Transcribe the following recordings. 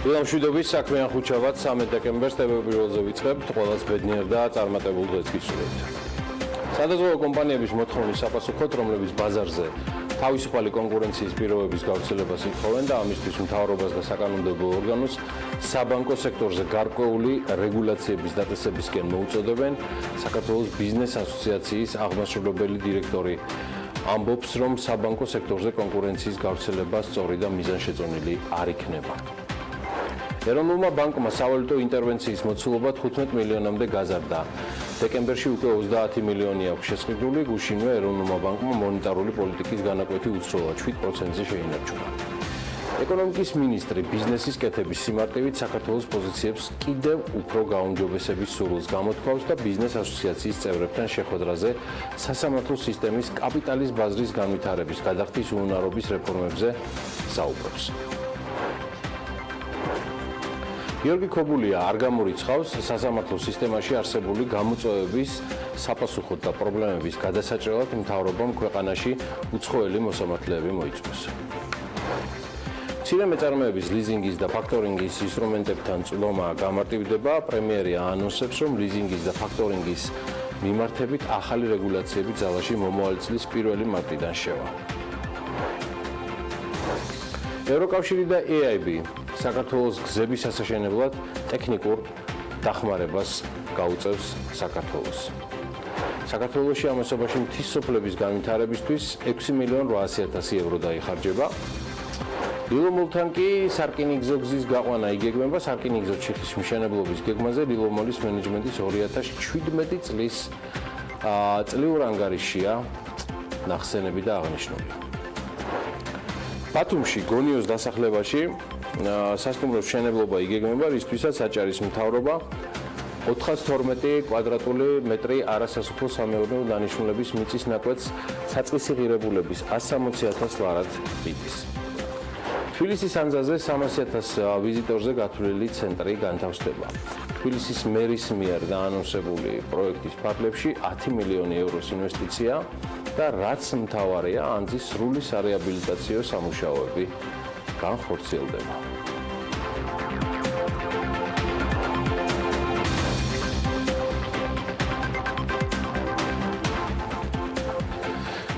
დილა მშვიდობის საქმიან ხუთშაბათ 13 დეკემბერს ტელევიზორზე ვიწყებთ ყველას ბედნიერ და წარმატებულ დღეს გისურვებთ. სადაზღვევო კომპანიების მოთხოვნის საპასუხოდ, რომლებიც ბაზარზე თავისუფალი კონკურენციის პირობების გავრცელებას ითხოვენ და ამისთვის მთავრობას და საკანონმდებლო ორგანოს საბანკო სექტორზე გარკვეული რეგულაციების დაწესებისკენ მოუწოდებენ, საქართველოს ბიზნეს ასოციაციის აღმასრულებელი დირექტორი ამბობს, რომ საბანკო სექტორზე კონკურენციის გავრცელება სწორი და მიზანშეწონილი არ იქნება. ეროვნულმა ბანკმა სავალუტო ინტერვენციის მოცულობა 15 მილიონამდე გაზარდა. დეკემბერში უკვე 30 მილიონი აქვს შესყიდული, გუშინვე ეროვნულმა ბანკმა მონეტარული პოლიტიკის განაკვეთი უცროლა 7%-ზე შეინარჩუნა. ეკონომიკის მინისტრი ბიზნესის კეთების სიმარტივით საქართველოს პოზიციებს კიდევ უფრო გაუმჯობესების სურვილს გამოთქვავს და ბიზნეს ასოციაციის წევრებთან შეხვედრაზე სასამართლო სისტემის კაპიტალის ბაზრის განვითარების გადახდის უუნარობის რეფორმებზე საუბრობს. გიორგი ქობულია არ გამორიცხავს სასამართლო სისტემაში არსებული გამოწვევების საპასუხოდ და პრობლემების გადასაჭრელად მთავრობამ ქვეყანაში უცხოელი მოსამართლეები მოიწვიოს. მცირე მეწარმეების ლიზინგის და ფაქტორინგის ინსტრუმენტებთან წვლომა გამარტივდება. პრემიერი აანონსებს, რომ ლიზინგის და ფაქტორინგის მიმართებით ახალი რეგულაციები ძალაში მომავალი წლის 1 მარტიდან შევა. ევროკავშირი და EIB საქართველოს გზების ასაშენებლად ტექნიკურ დახმარებას გაუწევს საქართველოს. საქართველოში ამასობაში მთის სოფლების განვითარებისთვის 6.800.000 евро დაიხარჯება. ლილომოლთან კი სარკინიგზო გზის გაყვანა იგეგმება. სარკინიგზო ჩიხის მშენებლობის გეგმაზე ლილომოლის მენეჯმენტის 2017 წლის წლიურ ანგარიშია ნახსენები და აღნიშნული. ბათუმში გონიოს დასახლებაში სასტუმროს მშენებლობა იგეგმება, რისთვისაც აჭარის მთავრობა 412 კვადრატული მეტრი არასასოფლო სამეურნეო დანიშნულების მიწის ნაკვეთს საწყისი ღირებულების 160.000 ლარად მიდის. თბილისის ანძაზე 300.000 ვიზიტორზე გათვლილი ცენტრი განთავსდება. თბილისის მერის მიერ დაანონსებული პროექტის ფარგლებში 10 მილიონი ევროს ინვესტიცია და რაც მთავარია, ანძის სრული სარეაბილიტაციო სამუშაოები განხორციელდება.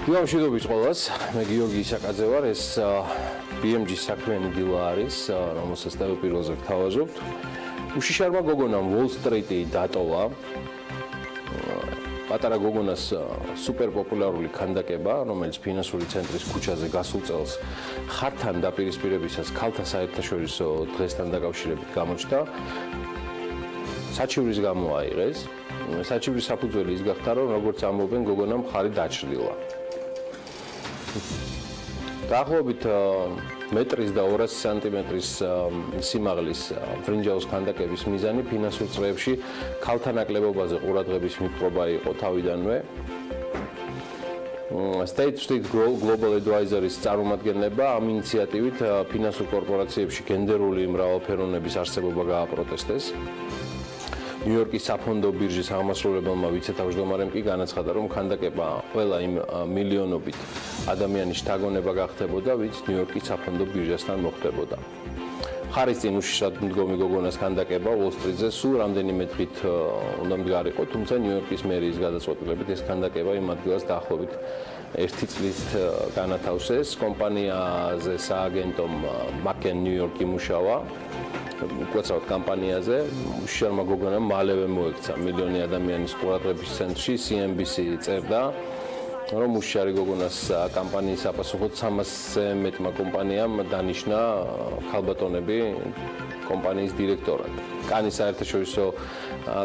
დილა მშვიდობის ყველას, მე გიორგი ისაკაძე ვარ, ეს BMG საქმიანი დილა არის, რომელსაც ტელევიზორზე გთავაზობთ. უშიშარმა გოგონამ Wall Street-ი დატოვა. პატარა გოგონას სუპერ პოპულარული ქანდაკება, რომელიც ფინანსური ცენტრის ქუჩაზე გასულ წელს ხართან დაპირისპირებისას ქალთა საერთაშორისო დღესთან დაკავშირებით გამოჩნდა, საჩივრის გამო აიღეს. საჩივრის საფუძველი ის გახდა, რომ როგორც ამბობენ, გოგონამ მხარი დაჩრდილა. დაახლოებით მეტრის და 200 სანტიმეტრის სიმაღლის ბრინჯაოს ქანდაკების მიზანი ფინანსურ წრეებში ქალთა ნაკლებობაზე ყურადღების მიპყრობა იყო თავიდანვე. State Street Global Advisor-ის წარმომადგენლება ამ ინიციატივით ფინანსურ კორპორაციებში გენდერული მრავალფეროვნების არსებობა გააპროტესტეს. ნიუ-იორკის საფონდო ბირჟის აღმასრულებელმა ვიცე-თავმჯდომარემ კი განაცხადა, რომ ქანდაკება ყველა იმ მილიონობით ადამიანის შთაგონება გახდებოდა, ვინც ნიუ-იორკის საფონდო ბირჟასთან მოხვდებოდა. ხარის წინ უშიშრად მდგომი გოგონას ქანდაკება Wall Street-ზე სულ რამდენიმე დღით უნდა მდგარიყო, თუმცა ნიუ-იორკის მერიის გადაწყვეტილებით ეს ქანდაკება იმ ადგილას დაახლოებით 1 წლით განათავსეს. კომპანიაზე სააგენტომ McCann New York იმუშავა. უკაცრავად კამპანიაზე უშიშარმა გოგონამ მალევე მოექცა მილიონი ადამიანის ყურადღების ცენტრში. CNBC წერდა, რომ უშიშარი გოგონას კამპანიის საპასუხოდ 300-ზე მეტმა კომპანიამ დანიშნა ქალბატონები კომპანიის დირექტორად. კანის საერთაშორისო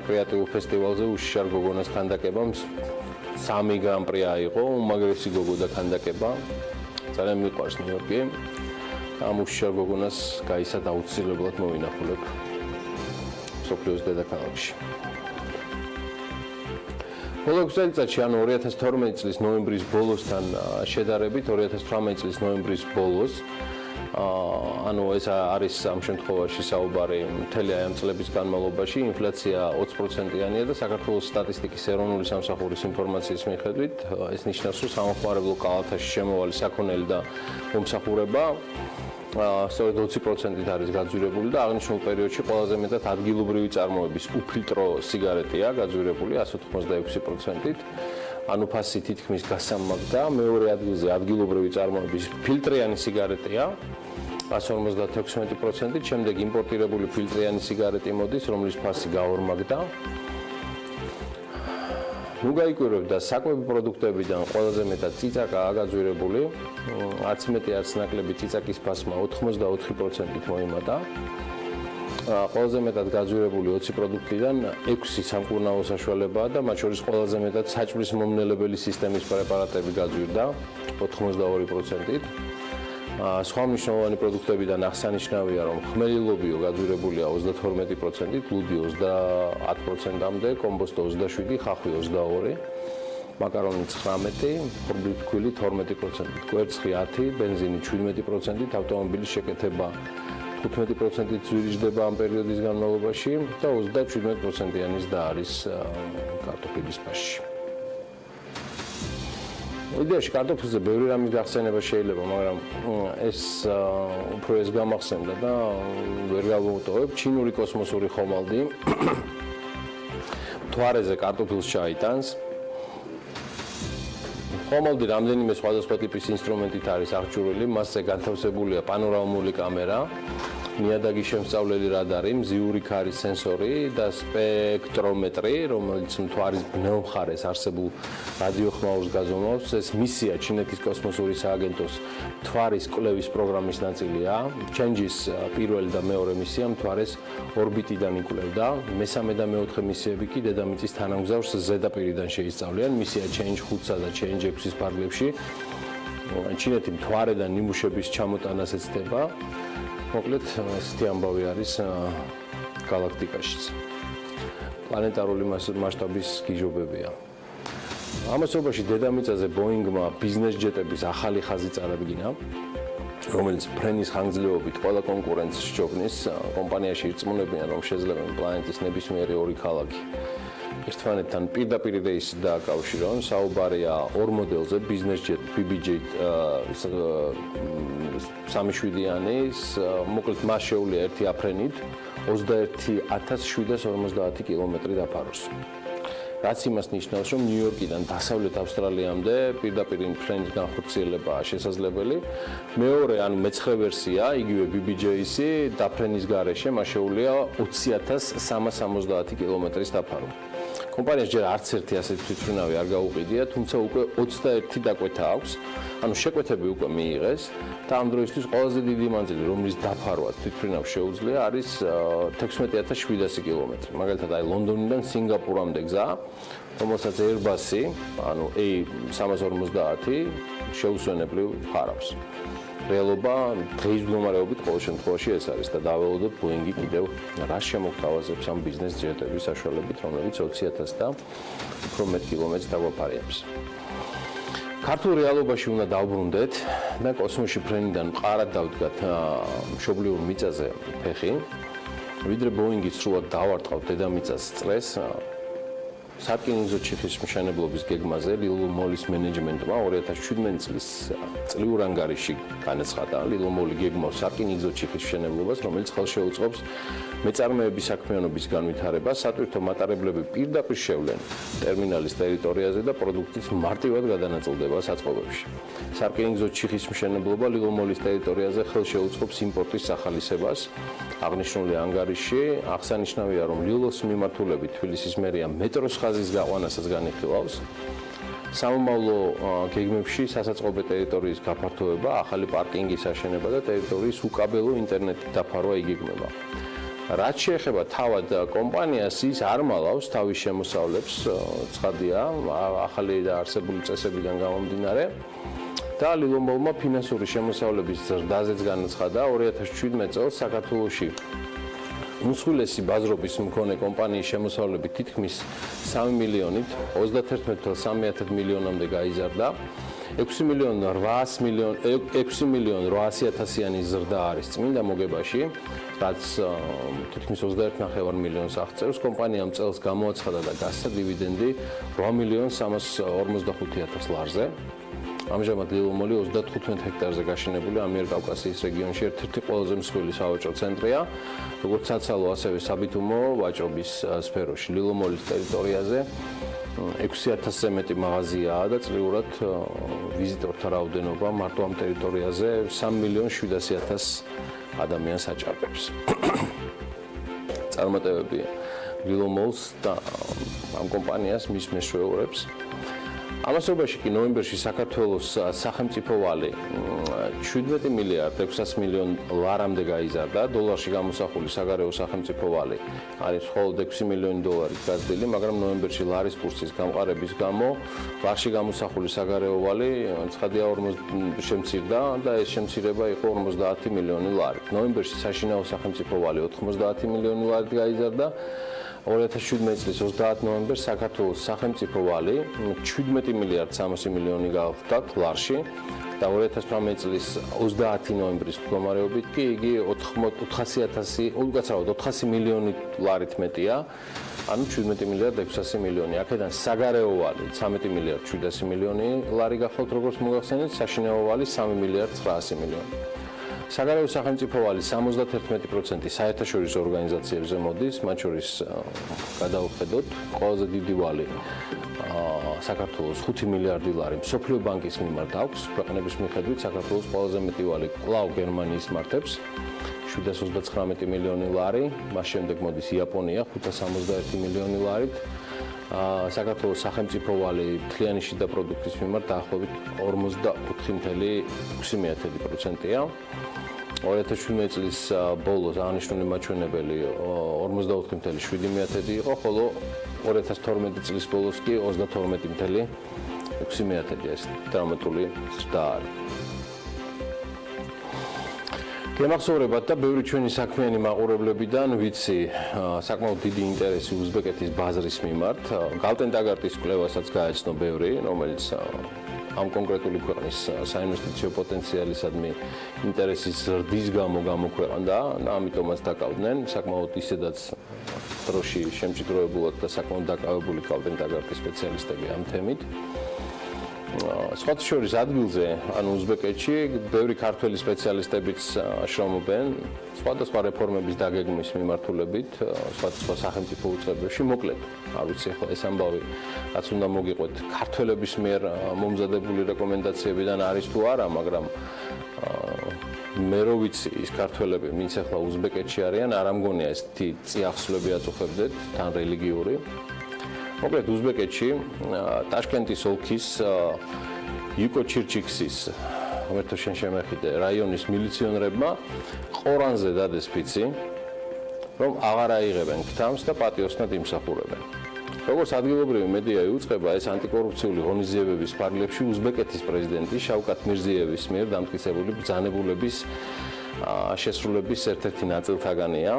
კრეატიულ ფესტივალზე უშიშარ გოგონას ქანდაკებამ 3 გრან-პრი აიღო, უმაგრესი გოგო და ქანდაკება. ძალიან მიყვარს ნიუ-იორკი. ამ უშიშარ გოგონას გაისად აუცილებლად მოვინახულებ მსოფლიოს დედაქალაქში. ბოლო 6 წელიწადში, ანუ 2012 წლის ნოემბრის ბოლოსთან შედარებით 2018 წლის ნოემბრის ბოლოს, ანუ ეს არის ამ შემთხვევაში საუბარი მთელი ამ წლების განმავლობაში, ინფლაცია 20%-იანია და საქართველოს სტატისტიკის ეროვნული სამსახურის ინფორმაციის მიხედვით, ეს ნიშნავს, რომ სამხმარებლო კალათაში შემოვალი საქონელი და მომსახურება სწორედ 20%-ით არის გაძვირებული და აღნიშნულ პერიოდში ყველაზე მეტად ადგილობრივი წარმოების უფილტრო სიგარეტია გაძვირებული 186%-ით. ანუ ფასი თითქმის გასამაგდა. მეორე ადგილზე ადგილობრივი წარმოების ფილტრიანი სიგარეტია 156%-ით, შემდეგ იმპორტირებული ფილტრიანი სიგარეტი მოდის, რომლის ფასი გაორმაგდა. ნუ გაიკვირვებ და საკვები პროდუქტებიდან ყველაზე მეტად წიწაკაა გაძვირებული, არც მეტი არც ნაკლები წიწაკის ფასმა 84%-ით მოიმატა. ყველაზე მეტად გაძვირებული 20 პროდუქტიდან 6 სამკურნალო საშუალებაა და მათ შორის ყველაზე მეტად საჭმლის მომნელებელი სისტემის პრეპარატები გაძვირდა 82%-ით. სხვა მნიშვნელოვანი პროდუქტებიდან აღსანიშნავია, რომ ხმელი ლობიო გაძვირებულია 32%-ით, ლუდი 30%-მდე, კომბოსტო 27%, ხახვი 22%, მაკარონი 19%, ხორბლით ქვილი 12%-ით, კვერცხი 10%, ბენზინი 17%-ით, ავტომობილის შეკეთება 15%-ით ზვირიжდება ამ პერიოდის განმავლობაში და 37%-იანის და არის კარტოფილის ფასში. იდეაში კარტოფილზე ბევრი რამის გახსენება შეიძლება, მაგრამ ეს უფრო ეს გამახსენდა და ვერ გავუტოვებ. ჩინური კოსმოსური ხომალდი მთვარეზე კარტოფილს ჩაიტანს. ხომალდი რამდენიმე სხვადასხვა ტიპის ინსტრუმენტით არის აღჭურვილი, მასზე განთავსებულია პანორამული კამერა, ნიადაგის შემსწავლელი რადარი, მზიური ქარის სენსორი და სპექტრომეტრი, რომელიც მთვარის ბნელ მხარეს არსებულ რადიოხმაურს გაზომავს. ეს მისია ჩინეთის კოსმოსური სააგენტოს მთვარის კვლევის პროგრამის ნაწილია. ჩენჯის პირველი და მეორე მისია მთვარეს ორბიტიდან იკვლევდა. მესამე და მეოთხე მისიები კი დედამიწის თანამგზავრს ზედაპირიდან შეისწავლიან. მისია ჩენჯ 5-სა და ჩენჯ 6-ის ფარგლებში. ჩინეთი მთვარედან ნიმუშების ჩამოტანას ეცდება. მოკლედ, ესეთი ამბავი არის გალაქტიკაშიც. პლანეტარული მასშტაბის გიჟობებია. ამასობაში დედამიწაზე ბოინგმა ბიზნეს ჯეტების ახალი ხაზი წარადგინა, რომელიც ფრენის ხანგრძლივობით ყველა კონკურენტს სჯობნის. კომპანიაში ირწმუნებიან, რომ შეძლებენ პლანეტის ნებისმიერი ორი ქალაქი ერთმანეთთან პირდაპირ რეისით დააკავშირონ. საუბარია ორ მოდელზე, ბიზნეს ჯეტ BBJ 3.7-იანი, მოკლედ მას შეუძლია ერთი აფრენით 21750 კილომეტრი დაფაროს. რაც იმას ნიშნავს, რომ ნიუ-იორკიდან დასავლეთ ავსტრალიამდე პირდაპირ ფრენის განხორციელებაა შესაძლებელი. მეორე, ანუ მეცხრე ვერსია, იგივე BBJ-ისი, დაფრენის გარეშე მას შეუძლია 20370 კილომეტრის დაფარო. კომპანიას ჯერ არც ერთი ასეთი თვითმფრინავი არ გაუყიდია, თუმცა უკვე 21 დაკვეთა აქვს, ანუ შეკვეთები უკვე მიიღეს და ამ დროისთვის ყველაზე დიდი მანძილი, რომლის დაფარვაც თვითმფრინავს შეუძლია, არის 16700 კილომეტრი. მაგალითად, აი ლონდონიდან სინგაპურამდე გზა, რომელსაც Airbus-ი, ანუ A350 შეუსვენებლივ ხარავს. რეალობა დღის მდგომარეობით ყოველ შემთხვევაში ეს არის და დაველოდოთ ბოინგი კიდევ რა შემოგთავაზებს ამ ბიზნეს ჯეტების საშუალებით, რომელიც 20000 და უფრო მეტ კილომეტრს დაგვაფარებს. ქართულ რეალობაში უნდა დავბრუნდეთ და კოსმოსში ფრენიდან მყარად დავდგათ მშობლიურ მიწაზე ფეხი, ვიდრე ბოინგის სრულად დავარტყავთ დედამიწას წრეს. სარკინიგზო ჩიხის მშენებლობის გეგმაზე ლილომოლის მენეჯმენტმა 2017 წლის წლიურ ანგარიში განაცხადა ლილომოლი გეგმავს სარკინიგზო ჩიხის მშენებლობას, რომელიც ხელშეუწყობს მეწარმეების საქმიანობის განვითარებას, სატვირთო მატარებლები პირდაპირ შევლენ ტერმინალის ტერიტორიაზე და პროდუქტის მარტივად გადანაწილდება საწყობებში. სარკინიგზო ჩიხის მშენებლობა ლილომოლის ტერიტორიაზე ხელშეუწყობს იმპორტის სახალისებას. აღნიშნული ანგარიში აღსანიშნავია, რომ ლილოს მიმართულებით თბილისის მერია მეტროს ხაზის გაყვანასაც განიხილავს. სამომავლო გეგმებში სასაწყობე ტერიტორიის გაფართოება, ახალი პარკინგის აშენება და ტერიტორიის უკაბელო ინტერნეტით დაფარვა იგეგმება. რაც შეეხება თავად კომპანიას, ის არ მალავს თავის შემოსავლებს, ცხადია, ახალი და არსებული წესებიდან გამომდინარე. და ლილომოლმა ფინანსური შემოსავლების ზრდაზეც განაცხადა 2017 წელს საქართველოში უმსხვილესი ბაზრობის მქონე კომპანიის შემოსავლები თითქმის 3 მილიონით 31.3 მილიონამდე გაიზარდა. 6 მილიონ 800.000-იანი ზრდა არის წმინდა მოგებაში, რაც თითქმის 21.5 მილიონს აღწევს. კომპანიამ წელს გამოაცხადა და გასცა დივიდენდი 8.345.000 ლარზე. ამჟამად ლილომოლი 35 ჰექტარზე გაშენებული ამიერკავკასიის რეგიონში ერთ-ერთი ყველაზე მსხვილი სავაჭრო ცენტრია, როგორც საცალო, ასევე საბიტუმო ვაჭრობის სფეროში. ლილომოლის ტერიტორიაზე 6000-ზე მეტი მაღაზიაა და წლიურად ვიზიტორთა რაოდენობა მარტო ამ ტერიტორიაზე 3.700.000 ადამიანს აჭარბებს. წარმატებები ლილომოლს და ამ კომპანიას მის მეშვეურებს. ამასობაში კი ნოემბერში საქართველოს სახელმწიფო ვალი 17 მილიარდ 600 მილიონ ლარამდე გაიზარდა, დოლარში გამოსახული საგარეო სახელმწიფო ვალი არის მხოლოდ 6 მილიონი დოლარით გაზრდილი, მაგრამ ნოემბერში ლარის კურსის გამყარების გამო ლარში გამოსახული საგარეო ვალი ცხადია 40 შემცირდა და ეს შემცირება იყო 50 მილიონი ლარით. ნოემბერში საშინაო სახელმწიფო ვალი 90 მილიონი ლარით გაიზარდა. 2017 წლის 30 ნოემბერს საქართველოს სახელმწიფო ვალი 17 მილიარდ 300 მილიონი გავხდათ ლარში და 2018 წლის 30 ნოემბრის მდგომარეობით კი იგი 400 მილიონი ლარით მეტია, ანუ 17 მილიარდ 600 მილიონი. აქედან საგარეო ვალი 13 მილიარდ 700 მილიონი ლარი გახავთ, როგორც მოგახსენეთ, საშინაო ვალი 3 მილიარდ 900 მილიონი. საგარეო სახელმწიფო ვალი 71% საერთაშორისო ორგანიზაციებზე მოდის, მათ შორის გადავხედოთ ყველაზე დიდი ვალი საქართველოს 5 მილიარდი ლარი მსოფლიო ბანკის მიმართ აქვს, ქვეყნების მიხედვით საქართველოს ყველაზე მეტი ვალი კვლავ გერმანიის მართებს 739 მილიონი ლარი, მას შემდეგ მოდის იაპონია 561 მილიონი ლარით. საქართველოს სახელმწიფო ვალი მთლიანი შიდა პროდუქტის მიმართ დაახლოებით 44.6%-ია. 2017 წლის ბოლოს აღნიშნული მაჩვენებელი 44.7% იყო, ხოლო 2012 წლის ბოლოს კი 32.6%. ეს დრამატული ზრდა არის. გემახსოვრებათ და ბევრი ჩვენი საქმიანი მაყურებლებიდან ვიცი საკმაოდ დიდი ინტერესი უზბეკეთის ბაზრის მიმართ. გალტენ-ტაგარტის კვლევასაც გაეცნო ბევრი, რომელიც ამ კონკრეტული ქვეყნის საინვესტიციო პოტენციალისადმი ინტერესის ზრდის გამო გამოქვეყნდა და ამიტომაც დაკავდნენ საკმაოდ ისედაც დროში შემჭიდროებულად და საკმაოდ დაკავებული გალტენ-ტაგარტის სპეციალისტები ამ თემით. სხვათა შორის ადგილზე, ანუ უზბეკეთში, ბევრი ქართველი სპეციალისტებიც შრომობენ სხვადასხვა რეფორმების დაგეგმვის მიმართულებით, სხვადასხვა სახელმწიფო უწყებებში. მოკლედ, არ ვიცი ახლა ეს ამბავი რაც უნდა მოგიყვეთ ქართველების მიერ მომზადებული რეკომენდაციებიდან არის თუ არა, მაგრამ მე რო ვიცი ის ქართველები, ვინც ახლა უზბეკეთში არიან, არ ამგონია ესეთი წიაღსვლები აწუხებდეთ, თან რელიგიური. მოკლედ უზბეკეთში ტაშკენტის ოლქის იკო-ჩირჩიქსის ღმერთო შენ შემეხიდე რაიონის მილიციონერებმა ყორანზე დადეს ფიცი, რომ აღარ აიღებენ ქთამს და პატიოსნად იმსახურებენ. როგორც ადგილობრივი მედია იუწყება, ეს ანტიკორუფციული ღონისძიებების ფარგლებში უზბეკეთის პრეზიდენტი შავკათ მირზიევის მიერ დამტკიცებული ბრძანებულების შესრულების ერთ-ერთი ნაწილთაგანია.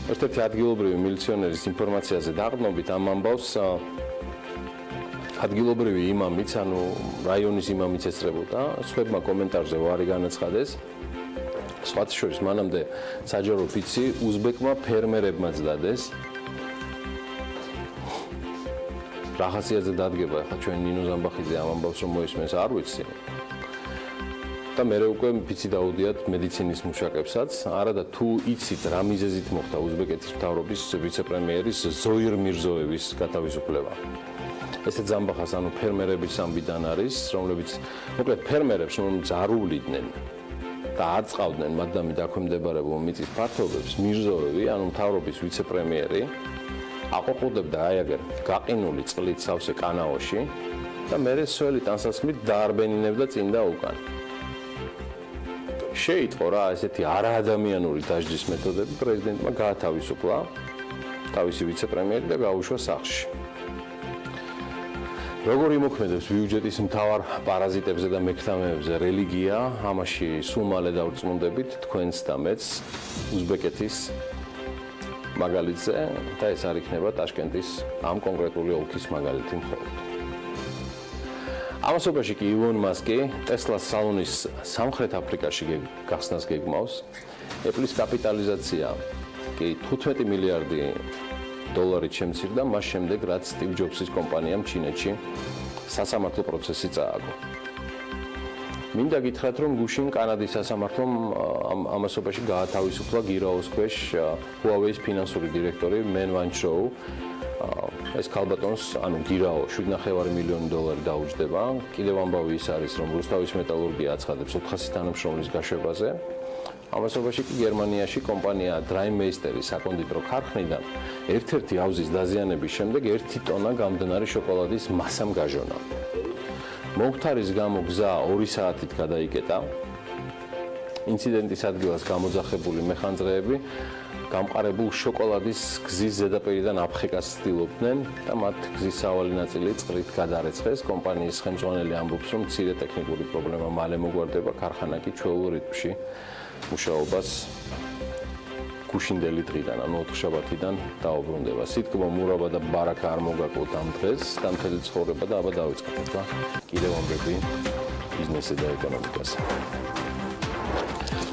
ერთ-ერთი ადგილობრივი მილიციონერის ინფორმაციაზე დაყრდნობით ამ ამბავს ადგილობრივი იმამიც, ანუ რაიონის იმამიც ეწრებოდა, სხვებმა კომენტარზე ვარი განაცხადეს. სხვათა შორის მანამდე საჯარო ფიცი უზბეკმა ფერმერებმაც დადეს. რა ხასიათზე დადგება ახლა ჩვენ ნინო ზამბახიძე ამ ამბავს რომ მოისმენს, არ ვიცი. და მე უკვე ფიცი დაუდიათ მედიცინის მუშაკებსაც, არა და თუ იცით რა მიზეზით მოხდა უზბეკეთის მთავრობის ვიცე-პრემიერის ზოირ მირზოევის გათავისუფლება. ესეც ზამბახას, ანუ ფერმერების ამბიდან არის, რომლებიც მოკლედ ფერმერებს, რომლებიც არ უვლიდნენ და არ წყავდნენ მადამი დაქვემდებარებულ მიწის ფართობებს, მირზოევი, ანუ მთავრობის ვიცე-პრემიერი აყოყუდებდა აიაგერ გაყინული წყლით სავსე კანაოში და მერე სველი ტანსაცმლით დაარბენინებდა წინ და უკან. შეიტყო რა ესეთი არაადამიანური დასჯის მეთოდები პრეზიდენტმა გაათავისუფლა თავისი ვიცე-პრემიერი და გაუშვა სახლში. როგორ იმოქმედებს ბიუჯეტის მთავარ პარაზიტებზე და მექთამეებზე რელიგია, ამაში სულ მალე დავწმუნდებით თქვენს და მეც უზბეკეთის მაგალითზე და ეს არ იქნება ტაშკენტის ამ კონკრეტული ოლქის მაგალითი მხოლოდ. ამასობაში კი ილონ მასკი ტესლას სალონის სამხრეთ აფრიკაში გახსნას გეგმავს. Apple-ის კაპიტალიზაცია კი 15 მილიარდი დოლარით შემცირდა მას შემდეგ, რაც სტივ ჯობსის კომპანიამ ჩინეთში სასამართლო პროცესი წააგო. მინდა გითხრათ, რომ გუშინ კანადის სასამართლომ ამასობაში გაათავისუფლა გირაოს ქვეშ Huawei-ის ფინანსური დირექტორი მენ ვანჩოუ. ეს ქალბატონს, ანუ გირაო 7.5 მილიონი დოლარი დაუჯდება. კიდევ ამბავი ის არის, რომ რუსთავის მეტალურგია აცხადებს 400 თანამშრომლის გაშვებაზე. ამასობაში კი გერმანიაში კომპანია დრაიმეისტერის საკონდიტრო ქარხნიდან ერთ-ერთი აუზის დაზიანების შემდეგ 1 ტონა გამდნარი შოკოლადის მასამ გაჟონა. მოხთარის გამო გზა 2 საათით გადაიკეტა. ინციდენტის ადგილას გამოძახებული მეხანძრეები გამყარებულ შოკოლადის გზის ზედაპირიდან აფხეკას ცდილობდნენ და მათ გზის სავალი ნაწილი წყლით გადარეცხეს. კომპანიის ხელმძღვანელი ამბობს, რომ მცირე ტექნიკური პრობლემა მალე მოგვარდება, ქარხანა კი ჩვეულ რიტმში მუშაობას გუშინდელი დღიდან, ანუ 4 შაბათიდან დაუბრუნდება. სიტყვა მურაბა და ბარაკა არ მოგაკლოთ ამ დღეს, და მთელი ცხოვრება და აბა დავიწყოთ და კიდევ ამბები ბიზნესი და ეკონომიკაზე.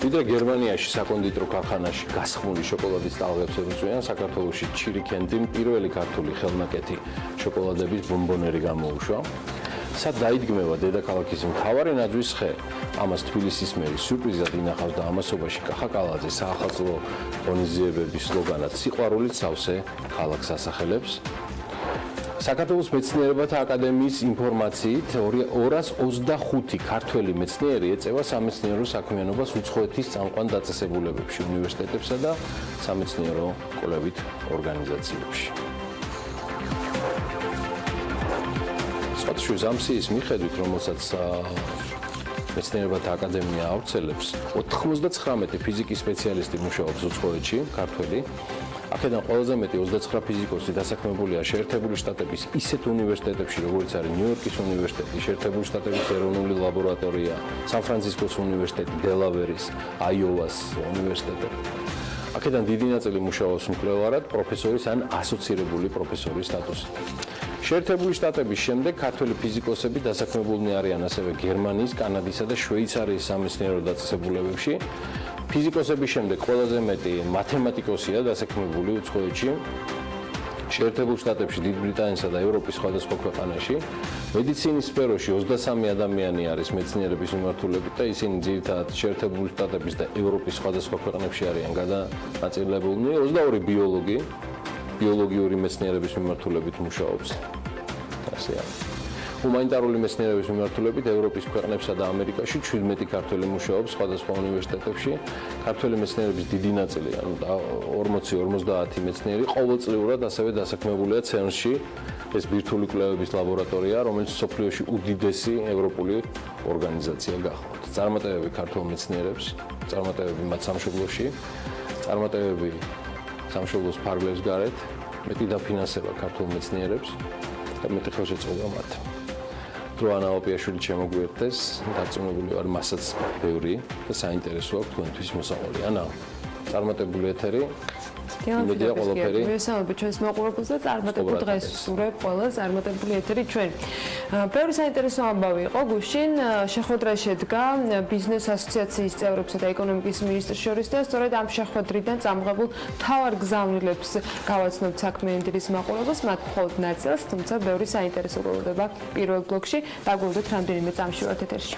ვიდრე გერმანიაში საკონდიტრო ქარხანაში გასხმული შოკოლადის ტალღებს ეწვიან, საქართველოში ჩირიქენდიმ პირველი ქართული ხელნაკეთი შოკოლადების ბომბონერი გამოუშვა. სად დაიდგმება დედაქალაქის მთავარი ნაძვის ხე? ამას თბილისის მერი სიურპრიზად ინახავს და ამასობაში კახაკალაძე საახალწლო ღონისძიებების სლოგანად სიყვარულით სავსე ქალაქს ასახელებს. საქართველოს მეცნიერებათა აკადემიის ინფორმაციით 225 ქართველი მეცნიერი ეწევა სამეცნიერო საქმიანობას უცხოეთის წამყვან დაწესებულებებში, უნივერსიტეტებსა და სამეცნიერო კვლევით ორგანიზაციებში. სხვადასხვა ამსიის მიხედვით, რომელსაც მეცნიერებათა აკადემია ავრცელებს, 99 ფიზიკის სპეციალისტი მუშაობს უცხოეთში, ქართველი. აქედან ყველაზე მეტი 29 ფიზიკოსი დასაქმებულია შეერთებული შტატების ისეთ უნივერსიტეტებში, როგორც არის ნიუ-იორკის უნივერსიტეტი, შეერთებული შტატების ეროვნული ლაბორატორია, სან-ფრანცისკოს უნივერსიტეტი, დელავერის, აიოვას უნივერსიტეტი. აქედან დიდი ნაწილი მუშაობს მკვლევარად, პროფესორის ან ასოცირებული პროფესორის სტატუსით. შეერთებული შტატების შემდეგ ქართველი ფიზიკოსები დასაქმებულნი არიან ასევე გერმანიის, კანადისა და შვეიცარიის სამეცნიერო დაწესებულებებში. ფიზიკოსების შემდეგ ყველაზე მეტი მათემატიკოსია დასაქმებული უცხოეთში, შეერთებულ შტატებში, დიდ ბრიტანეთსა და ევროპის სხვადასხვა ქვეყანაში. მედიცინის სფეროში 23 ადამიანი არის მეცნიერების მიმართულებით და ისინი ძირითადად შეერთებულ შტატების და ევროპის სხვადასხვა ქვეყნებში არიან გადანაწილებულნი. 22 ბიოლოგი ბიოლოგიური მეცნიერების მიმართულებით მუშაობს. ასე არის. ჰუმანიტარული მეცნიერების მიმართულებით ევროპის ქვეყნებსა და ამერიკაში 17 ქართველი მუშაობს სხვადასხვა უნივერსიტეტებში. ქართველი მეცნიერების დიდი ნაწილი, ანუ 40-50 მეცნიერი ყოველწლიურად ასევე დასაქმებულია CERN-ში, ეს ბირთვული კვლევების ლაბორატორია, რომელიც მსოფლიოში უდიდესი ევროპული ორგანიზაცია გახლავთ. წარმატებები ქართველ მეცნიერებს, წარმატებები მათ სამშობლოში, წარმატებები სამშობლოს ფარგლებს გარეთ, მეტი დაფინანსება ქართულ მეცნიერებს და მეტი ხელშეწყობა მათ. დრო ანაოპიაშვილი შემოგვიერთდეს, დარწმუნებული ვარ, მასაც ბევრი და საინტერესო აქვს თქვენთვის მოსავალი. ანა, წარმატებული ეთერი. იმედია ყველაფერი. მოგესალმებით ჩვენს მაყურებელს და წარმატებულ დღეს ვსურვებ ყველას, წარმატებული ეთერი ჩვენ. ბევრი საინტერესო ამბავი იყო გუშინ, შეხვედრა შედგა ბიზნეს ასოციაციის წევრებსა და ეკონომიკის მინისტრს შორის და სწორედ ამ შეხვედრიდან წამღებულ მთავარ გზავნილებს გავაცნობთ საქმიანი დილის მაყურებელს, მათ მხოლოდ ნაწილს, თუმცა ბევრი საინტერესო გროვდება პირველ ბლოკში. დაგვიგვდეთ რამდენიმე წამში ვართ ეთერში.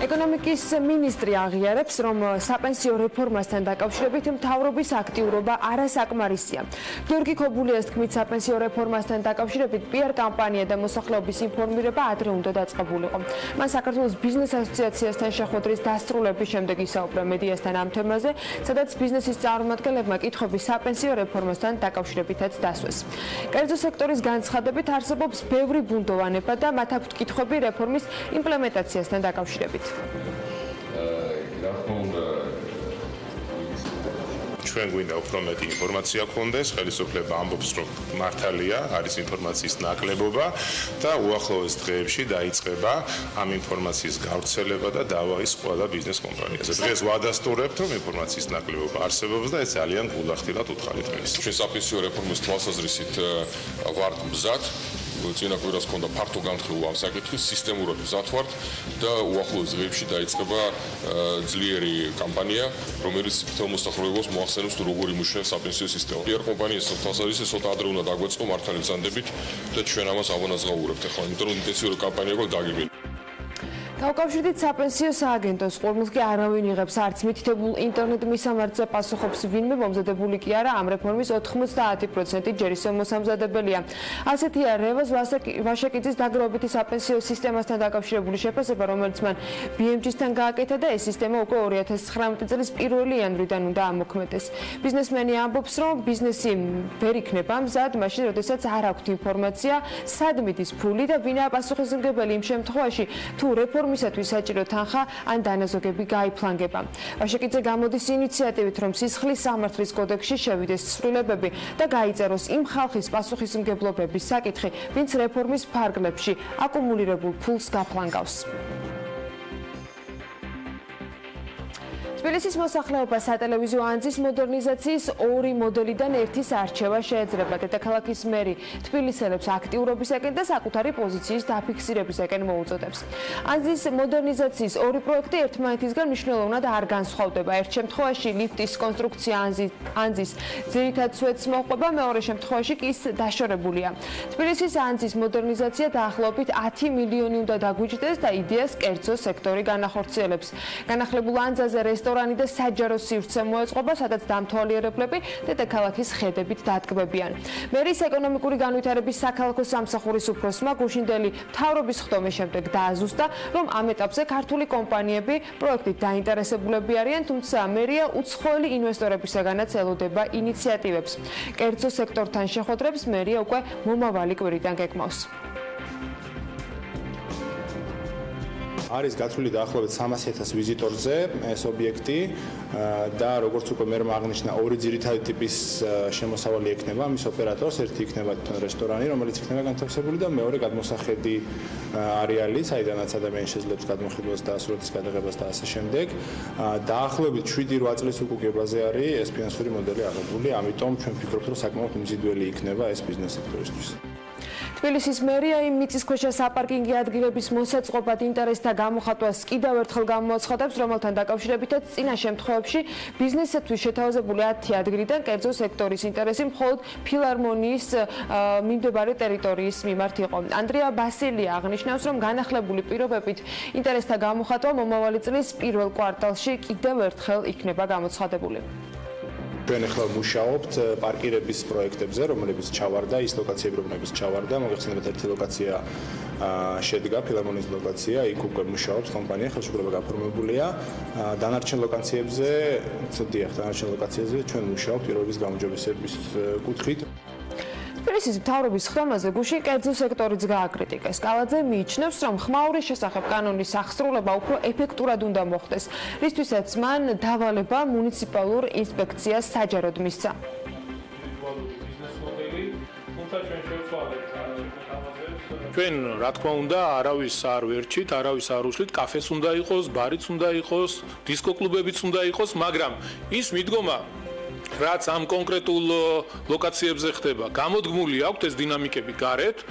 ეკონომიკის მინისტრი აღიარებს, რომ საპენსიო რეფორმასთან დაკავშირებით მთავრობის აქტიურობა არასაკმარისია. გიორგი ქობულიას თქმით, საპენსიო რეფორმასთან დაკავშირებით PR კამპანია და მოსახლეობის ინფორმირება ადრე უნდა დაწყებულიყო. მან საქართველოს ბიზნეს ასოციაციასთან შეხვედრის დასრულების შემდეგ ისაუბრა მედიასთან ამ თემაზე, სადაც ბიზნესის წარმომადგენლებმა კითხვები საპენსიო რეფორმასთან დაკავშირებითაც დასვეს. კერძო სექტორის განცხადებით არსებობს ბევრი ბუნდოვანება და მათ აქვთ კითხვები რეფორმის იმპლემენტაციასთან დაკავშირებით. ჩვენ გვინდა უფრო მეტი ინფორმაცია გქონდეს, ხელისუფლება ამბობს, რომ მართალია, არის ინფორმაციის ნაკლებობა და უახლოეს დღეებში დაიწყება ამ ინფორმაციის გავრცელება და დავაის ყველა ბიზნეს კომპანიაზე. დღეს ვადასტურებთ, რომ ინფორმაციის ნაკლებობა არსებობს და ეს ძალიან გულახდილად უთხარით მინისტრს. ჩვენ საპენსიო რეფორმის თვალსაზრისით ვართ მზად წინა კვირას ჰქონდა ფართო განხილვა ამ საკითხის, სისტემურად მზად ვართ და უახლოეს დღეებში დაიწყება ძლიერი კამპანია, რომელიც მომსახურებას მოახსენებს თუ როგორ იმუშავებს საპენსიო სისტემა. PR კომპანიის თვალსაზრისით ცოტა ადრე უნდა დაგვეწყო მართალი ბრძანდებით და ჩვენ ამას ავანაზღაურებთ ახლა, იმიტომ რომ ინტენსიური კამპანია გვაქვს დაგეგმილი. თავკავშირით საპენსიო სააგენტოს ყურმილს კი არავინ იღებს არც მითითებულ ინტერნეტ მისამართზე პასუხობს ვინმე მომზადებული კი არა ამ რეფორმის 90% ჯერ ისევ მოსამზადებელია. ასეთია რევაზ ვაშაკიძის დაგროვებითი საპენსიო სისტემასთან დაკავშირებული შეფასება, რომელიც მან BMG-სთან გააკეთა და ეს სისტემა უკვე 2019 წლის 1 იანვრიდან უნდა ამოქმედდეს. ბიზნესმენი ამბობს, რომ ბიზნესი ვერ იქნება მზად, მაშინ როდესაც არ აქვთ ინფორმაცია, სად მიდის ფული და ვინაა პასუხისმგებელი იმ შემთხვევაში, თუ მისათვის საჭირო თანხა ან დანაზოგები გაიფლანგება. ვაშაკიძე გამოდის ინიციატივით, რომ სისხლის სამართლის კოდექსში შევიდეს ცვლილებები და გაიწეროს იმ ხალხის პასუხისმგებლობების საკითხი, ვინც რეფორმის ფარგლებში აკუმულირებულ ფულს გაფლანგავს. თბილისის მოსახლეობა სატელევიზიო ანძის მოდერნიზაციის 2 მოდელიდან ერთის არჩევა შეეძრება. დედაქალაქის მერი თბილისელებს აქტიურობისაკენ და საკუთარი პოზიციის დაფიქსირებისაკენ მოუწოდებს. ანძის მოდერნიზაციის 2 პროექტი ერთმანეთისგან მნიშვნელოვნად არ განსხვავდება. ერთ შემთხვევაში ლიფტის კონსტრუქცია ანძის ძირითად სვეტს მოჰყვება, მეორე შემთხვევაში კი ის დაშორებულია. თბილისის ანძის მოდერნიზაცია დაახლოებით 10 მილიონი უნდა დაგვიჯდეს და იდეას კერძო სექტორი განახორციელებს. განახლებულ ანძაზე რესტორანი და საჯარო სივრცე მოეწყობა, სადაც დამთვალიერებლები დედაქალაქის ხედებით დატკბებიან. მერის ეკონომიკური განვითარების საქალაქო სამსახურის უფროსმა გუშინდელი მთავრობის ხდომის შემდეგ დააზუსტა, რომ ამ ეტაპზე ქართული კომპანიები პროექტით დაინტერესებულები არიან, თუმცა მერია უცხოელი ინვესტორებისაგანაც ელოდება ინიციატივებს. კერძო სექტორთან შეხვედრებს მერია უკვე მომავალი კვირიდან გეკმავს. არის გათვლილი დაახლოებით 300,000 ვიზიტორზე ეს ობიექტი და როგორც უკვე მერმა აღნიშნა, 2 ძირითადი ტიპის შემოსავალი ექნება მის ოპერატორს, ერთი იქნება რესტორანი, რომელიც იქნება განთავსებული და მეორე გადმოსახედი არეალი, საიდანაც ადამიანი შეძლებს გადმოხედვას და სურათის გადაღებას და ასე შემდეგ. დაახლოებით 7-8 წლის უკუგებაზე არის ეს ფინანსური მოდელი აღებული, ამიტომ ჩვენ ვფიქრობთ, რომ საკმაოდ მძიდველი იქნება ეს ბიზნეს სექტორისთვის. თბილისის მერია იმ მიწისქვეშა საპარკინგი ადგილების მოსაწყობად ინტერესთა გამოხატვას კიდევ ერთხელ გამოაცხადებს, რომელთან დაკავშირებითაც წინა შემთხვევებში ბიზნესისთვის შეთავაზებული 10 ადგილიდან კერძო სექტორის ინტერესი მხოლოდ ფილარმონიის მიმდებარე ტერიტორიის მიმართ იყო. ანდრია ბასილია აღნიშნავს, რომ განახლებული პირობებით ინტერესთა გამოხატვა მომავალი წლის პირველ კვარტალში კიდევ ერთხელ იქნება გამოცხადებული. ჩვენ ახლა მუშაობთ პარკირების პროექტებზე, რომლებიც ჩავარდა, ის ლოკაციები, რომლებიც ჩავარდა, მოგეხსენებათ ერთი ლოკაცია შედგა, ფილარმონიის ლოკაცია, იქ უკვე მუშაობს კომპანია, ხელშეკრულება გაფორმებულია. დანარჩენ ლოკაციებზე ჩვენ მუშაობთ პირობების გამოჯობესების კუთხით. თბილისის მთავრობის ხდომაზე გუშინ კერძო სექტორიც გააკრიტიკეს. კალაძე მიიჩნევს, რომ ხმაურის შესახებ კანონის აღსრულება უფრო ეფექტურად უნდა მოხდეს, რისთვისაც მან დავალება მუნიციპალურ ინსპექციას საჯაროდ მისცა. ჩვენ რა თქმა უნდა არავის არ ვერჩით, არავის არ უშლით, კაფეს უნდა იყოს, ბარიც უნდა იყოს, დისკო კლუბებიც უნდა იყოს, მაგრამ ის მიდგომა რაც ამ კონკრეტულ ლოკაციებზე ხდება, გამოდგმული აქვს ეს დინამიკები გარეთ,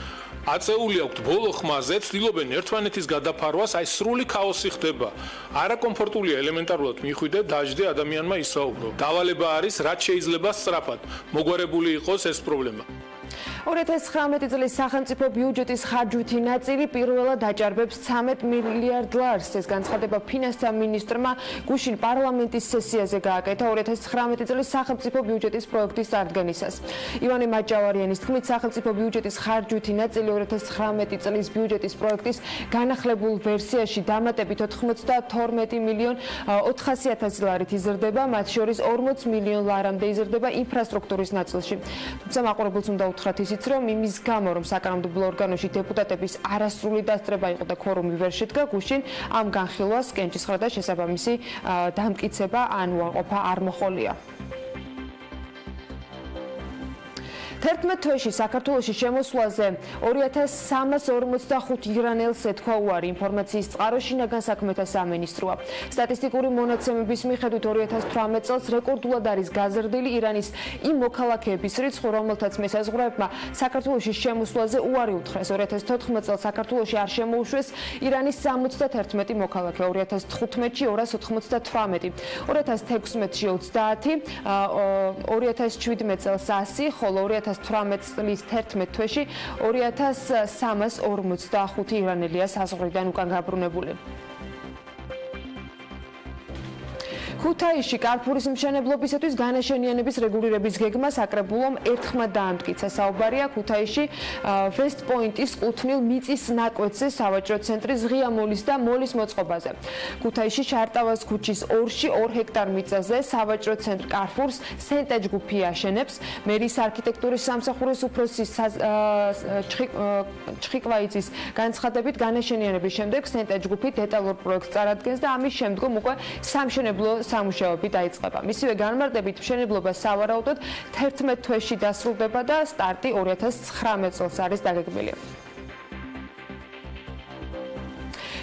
აწეული აქვს ბოლო ხმაზე, ცდილობენ ერთმანეთის გადაფარვას, აი სრული ქაოსი ხდება. არაკომფორტულია ელემენტარულად მიხვიდე, დაждე ადამიანმა ისაუბრო. დავალება არის, რაც შეიძლება სწრაფად მოგვარებული იყოს ეს პრობლემა. 2019 წლის სახელმწიფო ბიუჯეტის ხარჯვითი ნაწილი პირველად დაჭარბებს 13 მილიარდ ლარს. ეს განცხადება ფინანსთა მინისტრმა გუშინ პარლამენტის სესიაზე გააკეთა 2019 წლის სახელმწიფო ბიუჯეტის პროექტის წარდგენისას. ივანე მაჭავარიანის თქმით, სახელმწიფო ბიუჯეტის ხარჯვითი ნაწილი 2019 წლის ბიუჯეტის პროექტის განახლებულ ვერსიაში დამატებით 92 მილიონ 400,000 ლარით იზრდება, მათ შორის 40 მილიონ ლარამდე იზრდება ინფრასტრუქტურის ნაწილში. თუმცა მაყურებელს უნდა უთხრათ ისიც, რომ იმის გამო, რომ საკანონმდებლო ორგანოში დეპუტატების არასრული დასწრება იყო და ქორუმი ვერ შედგა, გუშინ ამ განხილვას კენჭისხრა და შესაბამისი დამტკიცება ან უარყოფა არ მოჰყოლია. 11 თვეში საქართველოში შემოსვლაზე 2345 ირანელს ეთქვა უარი, ინფორმაციის წყარო შინაგან საქმეთა სამინისტროა. სტატისტიკური მონაცემების მიხედვით 2018 წელს რეკორდულად არის გაზრდილი ირანის იმ მოქალაქეების რიცხვი, რომელთაც მესაზღვრეებმა საქართველოში შემოსვლაზე უარი უთხრეს. 2014 წელს საქართველოში არ შემოუშვეს ირანის 71 მოქალაქე, 2015-ში 298, 2016-ში 30, 2017 წელს 100, ხოლო 2018 წლის 11 თვეში 2345 ირანელია საზღვრიდან უკან გაბრუნებული. ქუთაისში კარფურის მშენებლობისათვის განაშენიანების რეგულირების გეგმა საკრებულომ ერთხმად დაამტკიცა. საუბარია ქუთაისში ვესტ პოინტის კუთვნილ მიწის ნაკვეთზე სავაჭრო ცენტრის ღია მოლის და მოლის მოწყობაზე. ქუთაისში შარტავას ქუჩის 2-ში 2 ჰექტარ მიწაზე სავაჭრო ცენტრ კარფურს სენტეჯ ჯგუფი აშენებს. მერის არქიტექტურის სამსახურის უფროსის ჩხიკვაიძის განცხადებით განაშენიანების შემდეგ სენტეჯ ჯგუფი დეტალურ პროექტს წარადგენს და ამის შემდგომ უკვე სამშენებლო სამუშაოები დაიწყება. მისივე განმარტებით მშენებლობა სავარაუდოდ 11 თვეში დასრულდება და სტარტი 2019 წელს არის დაგეგმილი.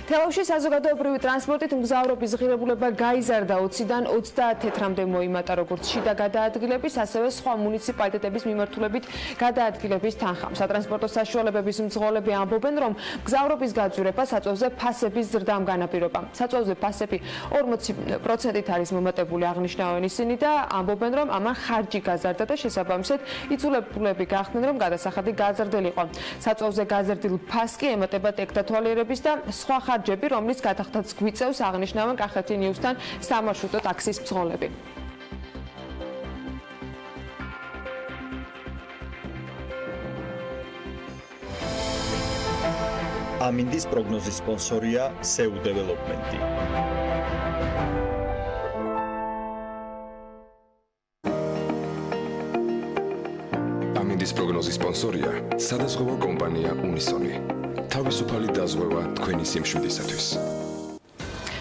თელავში საზოგადოებრივი ტრანსპორტით მგზავრობის ღირებულება გაიზარდა 20-დან 30 თეთრამდე მოიმატა, როგორც შიდა გადაადგილების, ასევე სხვა მუნიციპალიტეტების მიმართულებით გადაადგილების თანხამ. სატრანსპორტო საშუალებების მძღოლები ამბობენ, რომ მგზავრობის გაძვირება საწვავზე ფასების ზრდამ განაპირობა. საწვავზე ფასები 40%-ით არის მომატებული, აღნიშნავენ ისინი და ამბობენ, რომ ამან ხარჯი გაზარდა და შესაბამისად იძულებულები გახდნენ, რომ გადასახადი გაზრდილიყო. საწვავზე გაზრდილ ფასს კი ემატება ტექდათვალიერების და სხვა ხარჯები, რომლის გადახდაც გვიწევს, აღნიშნავენ კახეთი ნიუსთან სამარშრუტო ტაქსის მძღოლები. ამინდის პროგნოზის სპონსორია SEU Development. ამინდის პროგნოზის სპონსორია სადაზღვევო კომპანია უნისონი. თავისუფალი დაზღვევა თქვენი სიმშვიდისათვის.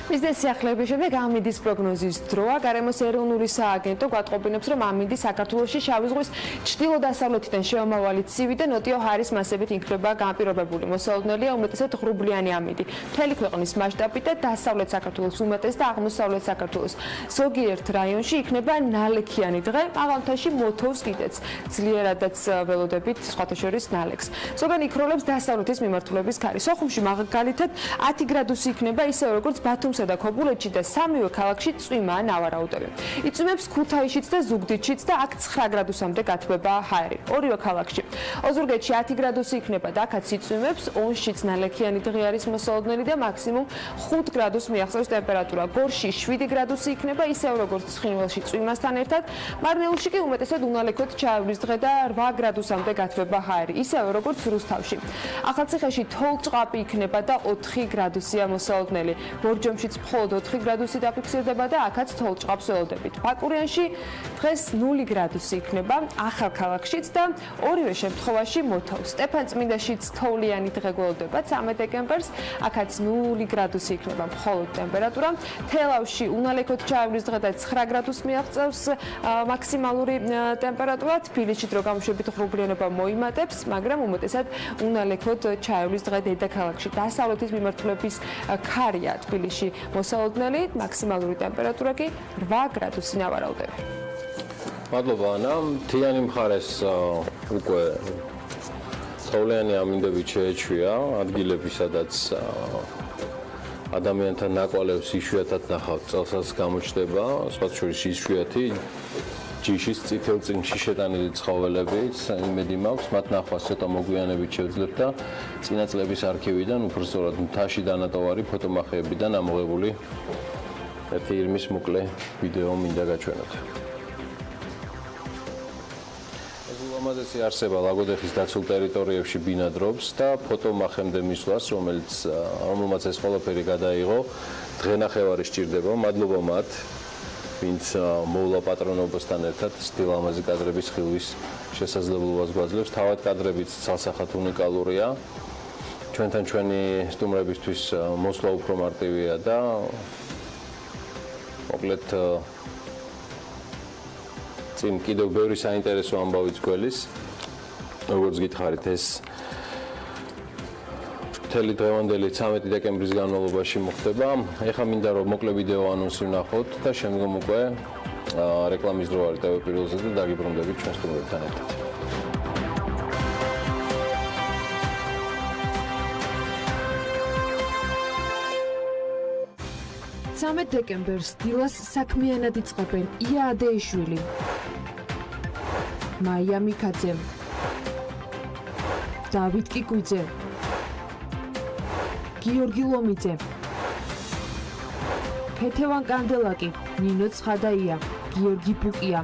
ბიზნესი ახლების შემდეგ ამინდის პროგნოზის დროა. გარემოს ეროვნული სააგენტო გვატყობინებს, რომ ამინდი საქართველოში შავი ზღვის ჩრდილო-დასავლეთიდან შემავალი ცივი და ნოტიო ჰარის მასებით იქნება განპირობებული. მოსალოდნელია უმეტესად ღრუბლიანი ამინდი. მთელი ქვეყნის მასშტაბით და დასავლეთ საქართველოს უმეტეს და აღმოსავლეთ საქართველოს ზოგიერთ რაიონში იქნება ნალექიანი დღე, მაღალმთაში მოთოვს კიდეც. ძლიერადაც ველოდებით სხვათა შორის ნალექს. ზოგან იქროლებს დასავლეთის მიმართულების ქარი. სოხუმში მაგალითად 10 გრადუსი იქნება, ისე როგორც ბათუმსა და ქობულეთში და სამივე ქალაქში წვიმაა ნავარაუდები. იწვიმებს ქუთაისშიც და ზუგდიდშიც და აქ 9 გრადუსამდე გათბება ჰაერი. ორივე ქალაქში. ოზურგეთში 10 გრადუსი იქნება და აქაც იწვიმებს, ონშიც ნალექიანი დღე არის მოსალოდნელი და მაქსიმუმ 5 გრადუსს მიაღწევს ტემპერატურა. გორში 7 გრადუსი იქნება, ისევ როგორც ცხინვალში წვიმასთან ერთად. მარნეულში კი უმეტესად უნალექოდ ჩაივლის დღე და 8 გრადუსამდე გათბება ჰაერი, ისევ როგორც რუსთავში. ახალციხეში თოვლ-ჭყაპი იქნება და 4 გრადუსია მოსალოდნელი. ბორჯომში მხოლოდ 4 გრადუსი დაფიქსირდება და აქაც თოვლ-ჭყაპს ველოდებით. ბაკურიანში დღეს 0 გრადუსი იქნება, ახალქალაქშიც და ორივე შემთხვევაში მოთოვს. სტეფანწმინდაშიც თოვლიანი დღე გველოდება 13 დეკემბერს, აქაც 0 გრადუსი იქნება მხოლოდ ტემპერატურა. თელავში უნალექოდ ჩაივლის დღე და 9 გრადუსს მიაღწევს მაქსიმალური ტემპერატურა. თბილისში დრო გამოშვებით ღრუბლიანობა მოიმატებს, მაგრამ უმეტესად უნალექოდ ჩაივლის დღე დედაქალაქში. დასავლეთის მიმართულების ქარია თბილისში მოსალოდნელი, მაქსიმალური ტემპერატურა კი 8 გრადუსი ნავარაუდები. მადლობა ანა, მთიანი მხარეს უკვე თოვლიანი ამინდებით შეეჩვია ადგილები, სადაც ადამიანთა ნაკვალევს იშვიათად ნახავთ, წელსაც გამოჩნდება, სხვათა შორის იშვიათი ჯიშის წითელ წიგნში შეტანილი ცხოველებიც, იმედი მაქვს, მათ ნახვას ცოტა მოგვიანებით შევძლებთ და წინა წლების არქივიდან, უბრალოდ მთაში დანატოვარი ფოტომახეებიდან ამოღებული ერთი ირმის მოკლე ვიდეო მინდა გაჩვენოთ. ულამაზესი არსება ლაგოდეხის დაცულ ტერიტორიებში ბინადრობს და ფოტომახემდე მისვლას, რომელმაც ეს ყველაფერი გადაიღო, დღენახევარი სჭირდება. მადლობა მათ, ვინც მოვლა პატრონობასთან ერთად სტილამაზი კადრების ხილვის შესაძლებლობას გვაძლევს. თავად კადრებიც ცალსახად უნიკალურია. ჩვენთან ჩვენი სტუმრებისთვის მოსვლა უფრო მარტივია და მოკლედ წინ კიდევ ბევრი საინტერესო ამბავიც გველის. როგორც გითხარით, ეს მთელი დღევანდელი 13 დეკემბრის განმავლობაში მოხდება. ეხლა მინდა რომ მოკლე ვიდეო ანონსი ვნახოთ და შემდგომ უკვე რეკლამის დრო არის TV Pirveli-ზე და დაგიბრუნდებით ჩვენ სტუმრებთან ერთად. 13 დეკემბერს დილას საქმიანად იწყებენ ია ადეიშვილი, მაია მიქაძე, დავით კიკუიძე, გიორგი ლომიძე, ქეთევან კანდელაკი, ნინო ცხადაია, გიორგი ბუკია,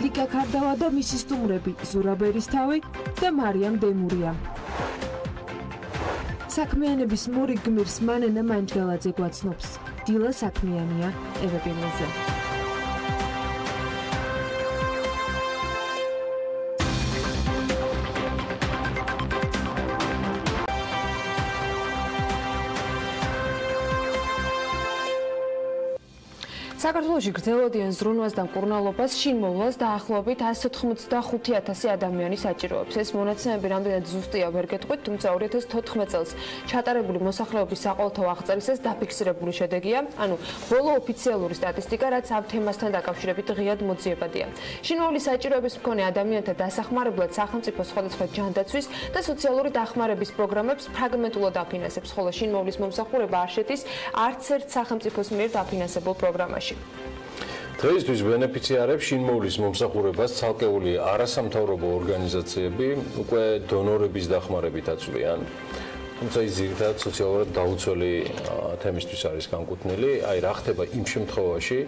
ლიკა ქარდავა და მისი სტუმრები ზურაბერისთავი და მარიამ დემურია. საქმიანების მორიგ გმირს მანენა მანჯგალაძე გვაცნობს. დილა საქმიანია TV Pirveli-ზე. საქართველოში გრძელვადიან ზრუნვას და მკურნალობას შინმოვლას დაახლოებით 185,000 ადამიანი საჭიროებს. ეს მონაცემები რამდენად ზუსტია ვერ გეტყვით, თუმცა 2014 წელს ჩატარებული მოსახლეობის საყოველთაო აღწერისას დაფიქსირებული შედეგია, ანუ ბოლო ოფიციალური სტატისტიკა, რაც ამ თემასთან დაკავშირებით ღიად მოძიებადია. შინმოვლის საჭიროების მქონე ადამიანთა დასახმარებლად სახელმწიფო სხვადასხვა ჯანდაცვის და სოციალური დახმარების პროგრამებს ფრაგმენტულად აფინანსებს, ხოლო შინმოვლის მომსახურება არ შედის არც ერთ სახელმწიფოს მიერ დაფინანსებულ პროგრამაში. დღეისთვის ბენეფიციარებს შინმოვლის მომსახურებას ცალკეული არასამთავრობო ორგანიზაციები უკვე დონორების დახმარებით აწვდიან. თუმცა ის ძირითადად სოციალურად დაუცველი თემისთვის არის განკუთვნილი. აი რა ხდება იმ შემთხვევაში,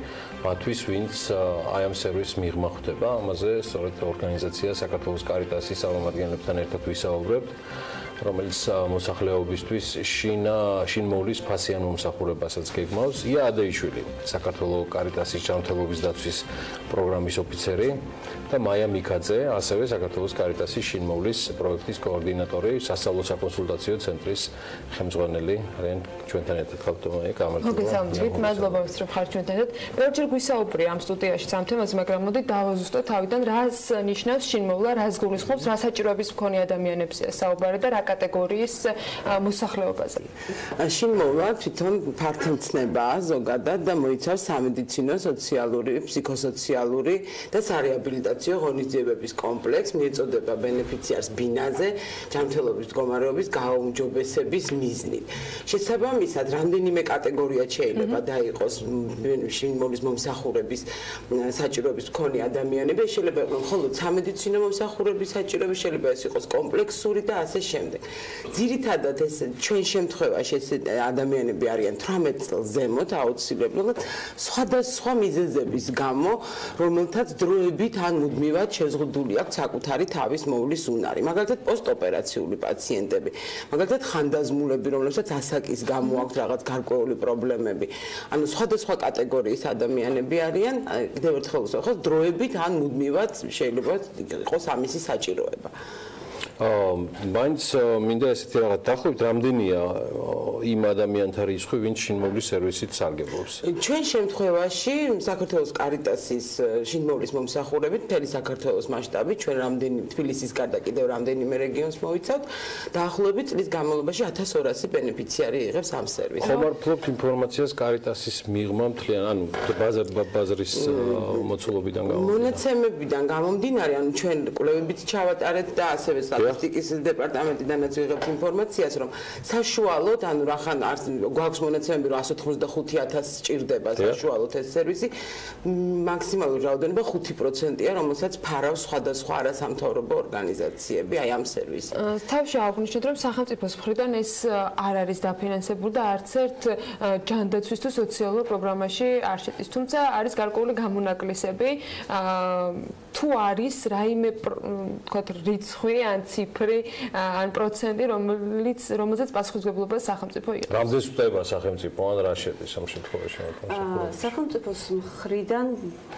მათთვის, ვინც აი ამ სერვისს მიღმა ხვდება, ამაზე სწორედ ორგანიზაცია საქართველოს კარიტასის წარმომადგენლებთან ერთად ვისაუბრებთ, რომელიც მოსახლეობისთვის შინმოვლის ფასიან მომსახურებასაც გეგმავს. ია ადეიშვილი, საქართველოს კარიტასის ჯანმრთელობის დაცვის პროგრამის ოფიცერი და მაია მიქაძე, ასევე საქართველოს კარიტასის შინმოვლის პროექტის კოორდინატორი, სასწავლო საკონსულტაციო ცენტრის ხელმძღვანელი არიან ჩვენთან ერთად. მოგესალმებით, მადლობა რომ ხართ ჩვენთან ერთად. პირველჯერ გვისაუბრე ამ სტუდიაში ამ თემაზე, მაგრამ მოდი დავაზუსტოთ თავიდან, რას ნიშნავს შინმოვლა, რას გულისხმობს, რა საჭიროების მქონე ადამიანებზეა საუბარი და რა კატეგორიის მოსახლეობაზე. შინმოვლა თვითონ ფართომცნებაა ზოგადად და მოიცავს სამედიცინო, სოციალური, ფსიქოსოციალური და სარეაბილიტაციო ღონისძიებების კომპლექსს, მიეწოდება ბენეფიციარს ბინაზე, ჯანმრთელობის მდგომარეობის გაუმჯობესების მიზნით. შესაბამისად, რამდენიმე კატეგორია შეიძლება დაიყოს შინმოვლის მომსახურების საჭიროების მქონე ადამიანები, შეიძლება იყოს მხოლოდ სამედიცინო მომსახურების საჭიროები, შეიძლება ეს იყოს კომპლექსური და ასე შემდეგ. ძირითადად ეს ჩვენ შემთხვევაში ეს ადამიანები არიან 18 წელს ზემოთ აუცილებლად სხვადასხვა მიზეზების გამო, რომელთაც დროებით ან მუდმივად შეზღუდული აქვს საკუთარი თავის მოვლის უნარი. მაგალითად პოსტოპერაციული პაციენტები, მაგალითად ხანდაზმულები, რომლებსაც ასაკის გამო აქვს რაღაც გარკვეული პრობლემები. ანუ სხვადასხვა კატეგორიის ადამიანები არიან, კიდევ ერთხელ ვუსახოთ, დროებით ან მუდმივად შეიძლება იყოს ამისი საჭიროება. მაინც მინდა ესეთი რაღაც დაახლოებით რამდენია იმ ადამიანთა რიცხვი, ვინც შინმოვლის სერვისით სარგებლობს? ჩვენ შემთხვევაში საქართველოს კარიტასის შინმოვლის მომსახურებით მთელი საქართველოს მასშტაბით ჩვენ რამდენი თბილისის გარდა კიდევ რამდენიმე რეგიონს მოვიცავთ, დაახლოებით წლის განმავლობაში 1200 ბენეფიციარი იღებს ამ სერვისს. ხომ არ ფლობთ ინფორმაციას კარიტასის მიღმა მთლიან, ანუ ბაზრის მოცულობიდან გამომდინარე? მონაცემებიდან გამომდინარე, ანუ ჩვენ კვლევებით ჩავატარეთ და ასევე სტატისტიკის დეპარტამენტიდანაც ვიღებთ ინფორმაციას, რომ საშუალოდ, ანუ რახან გვაქვს მონაცემები, რომ 185,000 სჭირდება საშუალოდ ეს სერვისი, მაქსიმალური რაოდენობა 5%-ია, რომელსაც ფარავს სხვადასხვა არასამთავრობო ორგანიზაციები აი ამ სერვისს. თავში აღნიშნეთ, რომ სახელმწიფოს მხრიდან ეს არ არის დაფინანსებული და არც ერთ ჯანდაცვის თუ სოციალურ პროგრამაში არ შედის, თუმცა არის გარკვეული გამონაკლისები, თუ არის რაიმე თქვათ რიცხვი ან ციფრი ან პროცენტი, რომელზეც პასუხისმგებლობა სახელმწიფო იღებს. რამდენს ვხვდება სახელმწიფო ან რა შედის ამ შემთხვევაში? სახელმწიფოს მხრიდან,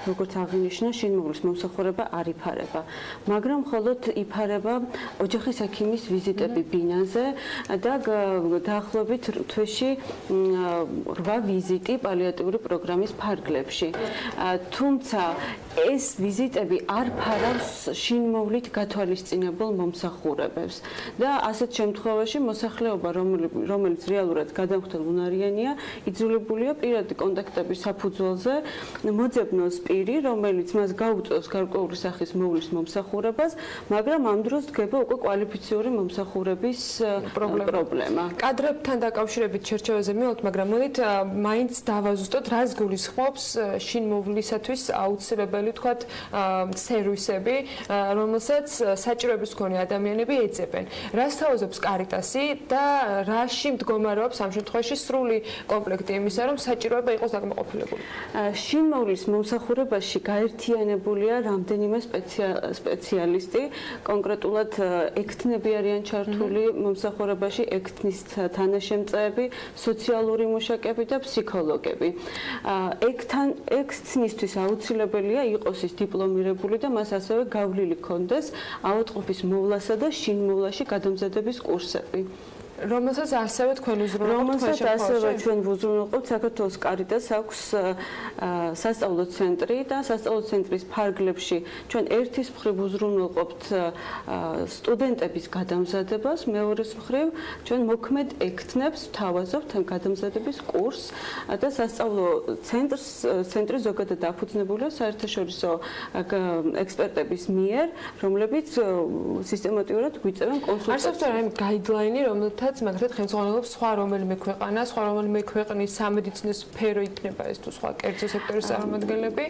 როგორც აღინიშნა, შინმოვლის მომსახურება არ იფარება, მაგრამ მხოლოდ იფარება ოჯახის ექიმის ვიზიტები ბინაზე და დაახლოებით თვეში 8 ვიზიტი პალიატიური პროგრამის ფარგლებში. თუმცა ეს ვიზიტები არ ფარავს შინმოვლით გათვალისწინებულ მომსახურებებს და ასეთ შემთხვევაში მოსახლეობა, რომელიც რეალურად გადამხდელ უნარიანია, იძულებულია პირადი კონტაქტების საფუძველზე მოძებნოს პირი, რომელიც მას გაუწევს გარკვეული სახის მოვლის მომსახურებას, მაგრამ ამ დროს დგება უკვე კვალიფიციური მომსახურების პრობლემა. კადრებთან დაკავშირებით შერჩევაზე მივალთ, მაგრამ მოდით მაინც დავაზუსტოთ, რას გულისხმობს შინმოვლისათვის აუცილებელი თქვათ სერვისები, რომელსაც საჭიროების მქონე ადამიანები ეძებენ. რას თავაზობს კარიტასი და რაში მდგომარეობს ამ შემთხვევაში სრული კომპლექტი იმისა, რომ საჭიროება იყოს დაკმაყოფილებული? შინმოვლის მომსახურებაში გაერთიანებულია რამდენიმე სპეციალისტი, კონკრეტულად ექთნები არიან ჩართული მომსახურებაში, ექთნის თანაშემწეები, სოციალური მუშაკები და ფსიქოლოგები. ექთნისთვის აუცილებელია იყოს ის დიპლომირებული და მას ასევე გავლილი ჰქონდეს ავადმყოფის მოვლასა და შინმოვლაში გადამზადების კურსები. რომელსაც ასევე თქვენ უზრუნველყოფთ ჩვენ ვუზრუნველყოფთ საქართველოს კარიტას აქვს სასწავლო ცენტრი და სასწავლო ცენტრის ფარგლებში ჩვენ ერთის მხრივ უზრუნველყოფთ სტუდენტების გადამზადებას, მეორეს მხრივ ჩვენ მოქმედ ექთნებს ვთავაზობთ გადამზადების კურსს და სასწავლო ცენტრი ზოგადად დაფუძნებულია საერთაშორისო ექსპერტების მიერ, რომლებიც სისტემატურად გვიწევენ კონსულტაციას. არსებობს რაიმე გაიდლაინი, რომელთაც მაგალითად ხელმძღვანელობს სხვა რომელიმე ქვეყანა, სხვა რომელიმე ქვეყნის სამედიცინო სფერო იქნება ეს თუ სხვა კერძო სექტორის წარმომადგენლები,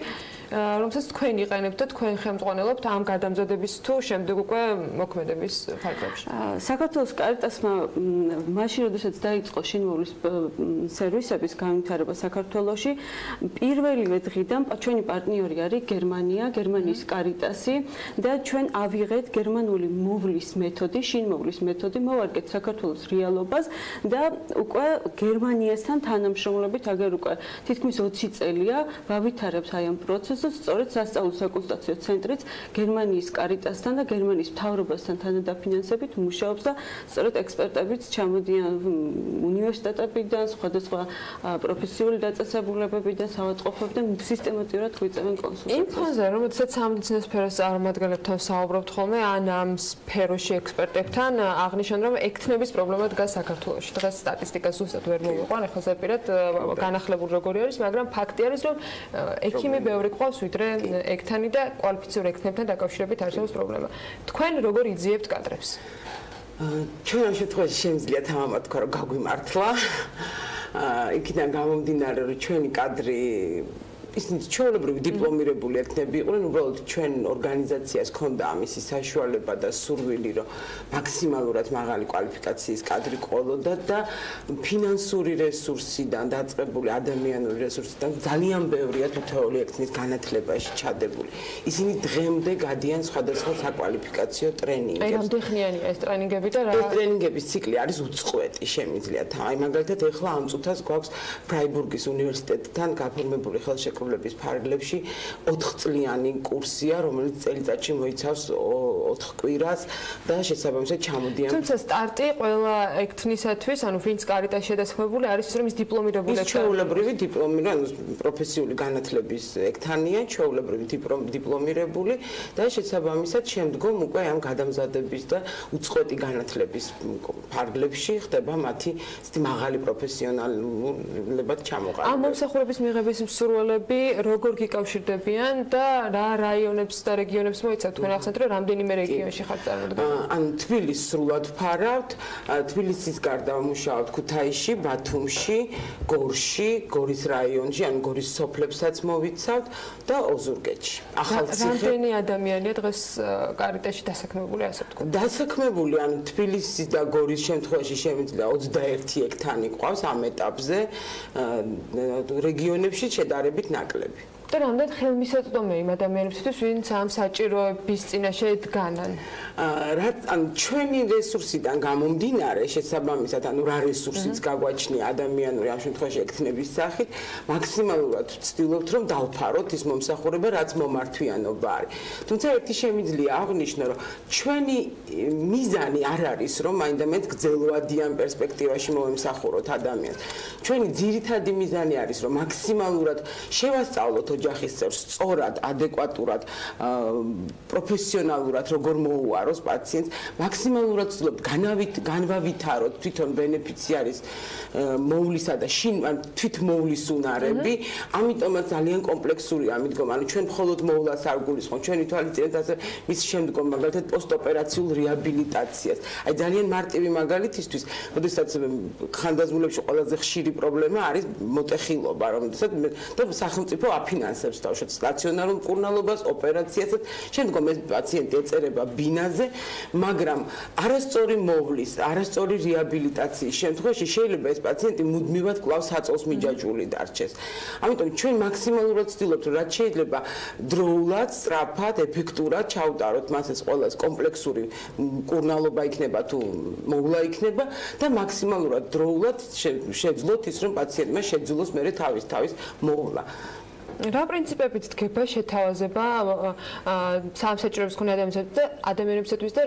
რომელსაც თქვენ იყენებთ და თქვენ ხელმძღვანელობთ ამ გადამზადების თუ შემდეგ უკვე მოქმედების ფარგლებში. საქართველოს კარიტასმა მაშინ, როდესაც დაიწყო შინმოვლის სერვისების განვითარება საქართველოში, პირველივე დღიდან ჩვენი პარტნიორი არის გერმანია, გერმანიის კარიტასი და ჩვენ ავიღეთ გერმანული მოვლის მეთოდი, შინმოვლის მეთოდი, მოვარგეთ საქართველოს რეალობას და უკვე გერმანიასთან თანამშრომლობით აგერ უკვე თითქმის 20 წელია ვავითარებთ აი ამ პროცესს, სწორედ სასწავლო საკონსულტაციო ცენტრიც გერმანიის კარიტასთან და გერმანიის მთავრობასთან თანადაფინანსებით მუშაობს და სწორედ ექსპერტებიც ჩამოდიან უნივერსიტეტებიდან, სხვადასხვა პროფესიული დაწესებულებებიდან, საავადმყოფოებიდან სისტემატურად გვიწევენ კონსულტაციას. იმ ფონზე, რომელსაც სამედიცინო სფეროს წარმომადგენლებთან საუბრობთ ხოლმე, ან ამ სფეროში ექსპერტებთან, აღნიშნავთ, რომ ექთნების პრობლემა დგას საქართველოში. დღეს სტატისტიკა ზუსტად ვერ მოვიყვან, ახლა ზეპირად განახლებული როგორი არის, მაგრამ ფაქტი არის, რომ ექიმი ბევრი ყავს, ვიდრე ექთანი და კვალიფიციური ექთნებთან დაკავშირებით არსებობს პრობლემა. თქვენ როგორ იძიებთ კადრებს? ჩვენ ამ შემთხვევაში შემიძლია თამამად თქვა, რომ გაგვიმართლა. იქიდან გამომდინარე, რომ ჩვენი კადრი ისინი ჩვეულებრივი დიპლომირებული ექნები იყვნენ, უბრალოდ ჩვენ ორგანიზაციას ჰქონდა ამისი საშუალება და სურვილი, რომ მაქსიმალურად მაღალი კვალიფიკაციის კადრი ყოლოდა და ფინანსური რესურსიდან დაწყებული ადამიანური რესურსიდან ძალიან ბევრია თითოეული ექნის განათლებაში ჩადებული. ისინი დღემდე გადიან სხვადასხვა საკვალიფიკაციო ტრენინგებს. აი რამდენი ხნიანია ეს ტრენინგები და რა? ეს ტრენინგების ციკლი არის უწყვეტი, შემიძლია. აი მაგალითად ეხლა ამ წუთას გვაქვს ფრაიბურგის უნივერსიტეტთან გაფორმებული ხელშეკრულების ფარგლებში 4 წლიანი კურსია, რომელიც წელიწადში მოიცავს 4 კვირას და შესაბამისად ჩამოდიან. თუმცა სტარტი ყველა ექთნისათვის, ანუ ვინც კარიტასში დასაქმებული არის ის, რომ ის დიპლომირებული ექთანი. ჩვეულებრივი დიპლომირებული, ანუ პროფესიული განათლების ექთანია, ჩვეულებრივი დიპლომირებული და შესაბამისად შემდგომ უკვე ამ გადამზადების და უწყვეტი განათლების ფარგლებში ხდება მათი მაღალი პროფესიონალებად ჩამოყალიბება. ამ მომსახურების მიღების მსურველები როგორ გიკავშირდებიან და რა რაიონებს და რეგიონებს მოიცავთ? თქვენ ახსენეთ, რომ რამდენიმე რეგიონში ხართ წარმოდგენილი. ანუ თბილისს სრულად ვფარავთ, თბილისის გარდა ვმუშაობთ ქუთაისში, ბათუმში, გორში, გორის რაიონში, ანუ გორის სოფლებსაც მოვიცავთ და ოზურგეთში. რამდენი ადამიანია დღეს კარიტასში დასაქმებული, ასე ვთქვათ? დასაქმებული, ანუ თბილისის და გორის შემთხვევაში შემიძლია 21 ექთანი ყავს ამ ეტაპზე, რეგიონებში შედარებით ნაკლები. და რამდენ ხელმისაწვდომია იმ ადამიანებისთვის, ვინც ამ საჭიროების წინაშე დგანან? ჩვენი რესურსიდან გამომდინარე, შესაბამისად, რა რესურსიც გაგვაჩნია ადამიანური ამ შემთხვევაში ექთნების სახით, მაქსიმალურად ვცდილობთ, რომ დავფაროთ ის მომსახურება, რაც მომართვიანობა არის. თუმცა ერთი შემიძლია აღვნიშნო, რომ ჩვენი მიზანი არ არის, რომ მაინდამაინც გრძელვადიან პერსპექტივაში მომსახუროთ ადამიანს. ჩვენი ძირითადი მიზანი არის, რომ მაქსიმალურად შევასწავლოთ ოჯახის წევრს სწორად, ადეკვატურად, პროფესიონალურად როგორ მოუაროს პაციენტს, მაქსიმალურად ვცდილობთ განვავითაროთ თვითონ ბენეფიციარის მოვლისა და თვითმოვლის უნარები, ამიტომაც ძალიან კომპლექსურია, ამიტომ ჩვენ მხოლოდ მოვლას არ გულისხმობთ, ჩვენი თვალისწინეთ ასე მის შემდგომ მაგალითად პოსტოპერაციულ რეაბილიტაციას. აი ძალიან მარტივი მაგალითისთვის, როდესაც ხანდაზმულებში ყველაზე ხშირი პრობლემა არის მოტეხილობა, რომელსაც და სახელმწიფო აფინანსებს თავშოთ სტაციონარულ მკურნალობას, ოპერაციასაც, შემდგომ ეს პაციენტი ეწერება ბინაზე, მაგრამ არასწორი მოვლის, არასწორი რეაბილიტაციის შემთხვევაში შეიძლება ეს პაციენტი მუდმივად კვლავ საწოლს მიჯაჭვული დარჩეს. ამიტომ ჩვენ მაქსიმალურად ვცდილობთ, რომ რაც შეიძლება დროულად, სწრაფად, ეფექტურად ჩავტაროთ მას ეს ყველა კომპლექსური მკურნალობა იქნება თუ მოვლა იქნება და მაქსიმალურად დროულად შეძლოთ ის, რომ პაციენტმა შეძლოს მერე თავის მოვლა. რა პრინციპებით დგება შეთავაზება სამსაჭიროების მქონე ადამიანებისათვის და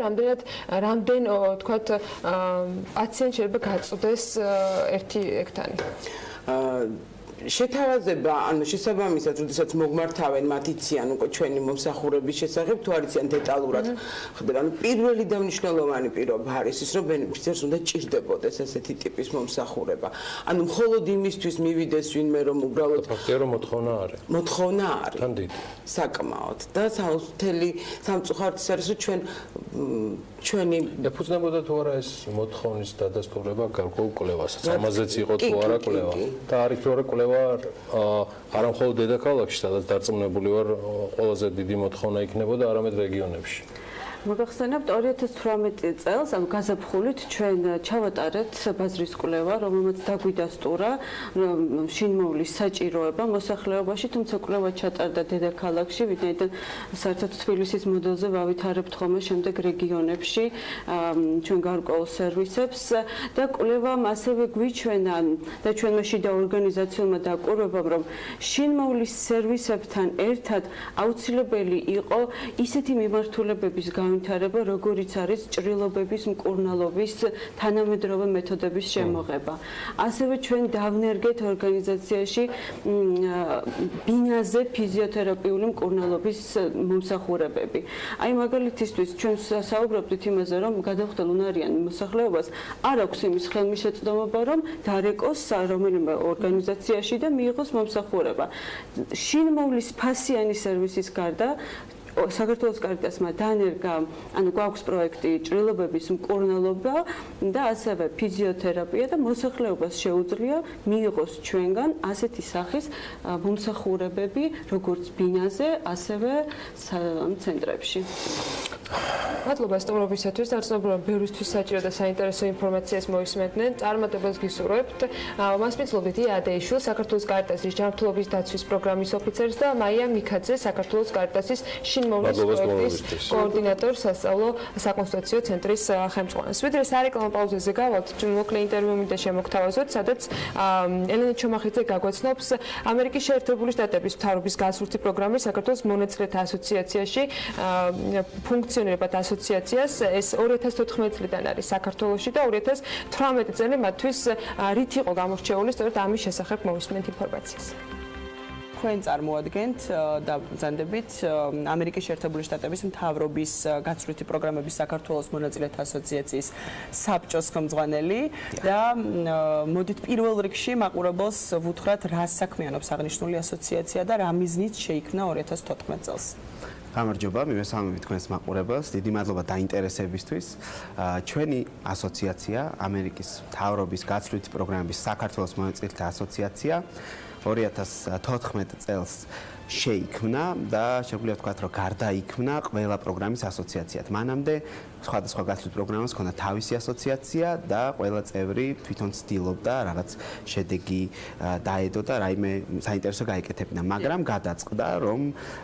რამდენ თქვათ პაციენტს შეიძლება გაწვდეს ერთი ექთანი? შეთავაზება, ანუ შესაბამისად, როდესაც მოგმართავენ მათ იციან უკვე ჩვენი მომსახურების შესახებ, თუ არ იციან დეტალურად, ხდება, ანუ პირველი და მნიშვნელოვანი პირობა არის ის, რომ ბენეფიციარს უნდა ჭირდებოდეს ესეთი ტიპის მომსახურება. ანუ მხოლოდ იმისთვის მივიდეს ვინმე, რომ უბრალოდ ფაქტია, რომ მოთხოვნა არის. მოთხოვნა არის. თან დიდი. საკმაოდ და მთელი სამწუხაროდ ის არის, რომ ჩვენი ეფუძნებოდა თუ არა ეს მოთხოვნის დადასტურება გარკვეულ კვლევასაც. ამაზეც იყო თუ არა კვლევა. და არის თუ არა კვლევა არა მხოლოდ დედაქალაქში, სადაც დარწმუნებული ვარ, ყველაზე დიდი მოთხოვნა იქნებოდა, არამედ რეგიონებში. მოგახსენებთ 2018 წელს ამ გაზაფხულით ჩვენ ჩავატარეთ ბაზრის კვლევა, რომელმაც დაგვიდასტურა შინმოვლის საჭიროება მოსახლეობაში, თუმცა კვლევა ჩატარდა დედაქალაქში, ვინაიდან საერთოდ თბილისის მოდელზე ვავითარებთ ხოლმე შემდეგ რეგიონებში ჩვენ გარკვეულ სერვისებს და კვლევამ ასევე გვიჩვენა და ჩვენმა შიდა ორგანიზაციულმა დაკვირვებამ, რომ შინმოვლის სერვისებთან ერთად აუცილებელი იყო ისეთი მიმართულებების განვითარება, როგორიც არის ჭრილობების, მკურნალობის თანამედროვე მეთოდების შემოღება. ასევე ჩვენ დავნერგეთ ორგანიზაციაში ბინაზე ფიზიოთერაპიული მკურნალობის მომსახურებები. აი მაგალითისთვის ჩვენ საუბრობთ იმაზე, რომ გადავხდელ უნარიან მოსახლეობას არ აქვს იმის ხელმისაწვდომობა, რომ დარეკოს რომელიმე ორგანიზაციაში და მიიღოს მომსახურება. შინმოვლის ფასიანი სერვისის გარდა საქართველოს კარიტასმა დანერგა, ანუ გვაქვს პროექტი ჭრილობების მკურნალობა და ასევე ფიზიოთერაპია და მოსახლეობას შეუძლია მიიღოს ჩვენგან ასეთი სახის მომსახურებები, როგორც ბინაზე, ასევე ცენტრებში. მადლობა სტუმრობისათვის, დარწმუნებულობ ბევრისთვის საჭირო და საინტერესო ინფორმაციას მოისმენდნენ. წარმატებას გისურვებთ. მას მიცლობით ია-დეიშვილს, საქართველოს კარიტასის ჯანმრთელობის დაცვის პროგრამის ოფიცერს და მაია მიქაძე, საქართველოს კარიტასის შინმოვლის პროექტის კოორდინატორს, სასწავლო საკონსულტაციო ცენტრის ხელმძღვანელს. ვიდრე სარეკლამო პაუზაზე გავალთ, მოკლე ინტერვიუ მინდა შემოგთავაზოთ, სადაც ელენე ჩომახიძე გაგვაცნობს ამერიკის შეერთებული შტატების მთავრობის გასვლითი პროგრამის საქართველოს მონაწილეთა ასოციაციაში ფუნქციონირებად ასოციაციას. ეს 2014 წლიდან არის საქართველოში და 2018 წელი მათთვის რით იყო გამორჩეული, სწორედ ამის შესახებ მოვისმენთ ინფორმაციას. თქვენ წარმოადგენთ და ბრძანდებით ამერიკის შეერთებული შტატების მთავრობის გასვლითი პროგრამების საქართველოს მონაწილეთა ასოციაციის საბჭოს ხელმძღვანელი და მოდით პირველ რიგში მაყურებელს ვუთხრათ, რა საქმიანობს აღნიშნული ასოციაცია და რა მიზნით შეიქმნა 2014 წელს. გამარჯობა, მივესალმებით თქვენს მაყურებელს. დიდი მადლობა დაინტერესებისთვის. ჩვენი ასოციაცია, ამერიკის მთავრობის გასვლითი პროგრამების საქართველოს მონაწილეთა ასოციაცია 2014 წელს შეიქმნა და შეგვიძლია ვთქვათ, რომ გარდაიქმნა ყველა პროგრამის ასოციაციად. მანამდე სხვადასხვა გასვლით პროგრამას ჰქონდა თავისი ასოციაცია და ყველა წევრი თვითონ ცდილობდა რაღაც შედეგი დაედო და რაიმე საინტერესო გაეკეთებინა, მაგრამ გადაწყდა, რომ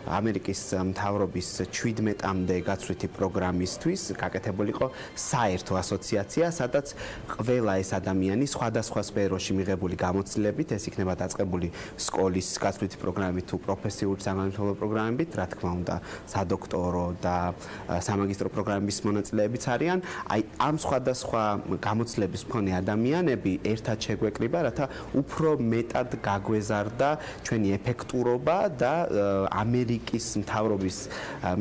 ამერიკის მთავრობის 17-მდე გასვლითი პროგრამისთვის გაკეთებული იყო საერთო ასოციაცია, სადაც ყველა ეს ადამიანი სხვადასხვა სფეროში მიღებული გამოცდილებით, ეს იქნება დაწყებული სკოლის გასვლითი პროგრამით თუ პროფესიული სამართლებრივი პროგრამებით, რა თქმა უნდა, სადოქტორო და სამაგისტრო პროგრამების მონაწილეებიც არიან. აი ამ სხვადასხვა გამოცდილების მქონე ადამიანები ერთად შეგვეკრიბა, რათა უფრო მეტად გაგვეზარდა ჩვენი ეფექტურობა და ამერიკის მთავრობის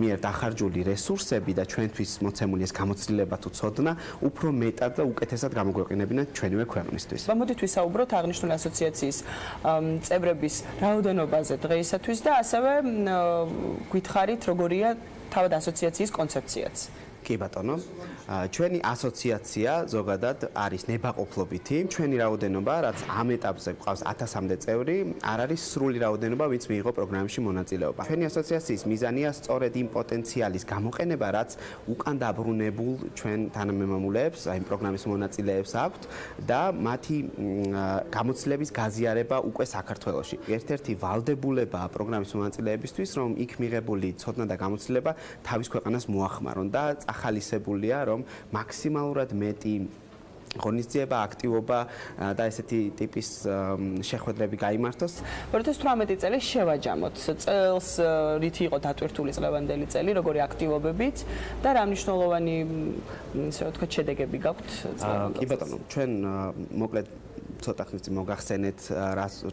მიერ დახარჯული რესურსები და ჩვენთვის მოცემული ეს გამოცდილება თუ ცოდნა უფრო მეტად და უკეთესად გამოგვეყენებინათ ჩვენივე ქვეყნისთვის. მოდით ვისაუბროთ აღნიშნული ასოციაციის წევრების რაოდენობაზე დღეისათვის და ასევე გითხარით როგორია თავად ასოციაციის კონცეფციაც. კი ბატონო, ჩვენი ასოციაცია ზოგადად არის ნებაყოფლობითი. ჩვენი რაოდენობა, რაც ამ ეტაპზე გვყავს 1000-მდე წევრი, არ არის სრული რაოდენობა, ვინც მიიღო პროგრამაში მონაწილეობა. ჩვენი ასოციაციის მიზანია სწორედ იმ პოტენციალის გამოყენება, რაც უკან დაბრუნებულ ჩვენ თანამემამულეებს, აი პროგრამის მონაწილეებს აქვთ და მათი გამოცდილების გაზიარება უკვე საქართველოში. ერთ-ერთი ვალდებულებაა პროგრამის მონაწილეებისთვის, რომ იქ მიღებული ცოდნა და გამოცდილება თავის ქვეყანას მოახმარონ და ახალისებულია, რომ მაქსიმალურად მეტი ღონისძიება, აქტივობა და ესეთი ტიპის შეხვედრები გაიმართოს. 2018 წელი შევაჯამოთ. წელს რითი იყო დატვირთული წლევანდელი წელი, როგორი აქტივობებით და რა მნიშვნელოვანი, ისე ვთქვათ, შედეგები გაქვთ წლევანდელ წელს? კი ბატონო, ჩვენ მოკლედ ცოტა ხნით მოგახსენეთ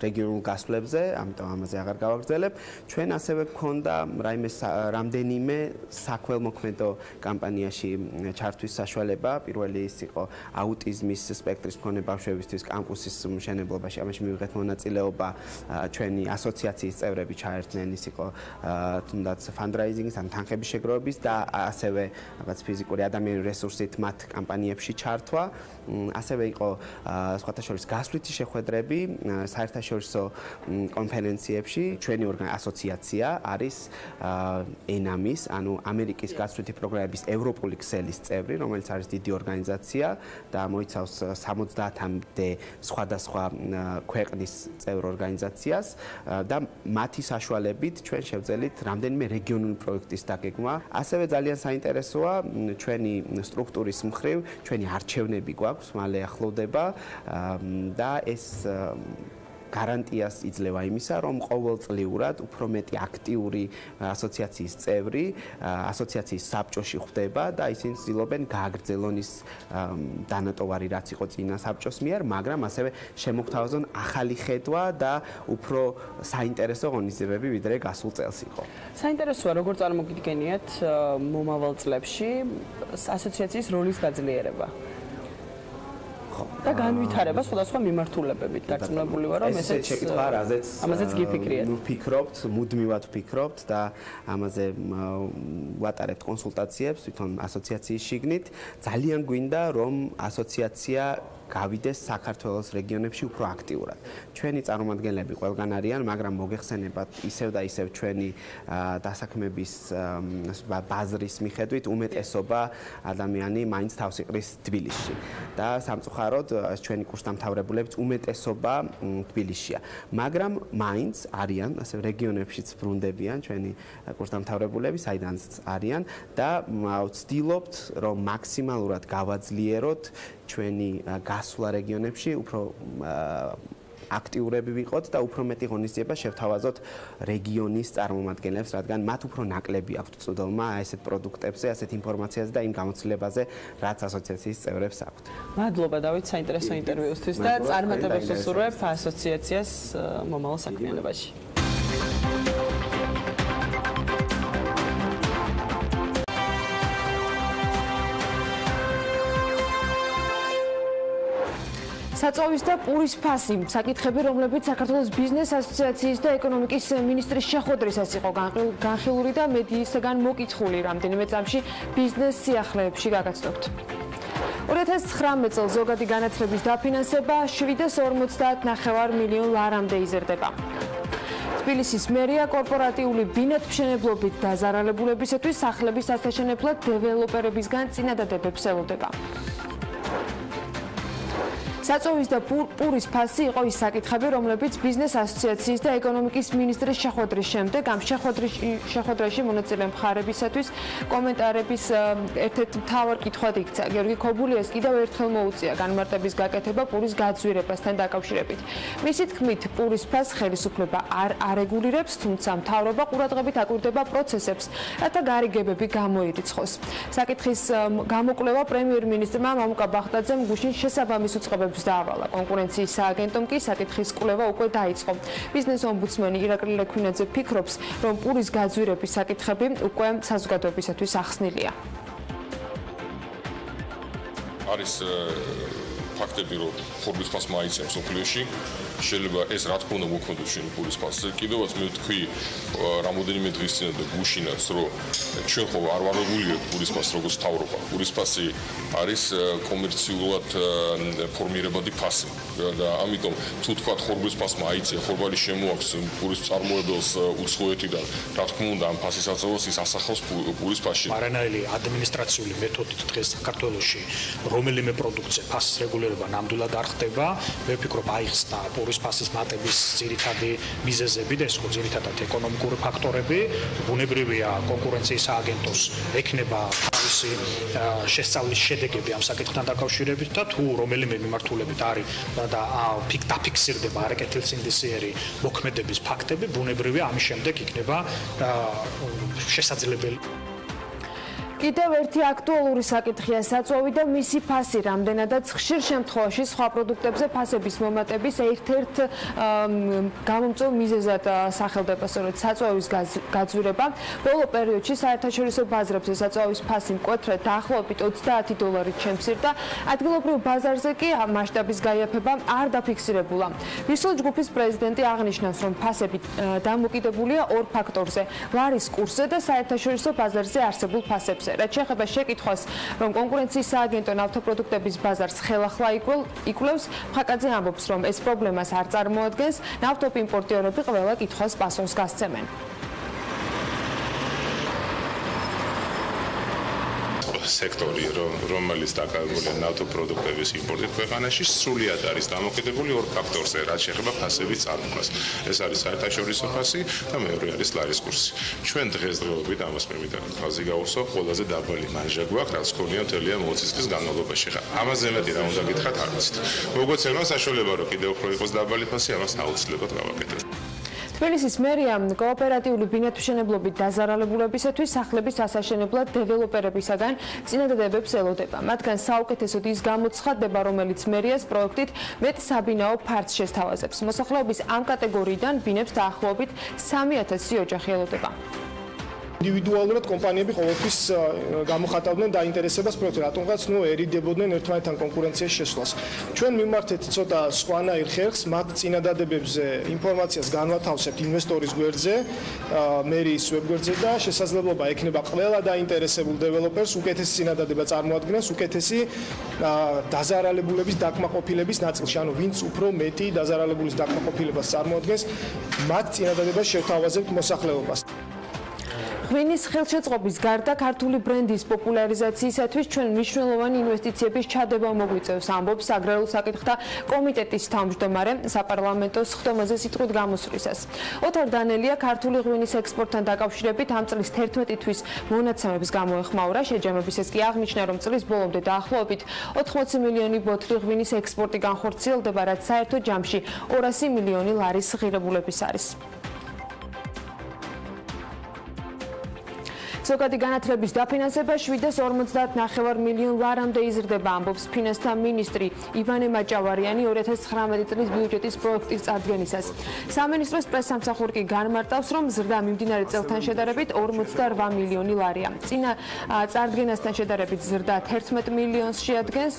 რეგიონულ გასვლებზე, ამიტომ ამაზე აღარ გავაგრძელებ. ჩვენ ასევე გქონდა რამდენიმე საქველმოქმედო კამპანიაში ჩართვის საშუალება. პირველი ის იყო აუტიზმის სპექტრის მქონე ბავშვებისთვის კამპუსის მშენებლობაში. ამაში მივიღეთ მონაწილეობა, ჩვენი ასოციაციის წევრები ჩაერთნენ, ის იყო თუნდაც ფანდრაიზინგის ან თანხების შეგროვების და ასევე რაღაც ფიზიკური ადამიანური რესურსით მათ კამპანიებში ჩართვა. ასევე იყო სხვათა შორის გასვლითი შეხვედრები საერთაშორისო კონფერენციებში. ჩვენი ასოციაცია არის ენამის, ანუ ამერიკის გასვლითი პროგრამების ევროპული ქსელის წევრი, რომელიც არის დიდი ორგანიზაცია და მოიცავს 70-მდე სხვადასხვა ქვეყნის წევრ ორგანიზაციას და მათი საშუალებით ჩვენ შევძელით რამდენიმე რეგიონული პროექტის დაგეგმა. ასევე ძალიან საინტერესოა ჩვენი სტრუქტურის მხრივ, ჩვენი არჩევნები გვაქვს, მალე ახლოვდება და ეს გარანტიას იძლევა იმისა, რომ ყოველწლიურად უფრო მეტი აქტიური ასოციაციის წევრი ასოციაციის საბჭოში ხვდება და ისინი ცდილობენ გააგრძელონ ის დანატოვარი, რაც იყო წინა საბჭოს მიერ, მაგრამ ასევე შემოგთავაზონ ახალი ხედვა და უფრო საინტერესო ღონისძიებები, ვიდრე გასულ წელს იყო. საინტერესოა, როგორ წარმოგიდგენიათ მომავალ წლებში ასოციაციის როლის გაძლიერება? და განვითარება სხვადასხვა მიმართულებებით დარწმუნებული ვარ, რომ ესეც შეკითხვა, რაზეც ამაზეც გიფიქრიეთ. ვფიქრობთ, მუდმივად ვფიქრობთ და ამაზე ვატარებთ კონსულტაციებს თვითონ ასოციაციის შიგნით. ძალიან გვინდა, რომ ასოციაცია გავიდეს საქართველოს რეგიონებში უფრო აქტიურად. ჩვენი წარმომადგენლები ყველგან არიან, მაგრამ მოგეხსენებათ ისევ და ისევ ჩვენი დასაქმების ბაზრის მიხედვით უმეტესობა ადამიანი მაინც თავს იყრის თბილისში. და სამწუხაროდ ჩვენი კურსდამთავრებულების უმეტესობა თბილისშია. მაგრამ მაინც არიან, ასე რეგიონებშიც ბრუნდებიან ჩვენი კურსდამთავრებულები, საიდანაც არიან და ვცდილობთ, რომ მაქსიმალურად გავაძლიეროთ ჩვენი გასვლა რეგიონებში, უფრო აქტიურები ვიყოთ და უფრო მეტი ღონისძიება შევთავაზოთ რეგიონის წარმომადგენლებს, რადგან მათ უფრო ნაკლები აქვთ წვდომა ესეთ პროდუქტებზე, ასეთ ინფორმაციაზე და იმ გამოცდილებაზე, რაც ასოციაციის წევრებს აქვთ. მადლობა დავით საინტერესო ინტერვიუსთვის და წარმატებას ვუსურვებ ასოციაციას მომავალ საქმიანობაში. საწვავის და პურის ფასი საკითხები, რომლებიც საქართველოს ბიზნეს ასოციაციის და ეკონომიკის მინისტრის შეხვედრისას იყო განხილული და მედიისგან მოკითხული რამდენიმე წამში ბიზნეს სიახლეებში გაგაცნობთ. 2019 წელს ზოგადი განათლების დაფინანსება 7,59 მილიონ ლარამდე იზრდება. თბილისის მერია კორპორატიული ბინათმშენებლობით დაზარალებულებისათვის სახლების ასაშენებლად დეველოპერებისგან წინადადებებს ელოდება. საწოვის და პურის ფასი იყო ის საკითხები, რომლებიც ბიზნეს ასოციაციის და ეკონომიკის მინისტრის შეხვედრის შემდეგ ამ შეხვედრაში მონაწილე მხარებისათვის კომენტარების ერთ-ერთ მთავარ კითხვად იქცა. გიორგი ქობულიას კიდევ ერთხელ მოუწია განმარტების გაკეთება პურის გაძვირებასთან დაკავშირებით. მისი თქმით, პურის ფასს ხელისუფლება არ არეგულირებს, თუმცა მთავრობა ყურადღებით აკვირდება პროცესებს, რათა გარიგებები გამოირიცხოს. საკითხის გამოკვლევა პრემიერ-მინისტრმა მამუკა ბახტაძემ გუშინ შესაბამის უწყებებს დაავალა. კონკურენციის სააგენტომ კი საკითხის კვლევა უკვე დაიწყო. ბიზნეს ომბუდსმენი ირაკლი ლექვინაძე ფიქრობს, რომ პურის გაძვირების საკითხები უკვე საზოგადოებისათვის ახსნილია. არის ფაქტები, რომ ხორბლის ფასს მაიცემ სოფლიოში. შეიძლება ეს რა თქმა უნდა მოქმედოს შენ პურის ფასზე. კიდევაც მე ვთქვი რამოდენიმე დღის წინ და გუშინაც, რომ ჩვენ ხო არ ვარეგულირებთ პურის ფასს როგორც თავრობა. პურის ფასი არის კომერციულად ფორმირებადი ფასი და ამიტომ თუ თქვა ხორბლის ფასს მაიცე, ხორბალი შემოაქვს პურის წარმოებელს უცხოეთიდან, რა თქმა უნდა ამ ფასის აწევას ის ასახავს პურის ფასში. არანაირი ადმინისტრაციული მეთოდით დღეს საქართველოში რომელიმე პროდუქტზე ფასის რეგულირება ნამდვილად არ ხდება. მე ვფიქრობ აიხსნა პურის ფასის მატების ძირითადი მიზეზები და ეს ხო ძირითადად ეკონომიკური ფაქტორები. ბუნებრივია კონკურენციის სააგენტოს ექნება თავისი შესწავლის შედეგები ამ საკითხთან დაკავშირებით და თუ რომელიმე მიმართულებით არის და დაფიქსირდება არაკეთილსინდისიერი მოქმედების ფაქტები, ბუნებრივია ამის შემდეგ იქნება შესაძლებელი. კიდევ ერთი აქტუალური საკითხია საწვავი და მისი ფასი. რამდენადაც ხშირ შემთხვევაში სხვა პროდუქტებზე ფასების მომატების ერთ-ერთ გამომწვევ მიზეზად სახელდება სწორედ საწვავის გაძვირება. ბოლო პერიოდში საერთაშორისო ბაზრებზე საწვავის ფასი მკვეთრად დაახლოებით $30 შემცირდა. ადგილობრივ ბაზარზე კი მასშტაბის გაიაფება არ დაფიქსირებულა. ვისლ ჯგუფის პრეზიდენტი აღნიშნავს, რომ ფასები დამოკიდებულია ორ ფაქტორზე: ლარის კურსზე და საერთაშორისო ბაზარზე არსებულ ფასებზე. რაც შეეხება შეკითხვას, რომ კონკურენციის სააგენტო ნავთობპროდუქტების ბაზარს ხელახლა იკვლევს, ხაკაძე ამბობს, რომ ეს პრობლემას არ წარმოადგენს, ნავთობიმპორტიორები ყველა კითხვას პასუხს გასცემენ. სექტორი, რომელიც დაკავებულია ნავთობპროდუქტების იმპორტით ქვეყანაში, სრულიად არის დამოკიდებული ორ ფაქტორზე, რაც შეეხება ფასების წარმოქმნას. ეს არის საერთაშორისო ფასი და მეორე არის ლარის კურსი. ჩვენ დღესდღეობით ამას მე მინდა ხაზი გავუსვა, ყველაზე დაბალი მარჟა გვაქვს, რაც ქონია მთელი ამ 20 წლის განმავლობაში. ამაზე მეტი რა უნდა გითხრათ, არ ვიცით. მოგოცემს საშუალება, რომ კიდევ უფრო იყოს დაბალი ფასი, ამას აუცილებლად გავაკეთებთ. თბილისის მერია კოოპერატიული ბინათმშენებლობით დაზარალებულებისათვის სახლების ასაშენებლად დეველოპერებისაგან წინადადებებს ელოდება. მათგან საუკეთესოდ ის გამოცხადდება, რომელიც მერიას პროექტით მეტ საბინაო ფართს შესთავაზებს. მოსახლეობის ამ კატეგორიიდან ბინებს დაახლოებით 3000 ოჯახი ელოდება. ინდივიდუალურად კომპანიები ყოველთვის გამოხატავდნენ დაინტერესებას პროექტზე, რატომღაც ერიდებოდნენ ერთმანეთთან კონკურენციაში შესვლას. ჩვენ მიმართეთ ცოტა სხვანაირ ხერხს, მათ წინადადებებზე ინფორმაციას განვათავსებთ ინვესტორის გვერდზე, მერიის ვებგვერდზე და შესაძლებლობა ექნება ყველა დაინტერესებულ დეველოპერს უკეთესი წინადადება წარმოადგენს, უკეთესი დაზარალებულების დაკმაყოფილების ნაწილში, ანუ ვინც უფრო მეტი დაზარალებულის დაკმაყოფილებას წარმოადგენს, მათ წინადადებას შევთავაზებთ მოსახლეობას. ღვინის ხელშეწყობის გარდა ქართული ბრენდის პოპულარიზაციისათვის ჩვენ მნიშვნელოვანი ინვესტიციების ჩადება მოგვიწევს, ამბობს აგრარულ საკითხთა კომიტეტის თავმჯდომარე საპარლამენტო სხდომაზე სიტყვით გამოსვლისას. ოთარ დანელია ქართული ღვინის ექსპორტთან დაკავშირებით ამ წლის 11 თვის მონაცემებს გამოეხმაურა. შეჯამების ეს კი აღნიშნა, რომ წლის ბოლომდე დაახლოებით 80 მილიონი ბოთლი ღვინის ექსპორტი განხორციელდება, რაც საერთო ჯამში 200 მილიონი ლარის ღირებულების არის. ზოგადი განათლების დაფინანსება 7.50 მილიონ ლარამდე იზრდება, ამბობს ფინანსთა მინისტრი ივანე მაჭავარიანი 2019 წლის ბიუჯეტის პროექტის წარდგენისას. სამინისტროს პრესსამსახური კი განმარტავს, რომ ზრდა მიმდინარე წელთან შედარებით 48 მილიონი ლარია. წინა წარდგენასთან შედარებით ზრდა 11 მილიონს შეადგენს,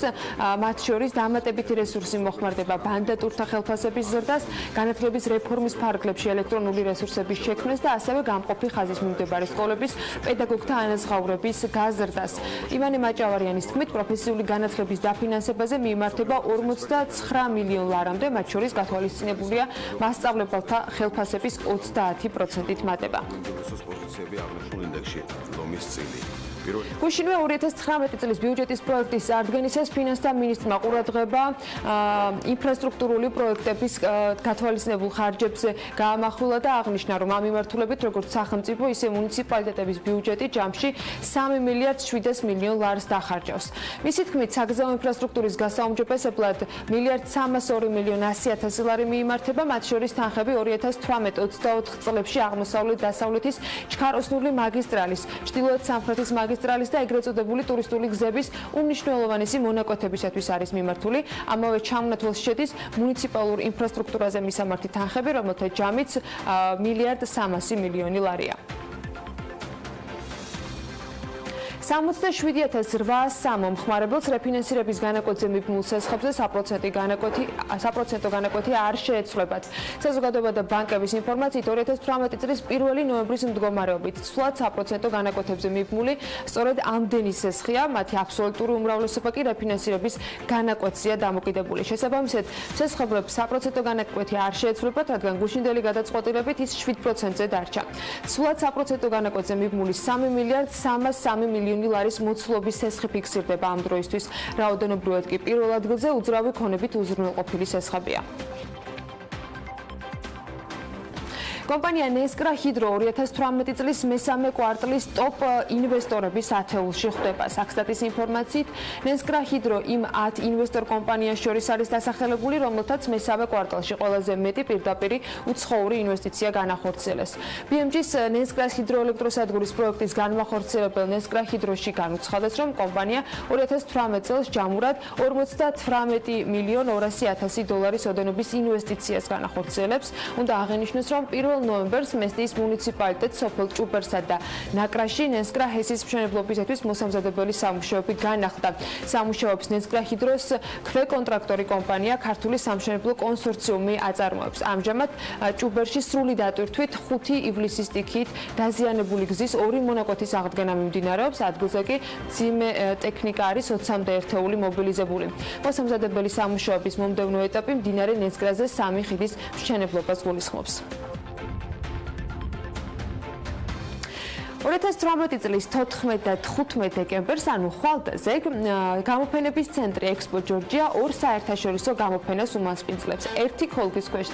მათ შორის დამატებითი რესურსი მოხმარდება ბანდატურთა ხელფასების ზრდას, განათლების რეფორმის ფარგლებში ელექტრონული რესურსების შექმნას და ასევე გამყოფი ხაზის მიმდებარე სკოლების პედაგოგთა ანაზღაურების გაზრდას. ივანე მაჭავარიანის თქმით, პროფესიული განათლების დაფინანსებაზე მიიმართება 49 მილიონ ლარამდე, მათ შორის გათვალისწინებულია მასწავლებელთა ხელფასების 30%-ით მატება. გუშინვე 2019 წლის ბიუჯეტის პროექტის წარდგენისას ფინანსთა მინისტრმა ყურადღება ინფრასტრუქტურული პროექტების გათვალისწინებულ ხარჯებზე გაამახვილა და აღნიშნა, რომ ამ მიმართულებით როგორც სახელმწიფო, ისე მუნიციპალიტეტების ბიუჯეტი ჯამში 3 მილიარდ 700 მილიონ ლარს დახარჯავს. მისი თქმით, საგზაო ინფრასტრუქტურის გასაუმჯობესებლად მილიარდ 302 მილიონ 100.000 ლარი მიიმართება, მათ შორის თანხები 2018-24 წლებში აღმოსავლეთ-დასავლეთის ჩქაროსნული მაგისტრალის, ჩრდილოეთ-სამხრეთის მაგისტრალის და ეგრეთ წოდებული ტურისტული გზების უმნიშვნელოვანესი მონაკვეთებისათვის არის მიმართული. ამავე ჩამონათვალს შედის მუნიციპალურ ინფრასტრუქტურაზე მისამართი თანხები, რომელთა ჯამიც მილიარდ 300 მილიონი ლარია. 67,800 მომხმარებელს რეფინანსირების განაკვეთზე მიბმულ სესხებზე საპროცენტო განაკვეთი არ შეეცვლებათ. საზოგადოება და ბანკების ინფორმაციით 2018 წლის 1 ნოემბრის მდგომარეობით ცვლად საპროცენტო განაკვეთებზე მიბმული სწორედ ამდენი სესხია, მათი აბსოლუტური უმრავლესობა კი რეფინანსირების განაკვეთზეა დამოკიდებული. შესაბამისად, სესხებლებს საპროცენტო განაკვეთი არ შეეცვლებათ, რადგან გუშინდელი გადაწყვეტილებით ის 7%-ზე დარჩა. ცვლად საპროცენტო განაკვეთზე მიბმული 3 მილიარდ 303 მილიონი ლარის მოცულობის სესხი ფიქსირდება ამ დროისთვის. რაოდენობრივად კი პირველ ადგილზე უძრავი ქონებით უზრუნველყოფილი სესხებია. კომპანია ნესკრა ჰიდრო 2018 წლის მესამე კვარტლის ტოპ ინვესტორების ათეულში ხვდება. საქსტატის ინფორმაციით, ნესკრა ჰიდრო იმ 10 ინვესტორ კომპანიას შორის არის დასახელებული, რომელთაც მესამე კვარტალში ყველაზე მეტი პირდაპირი უცხოური ინვესტიცია განახორციელეს. BMG-ს ნესკრას ჰიდროელექტროსადგურის პროექტის განმახორციელებელ ნესკრა ჰიდროში განუცხადეს, რომ კომპანია 2018 წელს ჯამურად 58 მილიონ 200.000 დოლარის ოდენობის ინვესტიციას განახორციელებს. უნდა აღინიშნოს, რომ 1 ნოემბერს მესტიის მუნიციპალიტეტს სოფელ ჭუბერსა და ნაკრაში ნესკრა ჰესის მშენებლობისათვის მოსამზადებელი სამუშაოები განახლდა. სამუშაოებს ნესკრა ჰიდროს ქვეკონტრაქტორი კომპანია ქართული სამშენებლო კონსორციუმი აწარმოებს. ამჟამად ჭუბერში სრული დატვირთვით 5 ივლისის სტიქით დაზიანებული გზის 2 მონაკვეთის აღდგენა მიმდინარეობს. ადგილზე კი მძიმე ტექნიკა არის 20-მდე ერთეული მობილიზებული. მოსამზადებელი სამუშაოების მომდევნო ეტაპი მდინარე ნესკრაზე 3 ხიდის მშენებლობას გულისხმობს. 2018 წლის 14 და 15 დეკემბერს, ანუ ხვალდაზე, გამოფენების ცენტრი ექსპო ჯორჯია 2 საერთაშორისო გამოფენას უმასპინძლებს. ერთი ხოლგის ქვეშ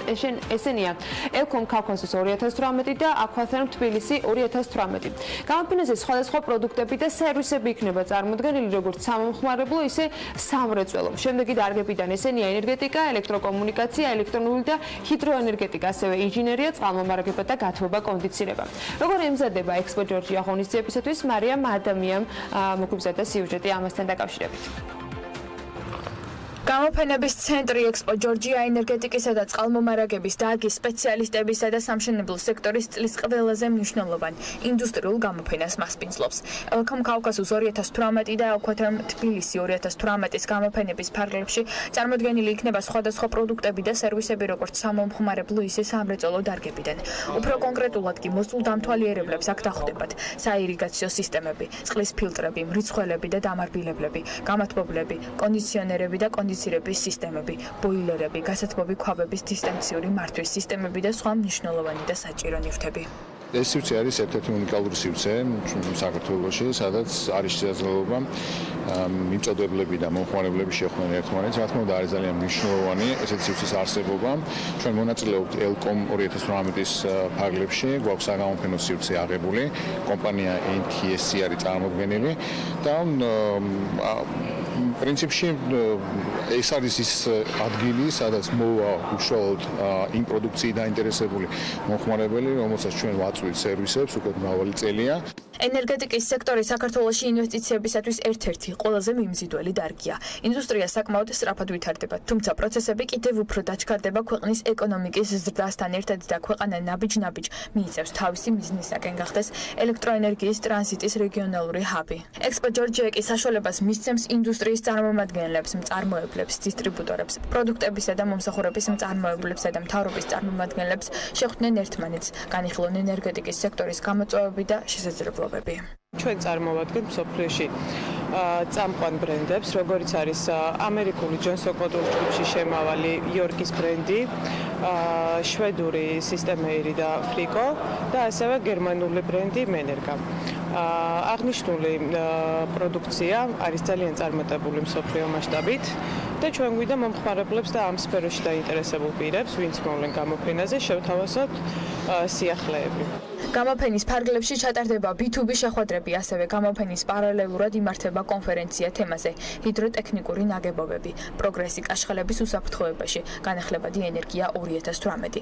ესენია ელკომ კავკასიის 2018 და აქვათერმ თბილისი 2018. გამოფენაზე სხვადასხვა პროდუქტები და სერვისები იქნება წარმოდგენილი როგორც სამომხმარებლო, ისე სამრეწველო. შემდეგი დარგებიდან ესენია ენერგეტიკა, ელექტროკომუნიკაცია, ელექტრონული და ჰიდროენერგეტიკა, ასევე ინჟინერია, წყალმომარაგება და გათბობა, კონდიცირება. როგორ ემზადება ექსპო ჯორჯია ღონისძიებისათვის მარიამ ადამიამ მოგვიბზადა სიუჟეტი ამასთან დაკავშირებით. გამოფენების ცენტრი ექსპო ჯორჯია ენერგეტიკისა და წყალმომარაგების დარგის სპეციალისტებისა და სამშენებლო სექტორის წლის ყველაზე მნიშვნელოვანი ინდუსტრიულ გამოფენას მასპინძლობს. ელკომ კავკასიის 2018 და აქვათერმ თბილისი 2018-ის გამოფენების ფარგლებში წარმოდგენილი იქნება სხვადასხვა პროდუქტები და სერვისები როგორც სამომხმარებლო, ისე სამრეწველო დარგებიდან. უფრო კონკრეტულად კი მოსულ დამთვალიერებლებს აქ დახვდებათ საირიგაციო სისტემები, წყლის ფილტრები, მრიცხველები და დამარბილებლები, გამათბობლები, კონდიციონერები და კონდიცირების სისტემები, ბოილერები, გასათბობი ქვაბების დისტენციური მართვის სისტემები და სხვა მნიშვნელოვანი და საჭირო ნივთები. ეს სივრცე არის ერთ-ერთი უნიკალური სივრცე საქართველოში, სადაც არის შესაძლებლობა მიწოდებლები და მომხმარებლები შეხვდნენ ერთმანეთს. რა თქმა უნდა, არის ძალიან მნიშვნელოვანი ესეთი სივრცის არსებობა. ჩვენ მონაწილეობთ ელკომ 2018-ის ფარგლებში, გვაქვს საგამოფენო სივრცე აღებული, კომპანია NTSC არის წარმოდგენილი და პრინციპში ეს არის ის ადგილი, სადაც მოვა უშუალოდ იმ პროდუქციით დაინტერესებული მომხმარებელი, რომელსაც ჩვენ ვაწვდით სერვისებს უკვე მრავალი წელია. ენერგეტიკის სექტორი საქართველოში ინვესტიციებისათვის ერთ-ერთი ყველაზე მიმზიდველი დარგია. ინდუსტრია საკმაოდ სწრაფად ვითარდება, თუმცა პროცესები კიდევ უფრო დაჩქარდება ქვეყნის ეკონომიკის ზრდასთან ერთად და ქვეყანა ნაბიჯ-ნაბიჯ მიიწევს თავისი მიზნისაკენ გახდეს ელექტროენერგიის ტრანზიტის რეგიონალური ჰაბი. ექსპო ჯორჯია კი საშუალებას მისცემს ინდუსტრიის წარმომადგენლებს, მწარმოებლებს, დისტრიბუტორებს, პროდუქტებისა და მომსახურების მწარმოებლებსა და მთავრობის წარმომადგენლებს შეხვდნენ ერთმანეთს, განიხილონ ენერგეტიკის ენერგეტიკის სექტორის გამოწვევები და შესაძლებლობები. ჩვენ წარმოვადგენთ მსოფლიოში წამყვან ბრენდებს, როგორიც არის ამერიკული ჯონსონ კონსტრუქციებში შემავალი იორკის ბრენდი, შვედური სისტემეირი და ფლიკო და ასევე გერმანული ბრენდი მენერგა. აღნიშნული პროდუქცია არის ძალიან წარმატებული მსოფლიო მასშტაბით და ჩვენ გვინდა მომხმარებლებს და ამ სფეროში დაინტერესებულ პირებს, ვინც მოვლენ გამოფენაზე, შევთავაზოთ სიახლეები. გამოფენის ფარგლებში ჩატარდება B2B შეხვედრები, ასევე გამოფენის პარალელურად იმართება კონფერენცია თემაზე ჰიდროტექნიკური ნაგებობები, პროგრესი კაშხალების უსაფრთხოებაში, განახლებადი ენერგია 2018.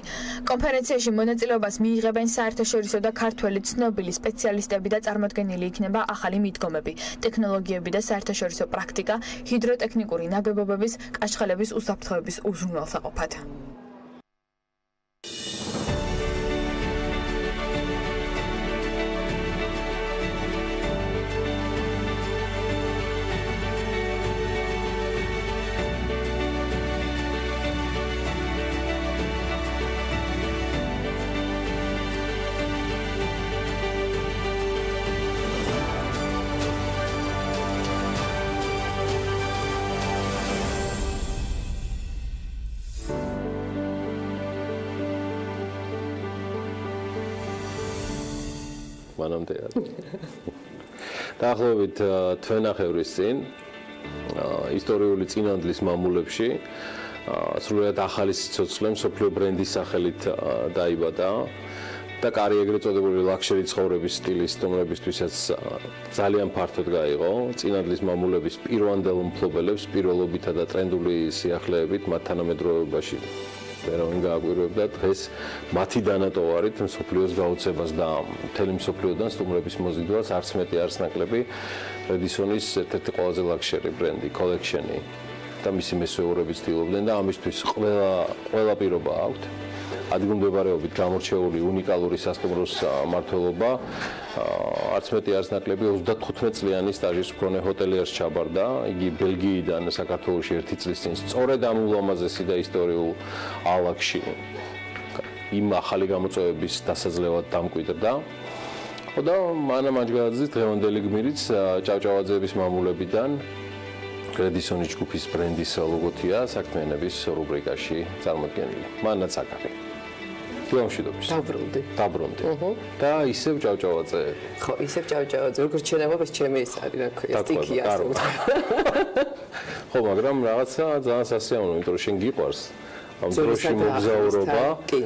კონფერენციაში მონაწილეობას მიიღებენ საერთაშორისო და ქართველი ცნობილი სპეციალისტები და წარმოდგენილი იქნება ახალი მიდგომები, ტექნოლოგიები და საერთაშორისო პრაქტიკა ჰიდროტექნიკური ნაგებობების კაშხალების უსაფრთხოების უზრუნველსაყოფად. მანამდე დაახლოებით თვენახევრის წინ ისტორიული წინანდლის მამულებში სრულიად ახალი სიცოცხლე მსოფლიო ბრენდის სახელით დაიბადა და კარი ეგრეთ წოდებული ლაქშერი ცხოვრების სტილის სტუმრებისთვისაც ძალიან ფართოდ გაიღო. წინანდლის მამულების პირვანდელ მფლობელებს პირველობითა და ტრენდული სიახლეებით მათ თანამედროვეობაში ვერავინ გააკვირვებდა დღეს მათი დანატოვარით მსოფლიოს გაუცებას და მთელი მსოფლიოდან სტუმრების მოზიდვას არც მეტი არც ნაკლები ედისონის ერთ-ერთი ყველაზე ლაქშერი ბრენდი კოლექშენი და მისი მესვეურები ცდილობდნენ და ამისთვის ყველა პირობა აქვთ. ადგილმდებარეობით გამორჩეული უნიკალური სასტუმროს მმართველობა არც მეტი არც ნაკლები 35 წლიანი სტაჟის მქონე ჰოტელიერს ჩაბარდა. იგი ბელგიიდან საქართველოში 1 წლის წინ სწორედ ამ ულამაზესი და ისტორიულ ალაგში იმ ახალი გამოწვევების დასაძლევად დამკვიდრდა. და მანამ აჯგაძის დღევანდელი გმირიც ჭავჭავაძეების მამულებიდან ედისონის ჯგუფის ბრენდის ლოგოთია საქმიანების რუბრიკაში წარმოდგენილი. მანაც აკარი. გამშვიდობის. დაბრუნდი. და ისევ ჭავჭავაძე. ხო, ისევ ჭავჭავაძე. როგორც შენებობს ჩემი ეს არის, რა ქვია, სტიქია. ხო, მაგრამ რაღაცა ძალიან სასიამოვნო, იმიტომ რომ შენ გიყვარს ამ დროში მოგზაურობა. კი.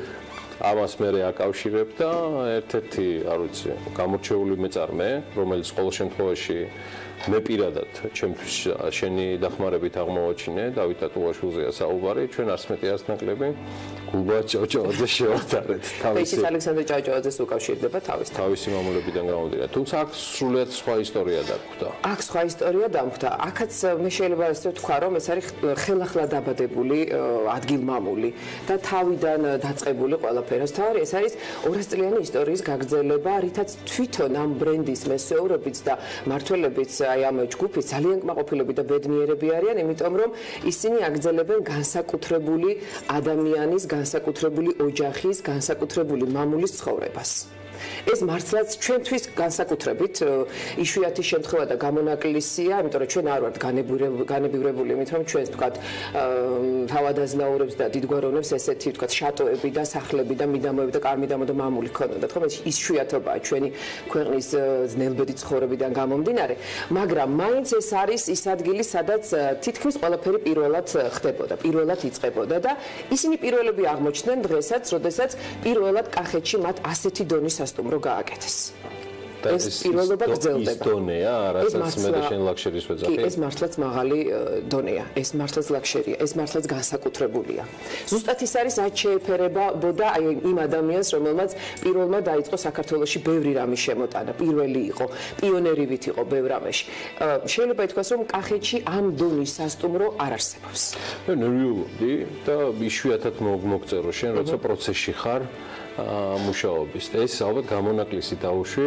ამას მე აკავშირებ და ერთ-ერთი, არ ვიცი, გამორჩეული მეწარმე, რომელიც ყოველ შემთხვევაში მე პირადად ჩემთვის შენი დახმარებით აღმოვაჩინე, დავით ატუაშვილზეა საუბარი, ჩვენ არც მეტი არც ნაკლები გულბაათ ჭავჭავაძეს შევატარეთ. თავისი ალექსანდრე ჭავჭავაძეს უკავშირდება თავისი მამულებიდან გამომდინარე. თუმცა აქ სრულიად სხვა ისტორია დაგვხვდა. აქ სხვა ისტორია დამხვდა. აქაც მე შეიძლება ესე ვთქვა, რომ ეს არის ხელახლა დაბადებული ადგილმამული და თავიდან დაწყებული ყველაფერი. თავი ეს არის 200 წლიანი ისტორიის გაგრძელება, რითაც თვითონ ამ ბრენდის მესვეურებიც და მმართველებიც აი ამ ჯგუფის ძალიან კმაყოფილები და ბედნიერები არიან, იმიტომ რომ ისინი აგრძელებენ განსაკუთრებული ადამიანის, განსაკუთრებული ოჯახის, განსაკუთრებული მამულის ცხოვრებას. ეს მართლაც ჩვენთვის განსაკუთრებით იშვიათი შემთხვევა და გამონაკლისია, იმიტომ რომ ჩვენ არ ვართ განებივრებული იმით, რომ ჩვენს ვთქვათ თავადაზნაურებს და დიდგვაროვნებს ესეთი ვთქვათ შატოები და სახლები და მიდამოები და კარმიდამო და მამული ქონოდათ, ხო? ეს იშვიათობაა ჩვენი ქვეყნის ძნელბედი ცხოვრებიდან გამომდინარე, მაგრამ მაინც ეს არის ის ადგილი, სადაც თითქმის ყველაფერი პირველად ხდებოდა, პირველად იწყებოდა და ისინი პირველები აღმოჩნდნენ დღესაც, როდესაც პირველად კახეთში მათ ასეთი დონის სასტუმრო გააკეთეს. ეს პირველობა გრძელდება. ის დონეა, რასაც მე და შენ ლაქშერის ვეძახი. კი, ეს მართლაც მაღალი დონეა. ეს მართლაც ლაქშერია, ეს მართლაც განსაკუთრებულია. ზუსტად ის არის, რაც შეეფერებოდა აი იმ ადამიანს, რომელმაც პირველმა დაიწყო საქართველოში ბევრი რამის შემოტანა. პირველი იყო, პიონერივით იყო ბევრ რამეში. შეიძლება ითქვას, რომ კახეთში ამ დონის სასტუმრო არ არსებობს. მე ნერვიულობდი და იშვიათად მოგწერო შენ, როცა პროცესში ხარ. მუშაობის. ეს ალბათ გამონაკლისი დაუშვი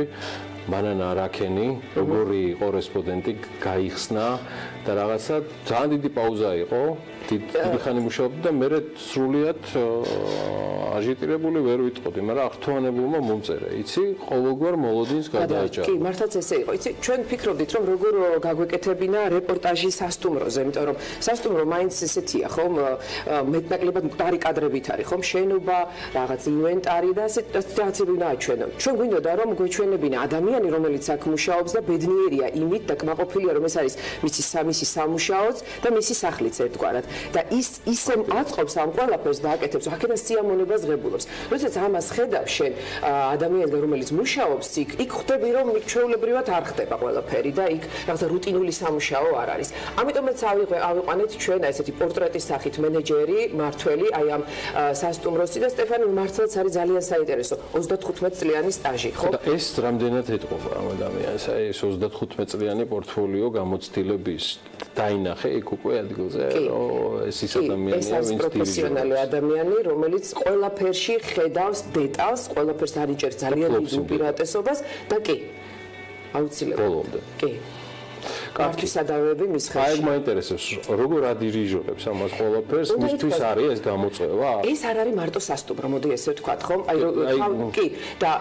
ბანანა არაქენი, როგორი იყო რესპონდენტი გაიხსნა და რაღაცა ძალიან დიდი პაუზა იყო. დიდი ხანი მუშაობდა და მე სრულიად აჟიტირებული ვერ ვიტყოდი, მაგრამ აღთვალებულმა მომწერა. იცი, ყოველგვარ მოლოდინს გადააჭარა. კი, მართლაც ესე იყო. იცი, ჩვენ ფიქრობდით, რომ როგორ გაგვეკეთებინა რეპორტაჟი სასტუმროზე, იმიტომ რომ სასტუმრო მაინც ესეთია, ხომ, მეტნაკლებად მკვდარი კადრებით არის, ხომ, შენობა, რაღაც ინვენტარი და სიტუაციები უნდა აჩვენო. ჩვენ გვინდოდა რომ გვეჩვენებინა ადამიანი, რომელიც აქ მუშაობს და ბედნიერია იმით და კმაყოფილია, რომ ეს არის მისი სამუშაოც და მისი სახლიც ერთგვარად. და ისე აწყობს ამ ყველაფერს და აკეთებს, აქედან სიამონებას ღებულობს. როდესაც ამას ხედავ შენ ადამიანს, რომელიც მუშაობს იქ, იქ ხვდები, რომ ჩვეულებრივად არ ხდება ყველაფერი და იქ რაღაცა რუტინული სამუშაო არ არის. ამიტომაც ავიყვანეთ ჩვენ ესეთი პორტრეტის სახით მენეჯერი, მართველი, აი ამ სასტუმროსი და სტეფანი მართლაც არის ძალიან საინტერესო. 35 წლიანი სტაჟი, ხო? და ეს რამდენად ეთყობა ამ ადამიანს, აი ეს 35 წლიანი პორტფოლიო გამოცდილების დაინახე იქ უკვე ადგილზე, რომ ეს ის ადამიანია, ვინც პროფესიონალი ადამიანი, რომელიც ყველაფერში ხედავს დეტალს, ყველაფერს არიჭერს ძალიან დიდ უპირატესობას და კი, აუცილებლად. ბოლომდე. კი. კარტისადავები მის ხელში. აი მაინტერესებს, როგორ ადირიჟორებს ამას ყველაფერს, მისთვის არის ეს გამოწვევა? ეს არ არის მარტო სასტუმრო, მოდი ესე ვთქვათ, ხომ? აი კი, და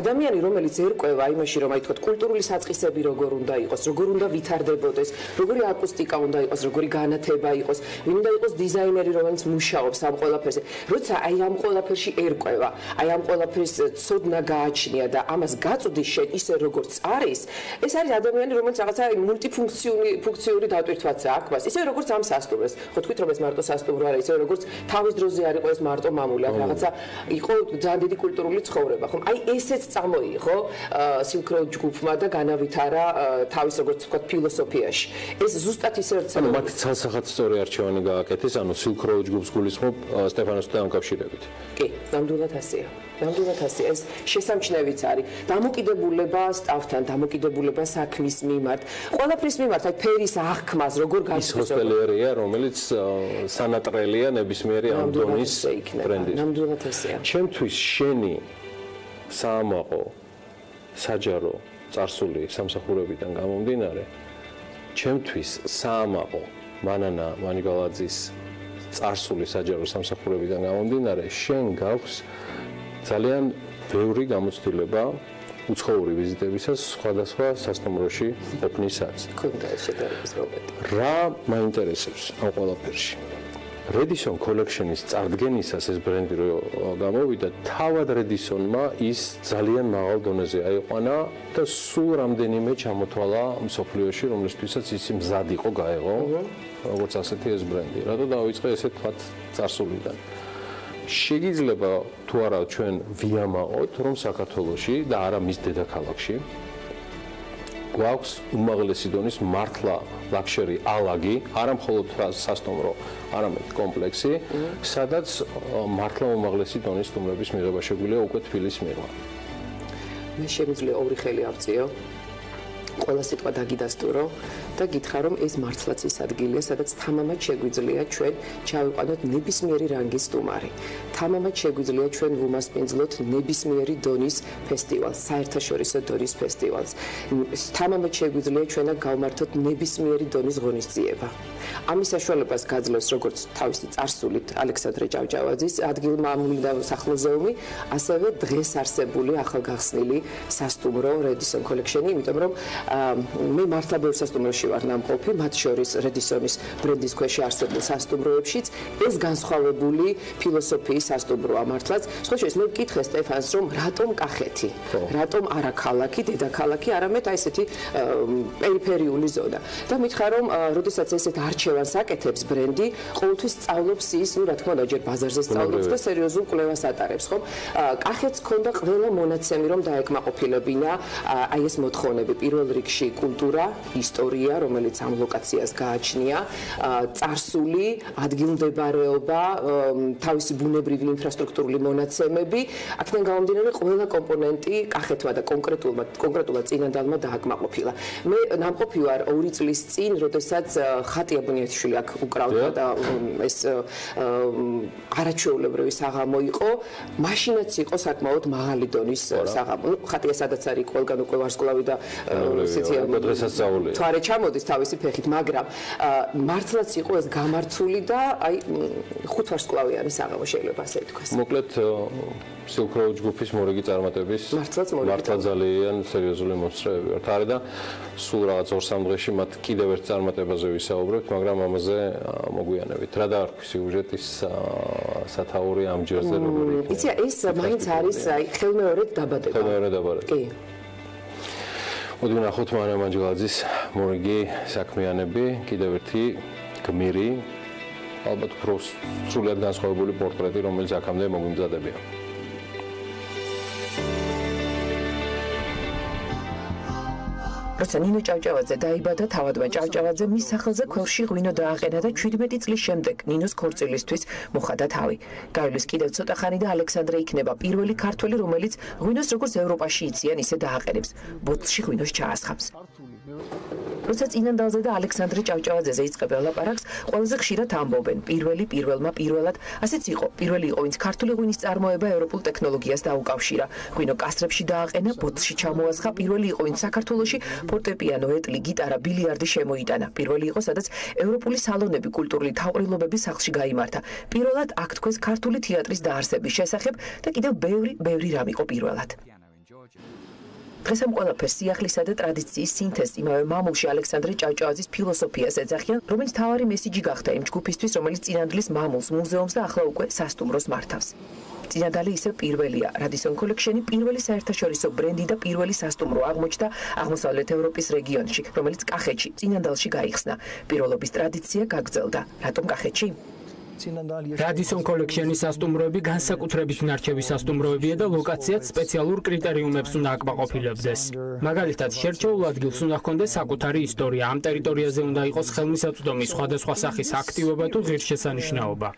ადამიანი, რომელიც ერკვევა იმაში, რომ აი თქვათ, კულტურული საწყისები როგორ უნდა იყოს, როგორ უნდა ვითარდებოდეს, როგორი აკუსტიკა უნდა იყოს, როგორი განათება იყოს, ვინ უნდა იყოს დიზაინერი, რომელიც მუშაობს ამ ყველაფერზე. როცა აი ამ ყველაფერში ერკვევა, აი ამ ყველაფერს ცოდნა გააჩნია და ამას გაწვდის შენ ისე როგორც არის, ეს არის ადამიანი, რომელიც რაღაცა მულტიფუნქციური დატვირთვაც აქვს, ისე როგორც ამ სასტუმროს. ხო თქვით რომ ეს მარტო სასტუმრო არის, ისე როგორც თავის დროზე არ იყო ეს მარტო მამული, აქ რაღაცა იყო ძალიან დიდი კულტურული ცხოვრება, ხო? აი ესეც წამოიღო Silk Road ჯგუფმა და განავითარა თავის როგორც ვთქვათ ფილოსოფიაში. ეს ზუსტად ისე ერთ ანუ მათი ცალსახად სწორი არჩევანი გააკეთეს, ანუ Silk Road ჯგუფს გულისხმობ სტეფანოსთან დამკავშირებით. კი, ნამდვილად ასეა. ნამდვილად ასე ეს შესამჩნევიც არის. დამოკიდებულება სტაფთან, დამოკიდებულება საქმის მიმართ. ყველაფრის მიმართ, აი ფერის აღქმას, როგორ ის ჰოსტელერია, რომელიც სანატრელია ნებისმიერი ამ დონის ბრენდის. ნამდვილად ასეა. ჩემთვის შენი საამაყო, საჯარო, წარსული სამსახურებიდან გამომდინარე, ჩემთვის საამაყო მანანა მანიგალაძის წარსული საჯარო სამსახურებიდან გამომდინარე, შენ გაქვს ძალიან ბევრი გამოცდილება უცხოური ვიზიტებისას სხვადასხვა სასტუმროში ყოფნისას. ქონდა შედარების მომენტი. რა მაინტერესებს ამ ყველაფერში? Redison Collection-ის წარდგენისას ეს ბრენდი რო გამოვიდა, თავად Redison-მა ის ძალიან მაღალ დონეზე აიყვანა და სულ რამდენიმე ჩამოთვალა მსოფლიოში, რომლისთვისაც ის მზად იყო გაეღო, როგორც ასეთი ეს ბრენდი. რატო დავიწყე ესე თქვათ წარსულიდან? შეიძლება თუ არა ჩვენ ვიამაყოთ, რომ საქართველოში და არა მის დედაქალაქში გვაქვს უმაღლესი დონის მართლა ლაქშერი ალაგი, არა მხოლოდ სასტუმრო, არამედ კომპლექსი, სადაც მართლა უმაღლესი დონის სტუმრების მიღება შეგვიძლია უკვე თბილისის მიღმა. მე შემიძლია ორი ხელი ავწიო. ყველა სიტყვა დაგიდასტურო და გითხრა რომ ეს მართლაც ის ადგილია, სადაც თამამად შეგვიძლია ჩვენ ჩავიყვანოთ ნებისმიერი რანგის სტუმარი. თამამად შეგვიძლია ჩვენ ვუმასპინძლოთ ნებისმიერი დონის ფესტივალს, საერთაშორისო დონის ფესტივალს. თამამად შეგვიძლია ჩვენ გავმართოთ ნებისმიერი დონის ღონისძიება. ამის საშუალებას გაძლევს როგორც თავისი წარსულით ალექსანდრე ჭავჭავაძის ადგილმამული და სახლ-მუზეუმი, ასევე დღეს არსებული ახალგახსნილი სასტუმრო Redison Collection-ი, იმიტომ რომ მე მართლა ბევრ სასტუმროში ვარ ნამყოფი, მათ შორის Redison-ის ბრენდის ქვეშ არსებულ სასტუმროებშიც ეს განსხვავებული ფილოსოფიის სასტუმროა მართლაც. სხვა შორის მე ვკითხე სტეფანს, რომ რატომ კახეთი? რატომ არა ქალაქი, დედაქალაქი, არამედ აი ესეთი პერიფერიული ზონა. და მითხრა რომ როდესაც ესეთ არჩევანს აკეთებს ბრენდი, ყოველთვის სწავლობს ის, ну რა თქმა უნდა, ჯერ ბაზარზე სწავლობს და სერიოზულ კვლევას ატარებს, ხო? კახეთს ჰქონდა ყველა მონაცემი, რომ დაეკმაყოფილებინა აი ეს მოთხოვნები. პირველ რიგში კულტურა, ისტორია, რომელიც ამ ლოკაციას გააჩნია, წარსული, ადგილმდებარეობა, თავისი ბუნებრივი ინფრასტრუქტურული მონაცემები, აქედან გამომდინარე ყველა კომპონენტი კახეთმა და კონკრეტულად წინანდალმა დააკმაყოფილა. მე ნამყოფი ვარ 2 წლის წინ, როდესაც ხატია ბუნიათიშვილი აქ უკრავდა და ეს არაჩვეულებრივი საღამო იყო, მაშინაც იყო საკმაოდ მაღალი დონის საღამო. ხატია სადაც არის ყველგან უკვე ვარსკვლავი და დღესასწაულია. თვარე ჩამოდის თავისი ფეხით, მაგრამ მართლაც იყო ეს გამართული და აი 5 ვარსკვლავიანი საღამო შეიძლება ასე ითქვას. მოკლედ Silk Road ჯგუფის მორიგი წარმატების მართლა ძალიან სერიოზული მომსწრეები ვართ. არის და სულ რაღაც 2-3 დღეში მათ კიდევ ერთ წარმატებაზე ვისაუბრებთ, მაგრამ ამაზე მოგვიანებით. რა დაარქვი სიუჟეტის სათაური ამჯერზე როგორი იქნება? იცი, ეს მაინც არის ხელმეორედ დაბადება. ხელმეორედ დაბადება. კი. მოდი ვნახოთ მარიამ ანჯელაძის მორიგი საქმიანები, კიდევ ერთი გმირი, ალბათ უფრო სრულად განსხვავებული პორტრეტი, რომელიც აქამდე მოგვიმზადებია. როცა ნინო ჭავჭავაძე დაიბადა, თავადმა ჭავჭავაძე მის სახელზე ქორში ღვინო დააყენა და 17 წლის შემდეგ ნინოს ქორწილისთვის მოხდა თავი. გაივლის კიდევ ცოტა ხანი და ალექსანდრე იქნება პირველი ქართველი, რომელიც ღვინოს როგორც ევროპაში იციან, ისე დააყენებს. ბოთლში ღვინოს ჩაასხამს. როცა წინანდალზე და ალექსანდრე ჭავჭავაძეზე იწყებენ ლაპარაკს, ყველაზე ხშირად ამბობენ პირველი, პირველმა, პირველად. ასეც იყო. პირველი იყო, ვინც ქართული ღვინის წარმოება ევროპულ ტექნოლოგიას დაუკავშირა. ღვინო კასრებში დააყენა, ბოთლში ჩამოასხა. პირველი იყო, ვინც საქართველოში ფორტეპიანო, ეტლი, გიტარა, ბილიარდი შემოიტანა. პირველი იყო, სადაც ევროპული სალონები, კულტურული თავყრილობები სახლში გაიმართა. პირველად აქ თქვეს ქართული თეატრის დაარსების შესახებ და კიდევ ბევრი რამ იყო პირველად. დღეს ამ ყველაფერს სიახლისა და ტრადიციის სინთეზს იმავე მამულში ალექსანდრე ჭავჭავაძის ფილოსოფიას ეძახიან, რომელიც თავარი მესიჯი გახდა იმ ჯგუფისთვის, რომელიც წინანდლის მამულს, მუზეუმს და ახლა უკვე სასტუმროს მართავს. წინანდალი ისევ პირველია. Radisson Collection-ი პირველი საერთაშორისო ბრენდი და პირველი სასტუმრო აღმოჩნდა აღმოსავლეთ ევროპის რეგიონში, რომელიც კახეთში, წინანდალში გაიხსნა. პირველობის ტრადიცია გაგრძელდა. რატომ კახეთში? Radisson Collection-ის სასტუმროები განსაკუთრებით ნარჩევი სასტუმროებია და ლოკაციაც სპეციალურ კრიტერიუმებს უნდა აკმაყოფილებდეს. მაგალითად, შერჩეულ ადგილს უნდა ჰქონდეს საკუთარი ისტორია, ამ ტერიტორიაზე უნდა იყოს ხელმისაწვდომი სხვადასხვა სახის აქტივობა თუ ღირსშესანიშნაობა.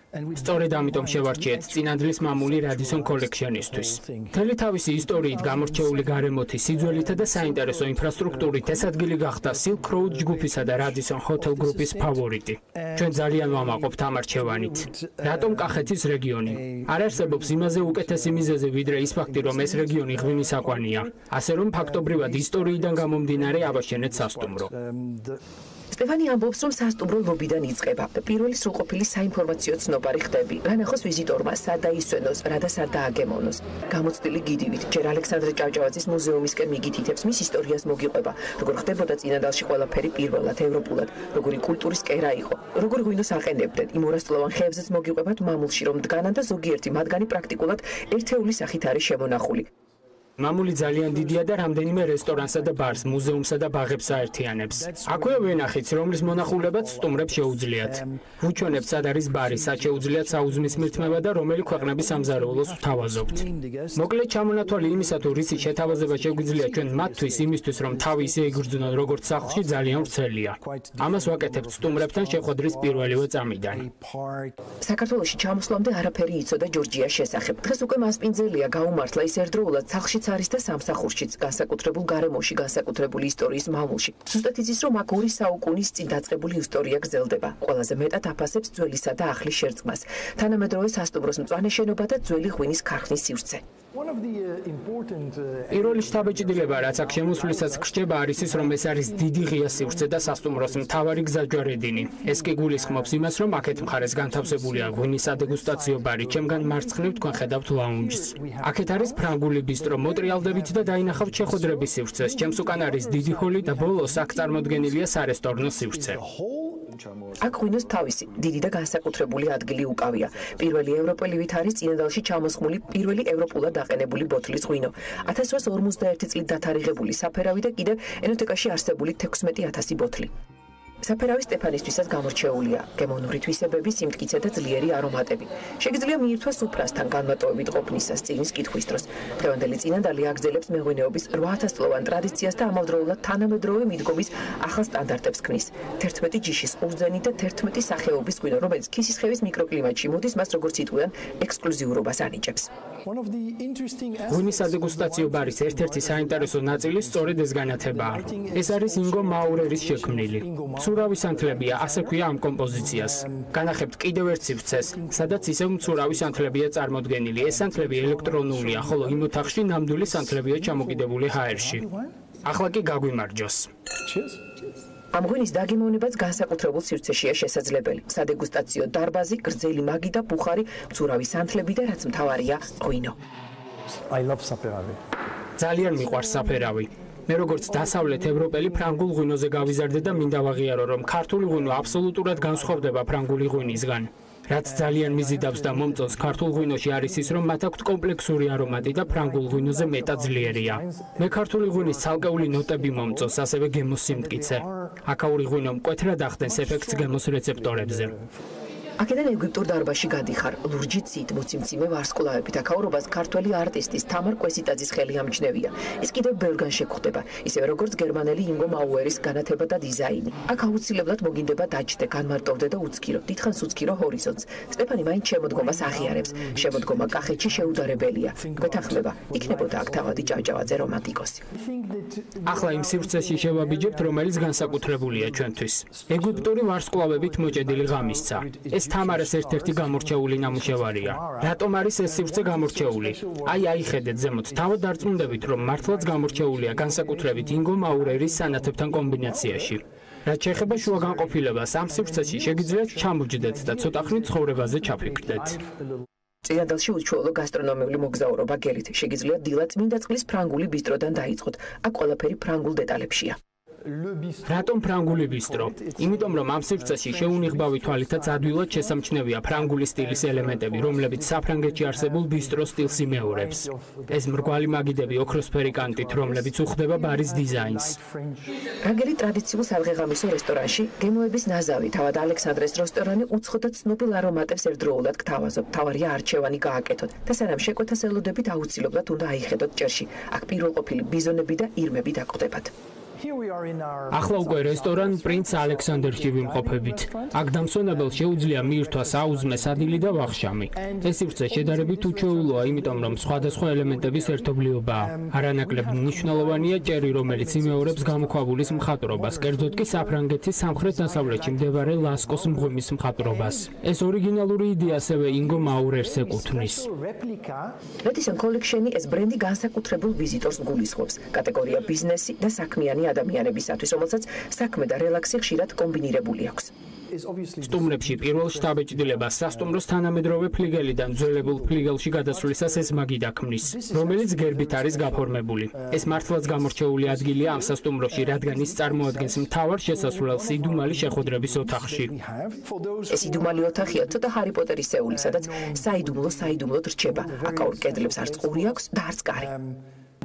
სწორედ ამიტომ შევარჩიეთ წინანდლის მამული Radisson Collection-ისთვის. მთელი თავისი ისტორიით გამორჩეული გარემოთი, სიძველითა და საინტერესო ინფრასტრუქტურით ეს ადგილი გახდა Silk Road ჯგუფისა და Radisson Hotel Group-ის ფავორიტი. ჩვენ ძალიან ვამაყობთ ამ არჩევანით. რატომ კახეთის რეგიონი? არ არსებობს იმაზე უკეთესი მიზეზი ვიდრე ის ფაქტი, რომ ეს რეგიონი ღვინის აკვანია. ასე რომ ფაქტობრივად ისტორიიდან გამომდინარე ავაშენეთ სასტუმრო. სტეფანი ამბობს, რომ სასტუმრო ლობიდან იწყება. პირველი სრულყოფილი საინფორმაციო ცნობარი ხდები. რა ნახოს ვიზიტორმა, სად დაისვენოს, რა და სად დააგემოვნოს. გამოცდილი გიდივით, ჯერ ალექსანდრე ჭავჭავაძის მუზეუმისკენ მიგითითებს მის ისტორიას მოგიყვება, როგორ ხდებოდა წინანდალში ყველაფერი პირველად ევროპულად, როგორი კულტურის კერა იყო, როგორ ღვინოს აყენებდნენ. იმ ორასწლოვან ხეებზეც მოგიყვებათ მამულში, რომ დგანან და ზოგიერთი მათგანი პრაქტიკულად ერთეული სახით არის შემონახული. მამული ძალიან დიდია და რამდენიმე რესტორანსა და ბარს, მუზეუმსა და ბაღებს აერთიანებს. აქვე ვენახით, რომლის მონახულებაც სტუმრებს შეუძლიათ. ვუჩვენებთ, სად არის ბარი, სად შეუძლიათ საუზმის მირთმევა და რომელი ქვეყნების სამზარეულოს ვთავაზობთ. მოკლედ ჩამონათვალი იმისა, თუ რისი შეთავაზება შეგვიძლია ჩვენ მათთვის, იმისთვის, რომ თავი ისე იგრძნონ, როგორც სახლში, ძალიან ვრცელია. ამას ვაკეთებთ სტუმრებთან შეხვედრის პირველივე წამიდან. საქართველოში ჩამოსვლამდე არაფერი იცოდა ჯორჯიას შესახებ. დღეს უკვე მასპინძელია გაუმართლა ის ერთდროულად სახლში არის და სამსახურშიც, განსაკუთრებულ გარემოში, განსაკუთრებული ისტორიის მამულში. ზუსტად იცის, რომ აქ 2 საუკუნის წინ დაწყებული ისტორია გრძელდება. ყველაზე მეტად აფასებს ძველისა და ახლის შერწყმას. თანამედროვე სასტუმროს მწვანე შენობა და ძველი ღვინის ქარხნის სივრცე. პირველი შთაბეჭდილება, რაც აქ შემოსვლისას გრჩება, არის ის, რომ ეს არის დიდი ღია სივრცე და სასტუმროს მთავარი გზაჯვარედინი. ეს კი გულისხმობს იმას, რომ აქეთ მხარეს განთავსებულია ღვინის სადეგუსტაციო ბარი, ჩემგან მარცხნივ თქვენ ხედავთ ლაუნჯს. აქეთ არის ფრანგული ბისტრო, მოტრიალდებით და დაინახავთ შეხვედრების სივრცეს. ჩემს უკან არის დიდი ჰოლი და ბოლოს აქ წარმოდგენილია სარესტორნო სივრცე. აქ ღვინოს თავისი დიდი და განსაკუთრებული ადგილი უკავია. პირველი ევროპელებით არის წინანდალში ჩამოსხმული პირველი ევროპულად აყენებული ბოთლის ღვინო. 1851 წლით დათარიღებული საფერავი და კიდევ ენოთეკაში არსებული 16,000 ბოთლი. საფერავი სტეფანისთვისაც გამორჩეულია გემოვნური თვისებები, სიმტკიცე და ძლიერი არომატები. შეგიძლია მიირთვას უფრასთან განმარტოებით ყოფნისას წინის კითხვის დროს. დღევანდელი წინანდალი აგრძელებს მეღვინეობის 8000 წლოვან ტრადიციას და ამავდროულად თანამედროვე მიდგომის ახალ სტანდარტებს ქმნის. 11 ჯიშის ყურძენი და 11 სახეობის ღვინო, რომელიც ქისისხევის მიკროკლიმატში მოდის, მას როგორც იტყვიან, ექსკლუზიურობას ანიჭებს. ღვინის სადეგუსტაციო ბარის ერთ-ერთი საინტერესო ნაწილი სწორედ ეს განათებაა. ეს არის ინგო მაურერის შექმნილი. მცურავი სანთლებია, ასე ქვია ამ კომპოზიციას. განახებთ კიდევ ერთ სივრცეს, სადაც ისევ მცურავი სანთლებია წარმოდგენილი. ეს სანთლები ელექტრონულია, ხოლო იმ ოთახში ნამდვილი სანთლებია ჩამოკიდებული ჰაერში. ახლა კი გაგვიმარჯოს. ამ ღვინის დაგემოვნებაც განსაკუთრებულ სივრცეშია შესაძლებელი. სადეგუსტაციო დარბაზი, გრძელი მაგი და ბუხარი, მცურავი სანთლები და რაც მთავარია, ღვინო. ძალიან მიყვარს საფერავი. მე როგორც დასავლეთ ევროპელი ფრანგულ ღვინოზე გავიზარდე და მინდა ვაღიარო, რომ ქართული ღვინო აბსოლუტურად განსხვავდება ფრანგული ღვინისგან. რაც ძალიან მიზიდავს და მომწონს ქართულ ღვინოში არის ის, რომ მათ აქვთ კომპლექსური არომატი და ფრანგულ ღვინოზე მეტად ძლიერია. მე ქართული ღვინის ცალკეული ნოტები მომწონს, ასევე გემოს სიმტკიცე. აქაური ღვინო მკვეთრად ახდენს ეფექტს გემოს რეცეპტორებზე. აქედან ეგვიპტურ დარბაზში გადიხარ, ლურჯი ცით, მოციმციმე ვარსკვლავებით. აქაურობას ქართველი არტისტის თამარ კვესიტაძის ხელი ამჩნევია. ის კიდევ ბევრგან შეგხვდება, ისევე როგორც გერმანელი ინგო მაუერის განათება და დიზაინი. აქ აუცილებლად მოგინდება დაჯდე, განმარტოვდე და უცქირო, დიდხანს უცქირო ჰორიზონტს. სტეფანი მაინც შემოდგომას აღიარებს. შემოდგომა კახეთში შეუდარებელია. გვეთანხმება, იქნებოდა აქ თავადი ჭავჭავაძე რომანტიკოსი. ახლა იმ სივრცეში შევაბიჯებთ, რომელიც განსაკუთრებულია ჩვენთვის. ეგვიპტური ვარსკვლავებით მოჭედილი ღამისცა. ეს თამარას ერთ-ერთი გამორჩეული ნამუშევარია. რატომ არის ეს სივრცე გამორჩეული? აიხედეთ ზემოთ, თავად დარწმუნდებით, რომ მართლაც გამორჩეულია განსაკუთრებით ინგო მაურერის სანათებთან კომბინაციაში. რაც შეეხება შუაგანყოფილებას, ამ სივრცეში შეგიძლიათ ჩამოჯდეთ და ცოტა ხნით ცხოვრებაზე ჩაფიქრდეთ. წინადალში უჩვეულო გასტრონომიული მოგზაურობა გელით. შეგიძლიათ დილა წმინდა წყლის ფრანგული ბისტროდან დაიწყოთ. აქ ყველაფერი ფრანგულ დეტალებშია. რატომ ფრანგული ბისტრო? იმიტომ რომ ამ სივრცეში შეუნიღბავი თვალითაც ადვილად შესამჩნევია ფრანგული სტილის ელემენტები, რომლებიც საფრანგეთში არსებულ ბისტრო სტილს იმეორებს. ეს მრგვალი მაგიდები ოქროსფერი კანტით, რომლებიც უხდება ბარის დიზაინს. ფრანგელი ტრადიციულ საღეღამისო რესტორანში გემოების ნაზავი, თავად ალექსანდრეს რესტორანი უცხო და ცნობილ არომატებს ერთდროულად გთავაზობ. თავარია არჩევანი გააკეთოთ და სანამ შეკვეთას ელოდებით აუცილებლად უნდა აიხედოთ ჭერში. აქ პირველყოფილი ბიზონები და ირმები დაკვდებათ. ახლა უკვე რესტორან პრინც ალექსანდერში ვიმყოფებით. აქ დამსვენებელს შეუძლია მიირთვას აუზმე სადილი და ვახშამი. ეს სივრცე შედარებით უჩვეულოა, იმიტომ რომ სხვადასხვა ელემენტების ერთობლიობაა. არანაკლებ მნიშვნელოვანია ჭერი, რომელიც იმეორებს გამოქვაბულის მხატვრობას, კერძოდ კი საფრანგეთის სამხრეთ-დასავლეთში მდებარე ლასკოს მღვიმის მხატვრობას. ეს ორიგინალური იდეა ასევე ინგო მაურერს ეკუთვნის. Redison Collection-ი ეს ბრენდი განსაკუთრებულ ვიზიტორს გულისხმობს. კატეგორია ბიზნესი და საქმიანი ადამიანებისათვის, რომელსაც საქმე და რელაქსი ხშირად კომბინირებული აქვს. სტუმრებში პირველ შტაბეჭდილებას სასტუმროს თანამედროვე ფლიგელიდან ძველებულ ფლიგელში გადასვლისას ეს მაგიდა ქმნის, რომელიც გერბით არის გაფორმებული. ეს მართლაც გამორჩეული ადგილია ამ სასტუმროში, რადგან ის წარმოადგენს მთავარ შესასვლელს იდუმალი შეხვედრების ოთახში. ეს იდუმალი ოთახია ცოტა ჰარი პოტერისეული, სადაც საიდუმლოდ რჩება. აქაურ კედლებს არც ყური აქვს და არც კარი.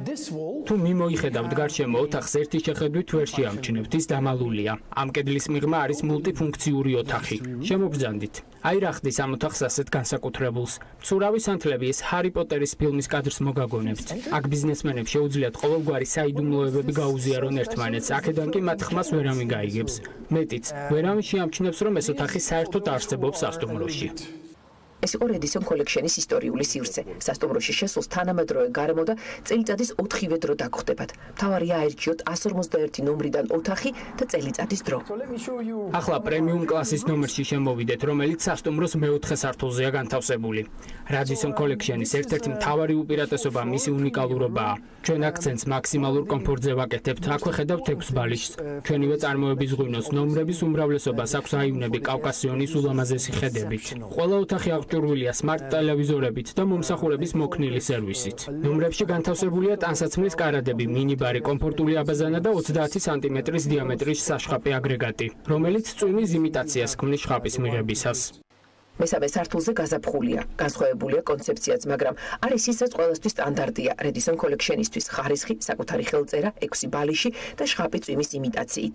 თუ მიმოიხედავთ გარშემო ოთახს ერთი შეხედვით ვერ შეამჩნევთ, ის დამალულია. ამ კედლის მიღმა არის მულტიფუნქციური ოთახი. შემოგბრძანდით. აი რა ხდის ამ ოთახს ასეთ განსაკუთრებულს. მცურავი სანთლები ეს ჰარი პოტერის ფილმის კადრს მოგაგონებთ. აქ ბიზნესმენებს შეუძლიათ ყოველგვარი საიდუმლოებები გაუზიარონ ერთმანეთს, აქედან კი მათ ხმას ვერავინ გაიგებს. მეტიც, ვერავინ შეამჩნევს, რომ ეს ოთახი საერთოდ არსებობს სასტუმროში. ეს იყო Redison Collection-ის ისტორიული სივრცე. სასტუმროში შესულს თანამედროვე გარემო და წელიწადის 4-ვე დრო დაგხვდებათ. მთავარია აირჩიოთ 151 ნომრიდან ოთახი და წელიწადის დრო. ახლა პრემიუმ კლასის ნომერში შემოვიდეთ, რომელიც სასტუმროს მეოთხე სართულზეა განთავსებული. Redison Collection-ის ერთ-ერთი მთავარი უპირატესობა მისი უნიკალურობაა. ჩვენ აქცენტს მაქსიმალურ კომფორტზე ვაკეთებთ. აქვე ხედავთ 6 ბალიშს. ჩვენივე წარმოების ღვინოს ნომრების უმრავლესობას აქვს აივნები კავკასიონის ულამაზესი ხედებით. ყველა ოთახი ჭურვილია სმარტ ტელევიზორებით და მომსახურების მოქნილი სერვისით. ნომრებში განთავსებულია ტანსაცმლის კარადები, მინიბარი, კომფორტული აბაზანა და 30 სანტიმეტრის დიამეტრის საშხაპი აგრეგატი, რომელიც წვიმის იმიტაციას ქმნის შხაპის მიღებისას. მესამე სართულზე გაზაფხულია, განსხვავებულია კონცეფციაც, მაგრამ არის ის, რაც ყველასთვის სტანდარტია, Redison Collection-ისთვის ხარისხი, საკუთარი ხელწერა, 6 ბალიში და შხაპი წვიმის იმიტაციით.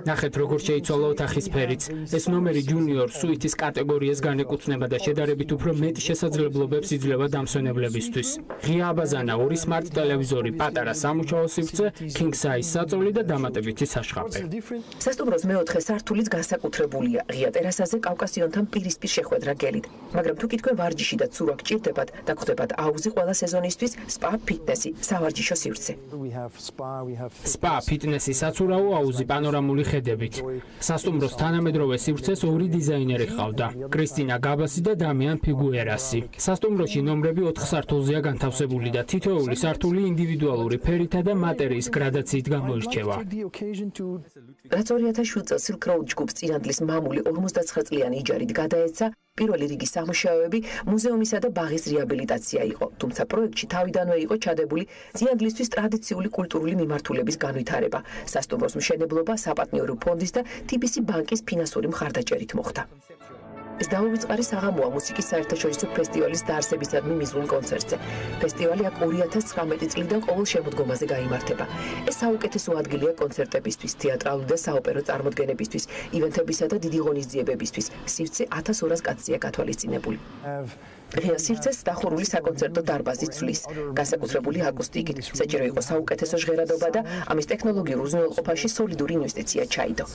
ნახეთ, როგორ შეიცვალა ოთახის ფერიც. ეს ნომერი ჯუნიორ სუიტის კატეგორიას განეკუთვნება და შედარებით უფრო მეტ შესაძლებლობებს იძლევა დამსვენებლებისთვის. ღია აბაზანა, 2 smart ტელევიზორი, პატარა სამუშაო სივრცე, king size საწოლი და დამატებითი საშხაპი. სასტუმროს მეოთხე სართულიც განსაკუთრებულია. ღია ტერასაზე კავკასიონთან პირისპირ შეხვედრა გელით. მაგრამ თუ კითხვენ ვარჯიში და ცურვა გჭირდებათ და გხვდებათ აუზი ყველა სეზონისთვის, spa, ფიტნესი, სავარჯიშო სივრცე. Spa, ფიტნესი, საცურაო აუზი პანორამული ხედებით. სასტუმროს თანამედროვე სივრცეს 2 დიზაინერი ჰყავდა: კრისტინა გაბასი და დამიან ფიგუერასი. სასტუმროში ნომრები 4 სართულზეა განთავსებული და თითოეული სართული ინდივიდუალური ფერითა და მატერიის გრადაციით გამოირჩევა. რაც 2007 წელს Silk Road ჯგუფს წინანდლის მამული 59 წლიანი იჯარით გადაეცა, პირველი რიგი სამუშაოები მუზეუმისა და ბაღის რეაბილიტაცია იყო, თუმცა პროექტში თავიდანვე იყო ჩადებული წინანდლისთვის ტრადიციული კულტურული მიმართულების განვითარება. სასტუმროს მშენებლობა საპარტნიორო ფონდის და TBC ბანკის ფინანსური მხარდაჭერით მოხდა. ეს დაუვიწყარი საღამოა მუსიკის საერთაშორისო ფესტივალის დაარსებისადმი მიზნულ კონცერტზე. ფესტივალი აქ 2019 წლიდან ყოველ შემოდგომაზე გაიმართება. ეს საუკეთესო ადგილია კონცერტებისთვის, თეატრალური და საოპერო წარმოდგენებისთვის, ივენთებისა და დიდი ღონისძიებებისთვის. სივრცე 1200 კაცია გათვალისწინებული. ღია სივრცეს დახურული საკონცერტო დარბაზი ცვლის, განსაკუთრებული აკუსტიკით. საჭირო იყო საუკეთესო ჟღერადობა და ამის ტექნოლოგიურ უზრუნველყოფაში სოლიდური ინვესტიცია ჩაიდო.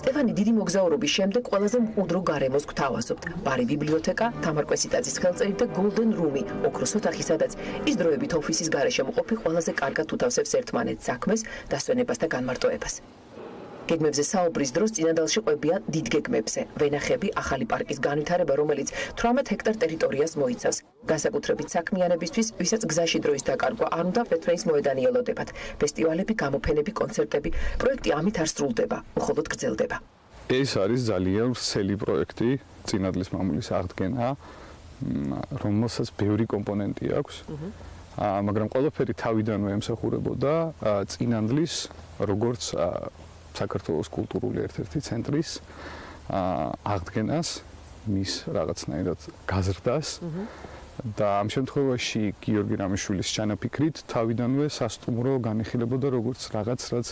სტეფანი დიდი მოგზაურობის შემდეგ ყველაზე მყუდრო გარემოს გვთავაზობთ. ბარი ბიბლიოთეკა, თამარ კვესიტაძის ხელწერით და Golden Room-ი, ოქროს ოთახი, სადაც ის დროებით ოფისის გარეშე მყოფი ყველაზე კარგად უთავსებს ერთმანეთს საქმეს, დასვენებას და განმარტოებას. გეგმებზე საუბრის დროს წინადალში ყვებია დიდ გეგმებზე. ვენახები, ახალი პარკის განვითარება, რომელიც 18 ჰექტარ ტერიტორიას მოიცავს. განსაკუთრებით საქმიანებისთვის, ვისაც გზაში დროის დაკარგვა არ უნდა პეტრეის მოედანი ელოდებათ. ფესტივალები, გამოფენები, კონცერტები, პროექტი ამით არ სრულდება, მხოლოდ გრძელდება. ეს არის ძალიან ვრცელი პროექტი, წინადლის მამულის აღდგენა, რომელსაც ბევრი კომპონენტი აქვს. მაგრამ ყველაფერი თავიდანვე ემსახურებოდა წინადლის როგორც საქართველოს კულტურული ერთ-ერთი ცენტრის აღდგენას, მის რაღაცნაირად გაზრდას და ამ შემთხვევაში გიორგი რამიშვილის ჩანაფიქრით თავიდანვე სასტუმრო განიხილებოდა როგორც რაღაც, რაც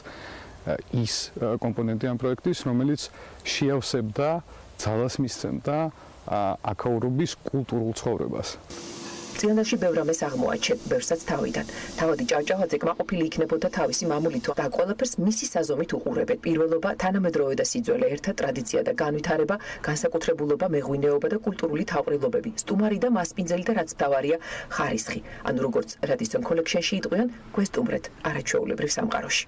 ის კომპონენტი ამ პროექტის, რომელიც შეავსებდა, ძალას მისცემდა აქაურობის კულტურულ ცხოვრებას. წინადალში ბევრ ამას აღმოაჩენ, ბევრსაც თავიდან. თავადი ჭავჭავაძე კმაყოფილი იქნებოდა თავისი მამულით და ყველაფერს მისი საზომით უყურებენ. პირველობა, თანამედროვე და სიძველე ერთად, ტრადიცია და განვითარება, განსაკუთრებულობა, მეღვინეობა და კულტურული თავყრილობები, სტუმარი და მასპინძელი და რაც მთავარია, ხარისხი. ანუ როგორც Redison Collection-ში იტყვიან, გვესტუმრეთ არაჩვეულებრივ სამყაროში.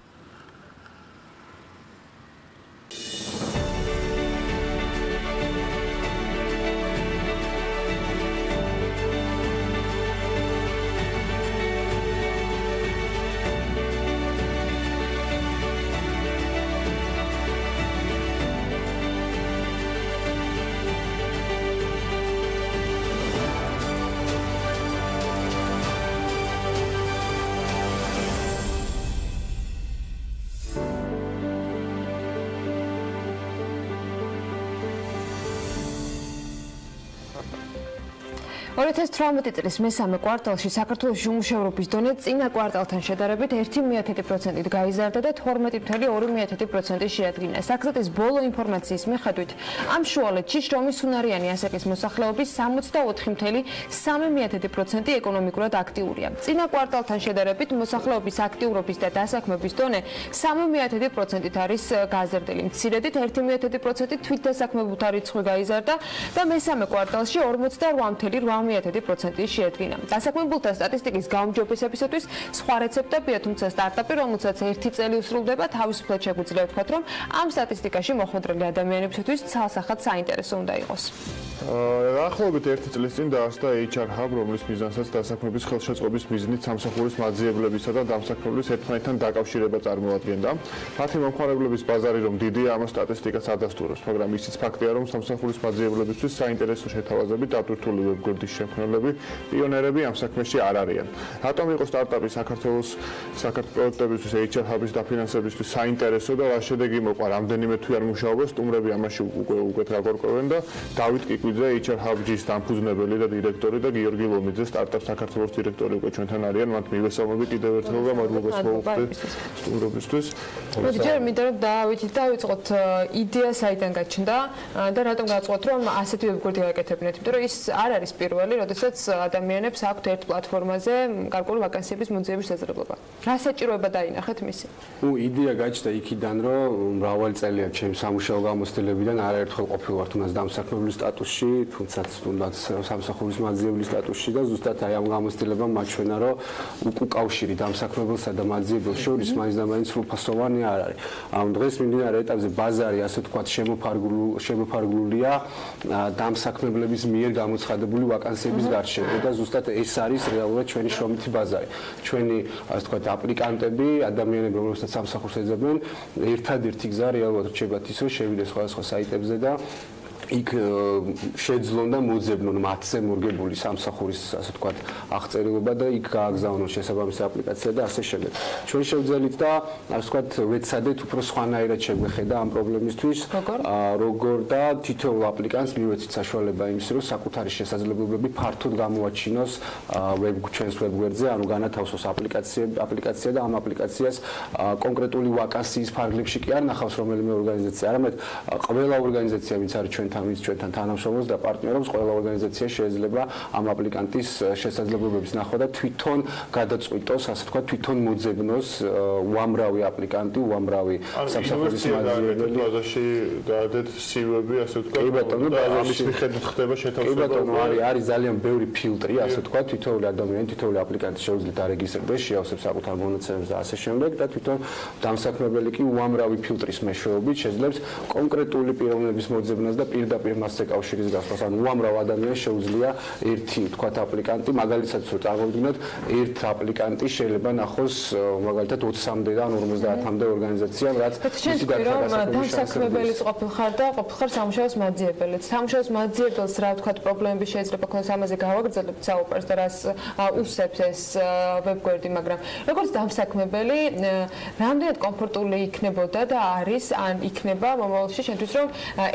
Oricum, 18 წლის მესამე კვარტალში საქართველოს უმუშევრობის დონე წინა კვარტალთან შედარებით 1,1%-ით გაიზარდა და 12,2% შეადგინა. საქმეთის ბოლო ინფორმაციის მიხედვით, ამ შუალედში შრომის უნარიანი ასაკის მოსახლეობის 64,3% ეკონომიკურად აქტიურია. წინა კვარტალთან შედარებით მოსახლეობის აქტიურობის და დასაქმების დონე 3,1%-ით არის გაზრდილი. მცირედით 1,1%-ით თვითდასაქმებულთა რიცხვი გაიზარდა და მესამე კვარტალში 48,8% შეადგინა. დასაქმებულთა სტატისტიკის გაუმჯობესებისათვის სხვა რეცეპტებია, თუმცა სტარტაპი, რომელსაც 1 წელი უსრულდება, თავისუფლად შეგვიძლია ვთქვათ, რომ ამ სტატისტიკაში მოხვედრილი ადამიანებისთვის ცალსახად საინტერესო უნდა იყოს. Ახლობით 1 წლის წინ დაარსდა HR Hub, რომლის მიზანსაც დასაქმების ხელშეწყობის მიზნით სამსახურის მაძიებლებისა და დამსაქმებლის ერთმანეთთან დაკავშირება წარმოადგენდა. მათი მომხმარებლების ბაზარი რომ დიდია, ამ სტატისტიკას ადასტურებს, მაგრამ ისიც ფაქტია, რომ სამსახურის მაძიებლებისთვის საინტერესო შეთავაზებით დატვირთული ვებგვერდის შემქმნელები, პიონერები ამ საქმეში არ არიან. რატომ იყო სტარტაპი საქართველოს პროექტებისთვის, HR Hub-ის დაფინანსებისთვის საინტერესო და რა შედეგი მოყვა, რამდენიმე თვე არ მუშაობა, სტუმრები ამაში უკვე გაგორკვევენ და დავით კიკვიძე HR Hub-ის დამფუძნებელი და დირექტორი და გიორგი ლომიძე სტარტაპ საქართველოს დირექტორი უკვე ჩვენთან არიან. მათ მივესალმები კიდევ ერთხელ და მადლობას მოუხდით სტუმრობისთვის. ჯერ მინდა რომ დავიწყოთ იდეა საიდან გაჩნდა და რატომ გაწყოთ რომ ასეთი ვებგვერდი გააკეთებინეთ, იმიტომ რომ ის არ არის პირველი, როდესაც ადამიანებს აქვთ ერთ პლატფორმაზე გარკვეული ვაკანსიების მოძიების შესაძლებლობა. რა საჭიროება დაინახეთ მისი? იდეა გაჩნდა იქიდან, რომ მრავალი წელია ჩემი სამუშაო გამოცდილებიდან არაერთხელ ყოფილვარ თუნდაც დამსაქმებლის სტატუსში, თუნდაც სამსახურის მაძიებლის სტატუსში და ზუსტად აი ამ გამოცდილებამ მაჩვენა, რომ უკავშირი დამსაქმებელსა და მაძიებელს შორის მაინც და მაინც სრულფასოვანი არ არის. ამ დღეს მიმდინარე ეტაპზე ბაზარი ასე ვთქვათ შემოფარგლულია დამსაქმებლების მიერ გამოცხადებული ვაკანსიების გარშემო და ზუსტად ეს არის რეალურად ჩვენი შრომითი ბაზარი. ჩვენი ასე ვთქვათ აპლიკანტები, ადამიანები, რომლებსაც სამსახურს ეძებენ, ერთადერთი გზა რეალურად რჩებათ ის, რომ შევიდეს სხვადასხვა საიტებზე და იქ შეძლონ და მოძებნონ მათზე მორგებული სამსახურის ასე ვთქვათ აღწერილობა და იქ გააგზავნონ შესაბამისი აპლიკაცია და ასე შემდეგ. ჩვენ შევძელით და ასე ვთქვათ ვეცადეთ უფრო სხვანაირად შეგვეხედა ამ პრობლემისთვის, როგორ და თითოეულ აპლიკანტს მივეცით საშუალება იმის, რომ საკუთარი შესაძლებლობები ფართოდ გამოაჩინოს ჩვენს ვებგვერდზე, ანუ განათავსოს აპლიკაცია და ამ აპლიკაციას კონკრეტული ვაკანსიის ფარგლებში კი არ ნახავს რომელიმე ორგანიზაცია, არამედ ყველა ორგანიზაცია, ვინც არის ჩვენთან თანამშრომლობს და პარტნიორობს, ყველა ორგანიზაცია შეიძლება ამ აპლიკანტის შესაძლებლობების ნახვა და თვითონ გადაწყვიტოს, ასე ვთქვათ, თვითონ მოძებნოს უამრავი აპლიკანტი, უამრავი სამსახურის მაძიებელი. ბაზაში გაადეთ CV-ები, ასე ვთქვათ. კი ბატონო, ამის მიხედვით ხდება შეთავსება. კი ბატონო, არის ძალიან ბევრი ფილტრი, ასე ვთქვათ, თითოეული ადამიანი, თითოეული აპლიკანტი შეუძლია დარეგისტრდეს, შეავსებს საკუთარ მონაცემებს და ასე შემდეგ და თვითონ დამსაქმებელი კი უამრავი ფილტრის მეშვეობით შეძლებს კონკრეტული პიროვნების მოძებნას და პირდაპირ მასზე კავშირის გასვლას. ანუ უამრავ ადამიანს შეუძლია ერთი ვთქვათ აპლიკანტი, მაგალითად რო წარმოვიდგინოთ, ერთ აპლიკანტი შეიძლება ნახოს მაგალითად 20-მდე და 50-მდე ორგანიზაციამ, რაც ისე დამსაქმებელიც ყოფილხარ და ყოფილხარ სამუშაოს მაძიებელიც. სამუშაოს მაძიებელს რა ვთქვათ პრობლემები შეიძლება ქონდეს ამაზე გავაგრძელებთ საუბარს და რას უსწრებს ეს ვებგვერდი, მაგრამ როგორც დამსაქმებელი რამდენად კომფორტული იქნებოდა და არის ან იქნება მომავალში შენთვის რომ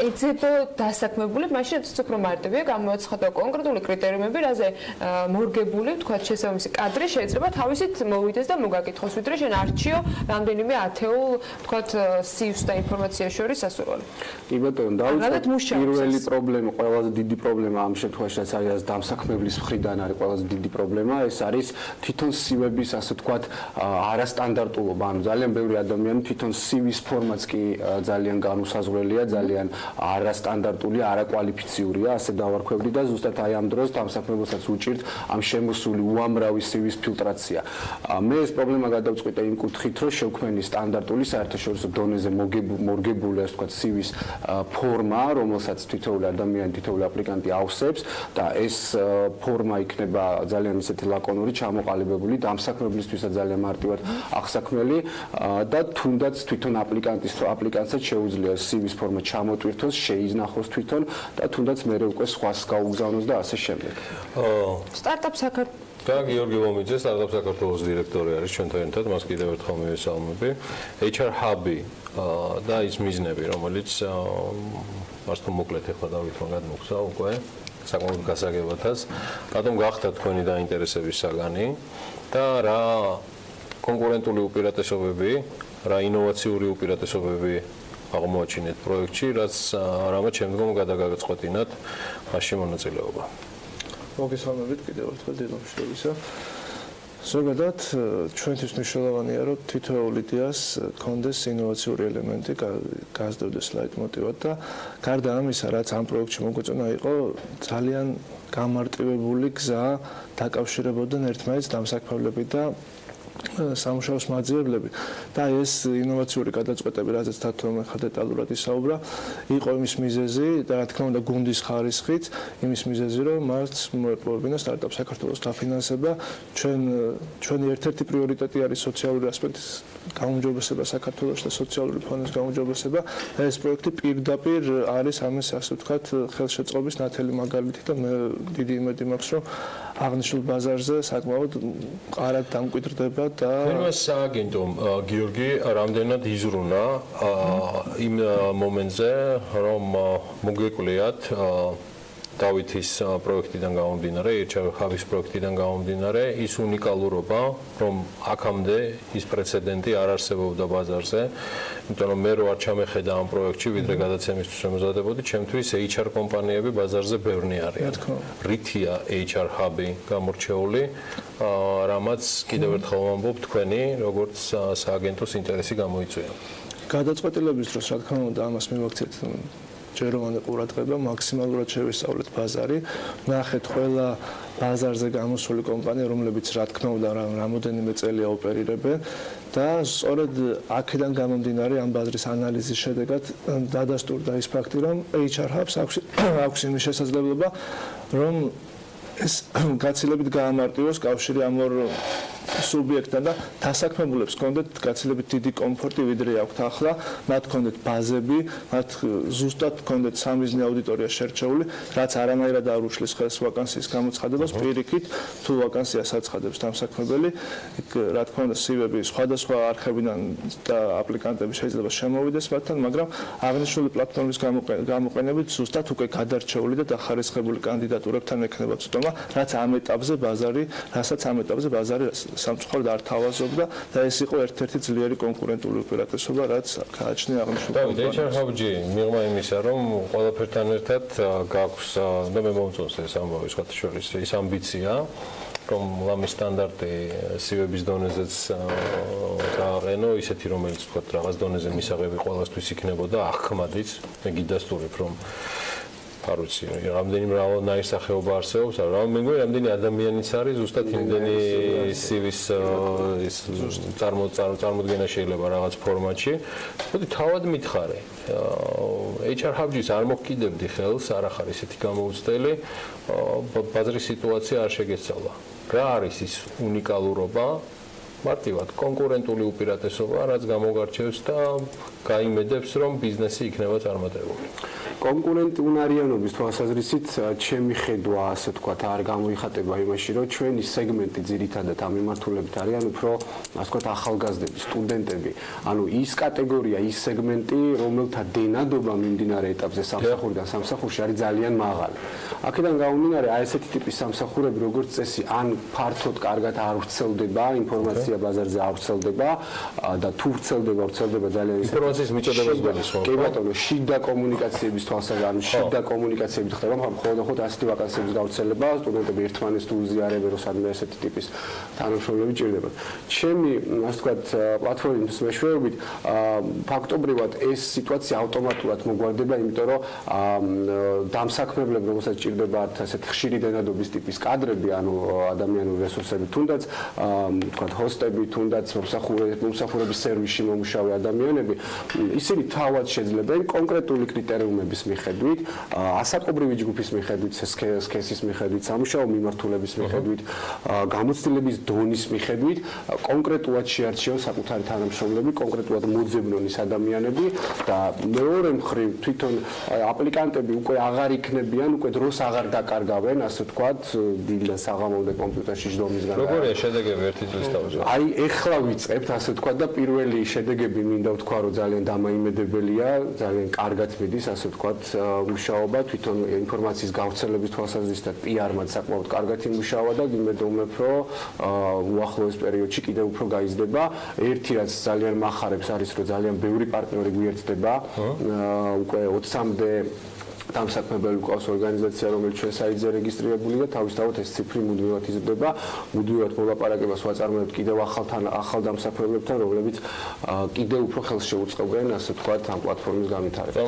ეძებო დასაქმებული, მაშინ უფრო მარტივია გამოაცხადო კონკრეტული კრიტერიუმები, რაზე მორგებული, თქვათ, შესაბამისი კადრი შეიძლება თავისით მოვიდეს და მოგაკითხოს, ვიდრე შენ არჩიო რამდენიმე ათეულ, თქვათ, CV-ს და ინფორმაციას შორის სასურველი. კი ბატონო, დავიწყოთ პირველი პრობლემა, ყველაზე დიდი პრობლემა ამ შემთხვევაში არის დამსაქმებლის მხრიდან არის ყველაზე დიდი პრობლემა, ეს არის თვითონ CV-ების, ასე ვთქვათ, არასტანდარტულობა. ანუ ძალიან ბევრი ადამიანი თვითონ CV-ის ფორმატს კი ძალიან განუსაზღვრელია, ძალიან არასტანდარტული, არაკვალიფიციურია, ასე დავარქვევდი და ზუსტად აი ამ დროს დამსაქმებელსაც უჭირთ ამ შემოსული უამრავი CV-ის ფილტრაცია. მე ეს პრობლემა გადავწყვიტე იმ კუთხით, რომ შევქმენი სტანდარტული საერთაშორისო დონეზე მორგებული, ასე ვთქვათ, CV-ის ფორმა, რომელსაც თითოეული ადამიანი, თითოეული აპლიკანტი ავსებს და ეს ფორმა იქნება ძალიან ისეთი ლაკონური, ჩამოყალიბებული, დამსაქმებლისთვისაც ძალიან მარტივად აღსაქმელი და თუნდაც თვითონ აპლიკანტსაც შეუძლია CV-ის ფორმა ჩამოტვირთოს, შეიზნახოს თვითონ და თუნდაც მე უკვე სხვას გაუგზავნოს და ასე შემდეგ. სტარტაპ საქართველოს და გიორგი ლომიძე, სტარტაპ საქართველოს დირექტორი არის ჩვენთან ერთად, მას კიდევ ერთხელ მივესალმები. HR Hub-ი და ის მიზნები, რომელიც მას თუ მოკლედ ახლა დავით მაგად მოგცა უკვე საკმაოდ გასაგებათაც, რატომ გახდა თქვენი დაინტერესების საგანი და რა კონკურენტული უპირატესობები, რა ინოვაციური უპირატესობები აღმოაჩინეთ პროექტში, რაც რამაც შემდგომ გადაგაწყვეტინათ მასში მონაწილეობა. მოგესალმებით კიდევ ერთხელ დილამშვიდობისა. ზოგადად ჩვენთვის მნიშვნელოვანია, რომ თითოეულ იდეას კონდეს ინოვაციური ელემენტი, გასდევდეს ლაიტმოტივად და გარდა ამისა, რაც ამ პროექტში მოგვეწონა, იყო ძალიან გამარტივებული გზა დაკავშირებოდნენ ერთმანეთს დამსაქმებლები და სამუშაოს მაძიებლები და ეს ინოვაციური გადაწყვეტები, რაზეც თათო ხა დეტალურად ისაუბრა, იყო იმის მიზეზი და რა თქმა უნდა გუნდის ხარისხით, იმის მიზეზი, რომ მას მოეპოვებინა სტარტაპ საქართველოს დაფინანსება. ჩვენი ერთ-ერთი პრიორიტეტი არის სოციალური ასპექტის გაუმჯობესება საქართველოს და სოციალური ფონის გაუმჯობესება. ეს პროექტი პირდაპირ არის ამის ასე ვთქვათ ხელშეწყობის ნათელი მაგალითი და მე დიდი იმედი მაქვს, რომ აღნიშნულ ბაზარზე საკმაოდ მყარად დამკვიდრდება და თქვენმა სააგენტომ გიორგი რამდენად იზრუნა იმ მომენტზე რომ მოგეკვლიათ დავითის პროექტიდან გამომდინარე, ერჩავი-ხავის პროექტიდან გამომდინარე, ის უნიკალურობა, რომ აქამდე ის პრეცედენტი არ არსებობდა ბაზარზე, იმიტომ რომ მე რო არ ჩამეხედა ამ პროექტში, ვიდრე გადაცემისთვის მომზადებოდი, ჩემთვის HR კომპანიები ბაზარზე ბევრი არიან. რითია HR hub-ი გამორჩეული, რამაც კიდევ ერთხელ ვამბობ, თქვენი როგორც სააგენტოს ინტერესი გამოიწვია. გადაწყვეტილების დროს, რა თქმა უნდა, ამას მივაქციეთ ჯეროვანი ყურადღება, მაქსიმალურად შევისწავლეთ ბაზარი, ნახეთ ყველა ბაზარზე გამოსული კომპანია, რომლებიც რა თქმა უნდა რამოდენიმე წელია ოპერირებენ და სწორედ აქედან გამომდინარე ამ ბაზრის ანალიზის შედეგად დადასტურდა ის ფაქტი, რომ HR Hub-ს აქვს იმის შესაძლებლობა, რომ ეს გაცილებით გაამარტივოს კავშირი ამ ორ სუბიექტთან და დასაქმებულებს ჰქონდეთ გაცილებით დიდი კომფორტი, ვიდრე აქვთ ახლა, მათ ჰქონდეთ ბაზები, მათ ზუსტად ჰქონდეთ სამიზნე აუდიტორია შერჩეული, რაც არანაირად არ უშლის ხელს ვაკანსიის გამოცხადებას, პირიქით თუ ვაკანსიას აცხადებს დამსაქმებელი, რა თქმა უნდა CV-ები სხვადასხვა არხებიდან და აპლიკანტები შეიძლება შემოვიდეს მათთან, მაგრამ აღნიშნული პლატფორმის გამოყენებით ზუსტად უკვე გადარჩეული და დახარისხებული კანდიდატურებთან ექნება ცდომა, რასაც ამ ეტაპზე ბაზარი სამწუხაროდ არ თავაზობდა და ეს იყო ერთ-ერთი ძლიერი კონკურენტული უპირატესობა, რაც გააჩნია აღნიშნულ კომპანიას. HR Hub-ი მიღმა იმისა, რომ ყველაფერთან ერთად გაქვს და მე მომწონს ეს ამბავი სხვათა შორის ის ამბიცია, რომ ლამის სტანდარტი CV-ების დონეზეც გააყენო, ისეთი რომელიც თქვა რაღაც დონეზე მისაღები ყველასთვის იქნებოდა ახმადიც, მე გიდასტურებ რომ არ ვიცი, რამდენი მრავალნაირი სახეობა არსებობს, მე მგონი რამდენი ადამიანიც არის, ზუსტად იმდენი CV-ს წარმოდგენა შეიძლება რაღაც ფორმატში. მოდი თავად მითხარე. HR Hub-ის არ მოგკიდებდი ხელს, არ ახარ ისეთი გამოუცდელი, ბაზრის სიტუაცია არ შეგეცვალა. რა არის ის უნიკალურობა? მარტივად კონკურენტული უპირატესობა, რაც გამოგარჩევს და გაიმედებს, რომ ბიზნესი იქნება წარმატებული. კონკურენტუნარიანობის თვალსაზრისით ჩემი ხედვა, ასე ვთქვათ, არ გამოიხატება იმაში, რომ ჩვენი სეგმენტი ძირითადად ამ მიმართულებით არიან უფრო, ასე ვთქვათ, ახალგაზრდები, სტუდენტები. ანუ ის კატეგორია, ის სეგმენტი, რომელთა დენადობა მიმდინარე ეტაპზე სამსახურიდან სამსახურში არის ძალიან მაღალი. აქედან გამომდინარე, აი ესეთი ტიპის სამსახურები, როგორც წესი, ან ფართოდ კარგად არ ვრცელდება, ინფორმაცია ბაზარზე არ ვრცელდება და თუ ვრცელდება ძალიან ინფორმაციის მიწოდებას გულისხმობ. კი ბატონო, შიდა კომუნიკაციების თვალსაზრისით, შიდა კომუნიკაციებით ხდება, მხოლოდ ასეთი ვაკანსიების გავრცელება, სტუდენტები ერთმანეთს თუ უზიარებენ, რომ სადმე ესეთი ტიპის თანამშრომლები ჭირდებათ. ჩემი, ასე ვთქვათ, პლატფორმის მეშვეობით, ფაქტობრივად ეს სიტუაცია ავტომატურად მოგვარდება, იმიტომ რომ დამსაქმებლები, რომელსაც ჭირდებათ ასეთ ხშირი დენადობის ტიპის კადრები, ანუ ადამიანური რესურსები, თუნდაც, ვთქვათ, ჰოსტები, თუნდაც მომსახურების სერვისში მომუშავე ადამიანები, ისინი თავად შეძლებენ კონკრეტული კრიტერიუმების მიხედვით, ასაკობრივი ჯგუფის მიხედვით, სქესის მიხედვით, სამუშაო მიმართულების მიხედვით, გამოცდილების დონის მიხედვით, კონკრეტულად შეარჩიონ საკუთარი თანამშრომლები, კონკრეტულად მოძებნონ ის ადამიანები და მეორე მხრივ თვითონ აპლიკანტები უკვე აღარ იქნებიან, უკვე დროს აღარ დაკარგავენ, ასე ვთქვათ, დილა საღამომდე კომპიუტერში ჯდომისგან. როგორია შედეგები ერთი წლის თავზე? აი, ეხლა ვიწყებთ, ასე ვთქვათ და პირველი შედეგები მინდა ვთქვა, რომ ძალიან დამაიმედებელია, ძალიან კარგად მიდის, ასე ვთქვათ, მუშაობა, თვითონ ინფორმაციის გავრცელების თვალსაზრისით და PR-მაც საკმაოდ კარგად იმუშავა და იმედოვნებ, რომ უახლოეს პერიოდში კიდევ უფრო გაიზრდება. ერთი რაც ძალიან მახარებს არის, რომ ძალიან ბევრი პარტნიორი გვიერთდება, უკვე 20-მდე დამსაქმებელი ყავს ორგანიზაცია, რომელიც ჩვენ საიტზე რეგისტრირებული და თავისთავად ეს ციფრი მუდმივად იზრდება, მუდმივად მოლაპარაკებას ვაწარმოებთ კიდევ ახალ დამსაქმებლებთან, რომლებიც კიდევ უფრო ხელს შეუწყობენ, ასე ვთქვათ, ამ პლატფორმის განვითარებას.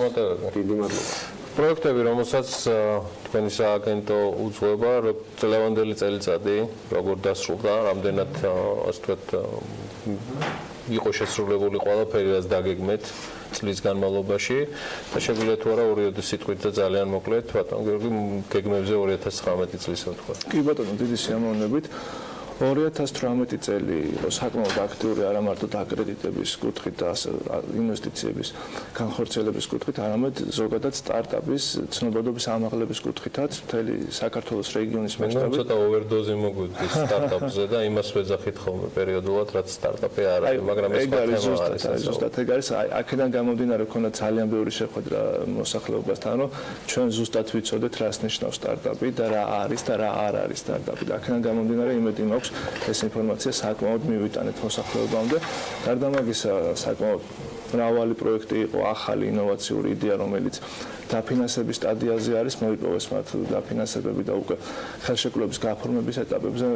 დიდი მადლობა. პროექტები, რომელსაც თქვენი სააგენტო უძღვება, წლევანდელი წელიწადი, როგორ დასრულდა, რამდენად ასე ვთქვათ, იყო შესრულებული ყველაფერი, რაც დაგეგმეთ წლის განმავლობაში და შეგვიძლია თუ არა ორი სიტყვით და ძალიან მოკლედ, ბატონო გიორგი, გეგმებზე 2019 წლის ვთქვა. კი ბატონო, დიდი სიამოვნებით. 2018 წელი საკმაოდ აქტიური არა მარტო აკრედიტების კუთხით და ინვესტიციების განხორციელების კუთხით, არამედ ზოგადად სტარტაპის ცნობადობის ამაღლების კუთხითაც მთელი საქართველოს რეგიონის მასშტაბით. ცოტა ოვერდოზი მოგვიდის სტარტაპზე და იმას ვეძახით ხოლმე პერიოდულად, რაც სტარტაპი არ არის, მაგრამ ეს თემა არის. ზუსტად ეგ არის, აქედან გამომდინარე ქონდა ძალიან ბევრი შეხვედრა მოსახლეობასთან, რომ ჩვენ ზუსტად ვიცოდეთ, რას ნიშნავს სტარტაპი და რა არის და რა არ არის სტარტაპი. და აქედან გამომდინარე იმედი მაქვს ეს ინფორმაცია საკმაოდ მივიტანეთ მოსახლეობამდე. გარდა ამისა, საკმაოდ მრავალი პროექტი იყო, ახალი ინოვაციური იდეა, რომელიც დაფინანსების სტადიაზე არის, მოიპოვეს მათ დაფინანსებები და უკვე ხელშეკრულების გაფორმების ეტაპებზე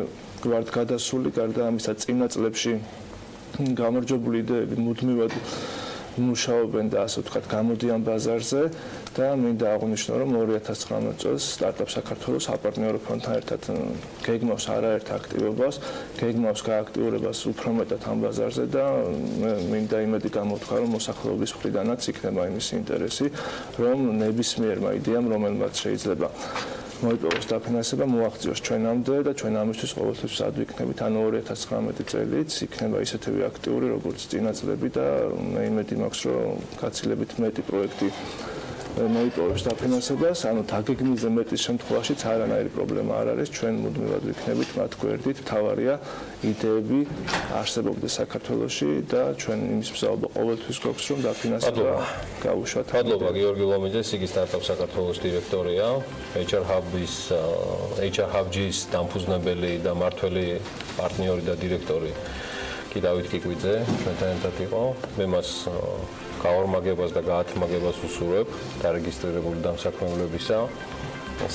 გვართ გადასული. გარდა ამისა, წინა წლებში გამარჯვებული იდეები მუდმივად მუშაობენ და ასე ვთქვათ, გამოდიან ბაზარზე და მინდა აღვნიშნო, რომ 2019 წელს სტარტაპ საქართველოს საპარტნიორო ფრონტთან ერთად გეგმავს არაერთ აქტივობას, გეგმავს გააქტიურებას უფრო მეტად ამ ბაზარზე და მინდა იმედი გამოვთქვა, რომ მოსახლეობის მხრიდანაც იქნება იმის ინტერესი, რომ ნებისმიერმა იდეამ, რომელმაც შეიძლება მოიპოვოს დაფინანსება, მოაღწიოს ჩვენამდე და ჩვენ ამისთვის ყოველთვის მზად ვიქნებით. ანუ 2019 წელიც იქნება ისეთივე აქტიური, როგორც წინა წლები და მე იმედი მაქვს, რომ გაცილებით მეტი პროექტი მოიპოვებს დაფინანსებას, ანუ დაგეგმილზე მეტის შემთხვევაშიც არანაირი პრობლემა არ არის, ჩვენ მუდმივად ვიქნებით მათ გვერდით, მთავარია იდეები არსებობდეს საქართველოში და ჩვენ იმის მზაობა ყოველთვის გვაქვს, რომ დაფინანსება გავუშვათ. მადლობა გიორგი ლომიძეს, იგი სტარტაპ საქართველოს დირექტორია, HR Hub-ის დამფუძნებელი და მმართველი პარტნიორი და დირექტორი კი დავით კიკვიძე ჩვენთან ერთად იყო. მე მას გაორმაგებას და გაათმაგებას უსურვებ დარეგისტრირებული დამსაქმებლებისა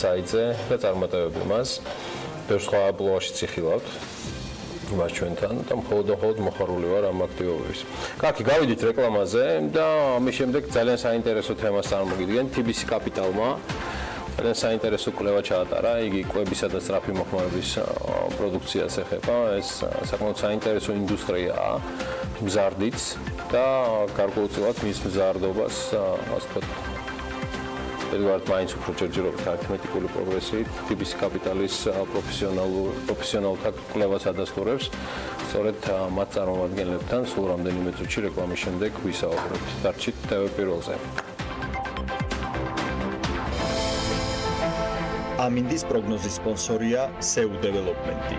საიტზე და წარმატებები მას. ბევრ სხვა ამპლუაში ციხილავთ მას ჩვენთან და მხოლოდ მოხარული ვარ ამ აქტივობების. კარგი, გავიდით რეკლამაზე და ამის შემდეგ ძალიან საინტერესო თემას წარმოგიდგენ TBC კაპიტალმა. ძალიან საინტერესო კვლევა ჩაატარა, იგი კვებისა და სწრაფი მოხმარების პროდუქციას ეხება. ეს საკმაოდ საინტერესო ინდუსტრიაა, მზარდიც და გარკვეულწილად მის მზარდობას, ასე ვთქვათ, ერთგვარად მაინც უფრო ჯერჯერობით არითმეტიკული პროგრესით TBC კაპიტალის პროფესიონალთა კვლევას ადასტურებს. სწორედ მათ წარმომადგენლებთან სულ რამდენიმე წუთში რეკლამის შემდეგ ვისაუბრებთ. დარჩით TV პირველზე. ამინდის პროგნოზის სპონსორია SEU დეველოპმენტი.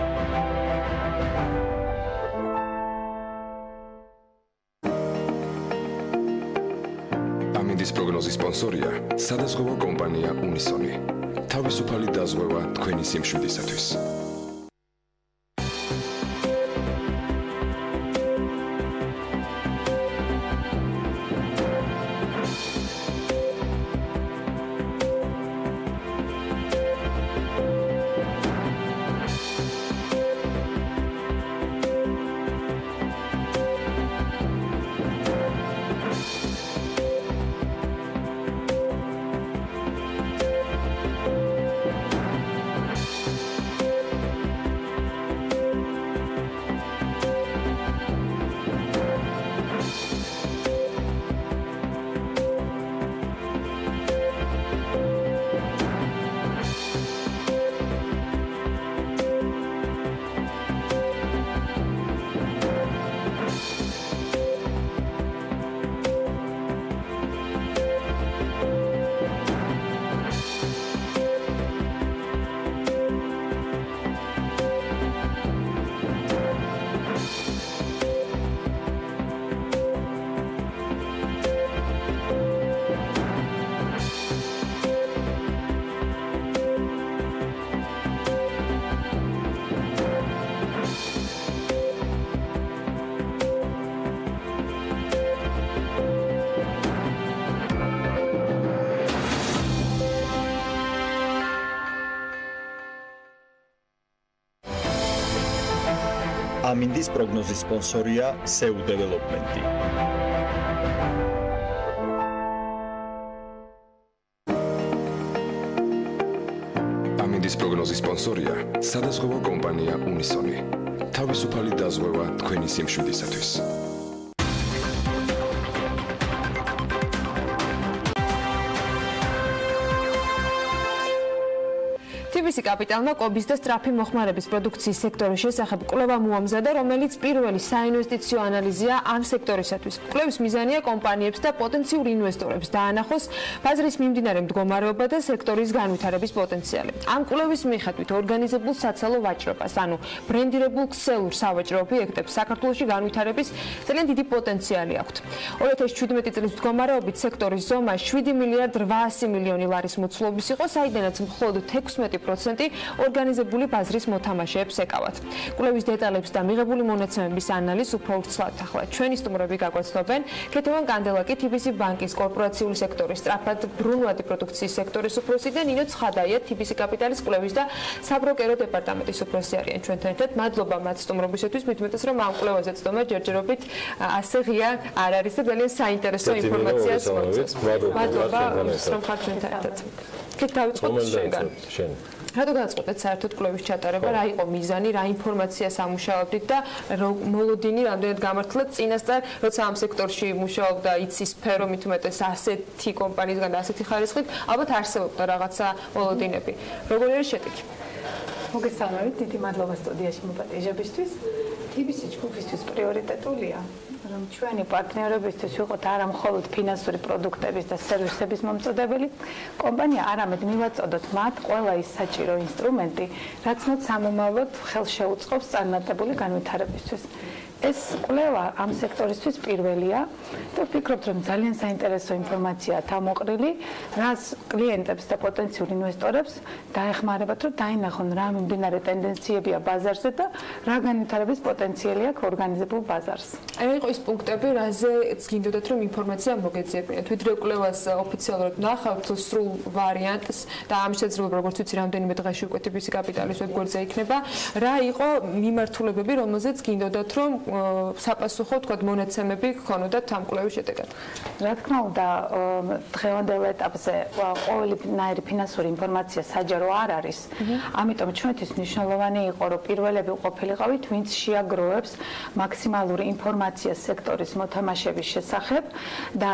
ამინდის პროგნოზის სპონსორია სადაზღვევო კომპანია უნისონი. თავისუფალი დაზღვევა თქვენი სიმშვიდისათვის. ამინდის პროგნოზის სპონსორია SEU დეველოპმენტი. ამინდის პროგნოზის სპონსორია სადაზღვევო კომპანია უნისონი. თავისუფალი დაზღვევა თქვენი სიმშვიდისათვის. TBC კაპიტალმა კობის და სწრაფი მოხმარების პროდუქციის სექტორის შესახებ კვლევა მოამზადა, რომელიც პირველი საინვესტიციო ანალიზია ამ სექტორისათვის. კვლევის მიზანია კომპანიებს და პოტენციურ ინვესტორებს დაანახოს ბაზრის მიმდინარე მდგომარეობა და სექტორის განვითარების პოტენციალი. ამ კვლევის მიხედვით ორგანიზებულ საცალო ვაჭრობას, ანუ ბრენდირებულ ქსელურ სავაჭრო ობიექტებს საქართველოში განვითარების ძალიან დიდი პოტენციალი აქვთ. 2017 წლის მდგომარეობით სექტორის ზომა 7 მილიარდ 800 მილიონი ლარის მოცულობის იყო, საიდანაც მხოლოდ 16% ორგანიზებული ბაზრის მოთამაშეებს ეკავათ. კვლევის დეტალებს და მიღებული მონაცემების ანალიზს უფრო ვრცლად ახლა ჩვენი სტუმრები გაგვაცნობენ. ქეთევან კანდელაკი TBC ბანკის კორპორაციული სექტორის სწრაფად ბრუნვადი პროდუქციის სექტორის უფროსი და ნინო ცხადაია TBC კაპიტალის კვლევის და საბროკერო დეპარტამენტის უფროსი არიან ჩვენთან ერთად. მადლობა მათ სტუმრობისათვის, მithumetes რომ ამ კვლევაზე ცდომა ჯერჯერობით ასე ღია არ არის და ძალიან საინტერესო ინფორმაციას მოგწევს. მადლობა რომ ხართ ჩვენთან ერთად. ქეთ დავიწყოთ შენგან. რატო განაცხადეთ საერთოდ კვლევის ჩატარება, რა იყო მიზანი, რა ინფორმაციას ამუშავებდით და მოლოდინი რამდენად გამართლეთ წინასწარ, როცა ამ სექტორში მუშაობდა იცის სფერო, მithumetes ასეთი კომპანიისგან და ასეთი ხარისხით, ალბათ არსებობდა რაღაცა მოლოდინები. როგორი არის შეტიკი? მოგესალმებით, დიდი მადლობა სტუდიაში მოპატიჟებისთვის. TBC ჯგუფისთვის პრიორიტეტულია რომ ჩვენი პარტნიორებისთვის ვიყოთ არა მხოლოდ ფინანსური პროდუქტების და სერვისების მომწოდებელი, კომპანია არამედ მივაწოდოთ მათ ყველა ის საჭირო ინსტრუმენტი, რაც მათ სამომავლოდ ხელს შეუწყობს წარმატებული განვითარებისთვის. ეს კვლევა ამ სექტორისთვის პირველია და ვფიქრობთ, რომ ძალიან საინტერესო ინფორმაციაა თავმოყრილი, რაც კლიენტებს და პოტენციურ ინვესტორებს დაეხმარებათ, რომ დაინახონ რა მიმდინარე ტენდენციებია ბაზარზე და რა განვითარების პოტენციალი აქვს ორგანიზებულ ბაზარს. აი იყო ის პუნქტები, რაზეც გინდოდათ რომ ინფორმაცია მოგეძიებინათ. ვიდრე კვლევას ოფიციალურად ნახავთ სრულ ვარიანტს და ამ შესაძლებლობა როგორც ვიცი რამდენიმე დღეში უკვე TBC კაპიტალის ვებგვერდზე იქნება. რა იყო მიმართულებები, რომელზეც გინდოდათ რომ საპასუხო თქვა მონაცემები გქონოდათ ამ კვლევის შედეგად. რა თქმა უნდა, დღევანდელ ეტაპზე ყოველნაირი ფინანსური ინფორმაცია საჯარო არ არის. ამიტომ ჩვენთვის მნიშვნელოვანი იყო, რომ პირველები ყოფილიყავით, ვინც შეაგროვებს მაქსიმალური ინფორმაცია სექტორის მოთამაშების შესახებ და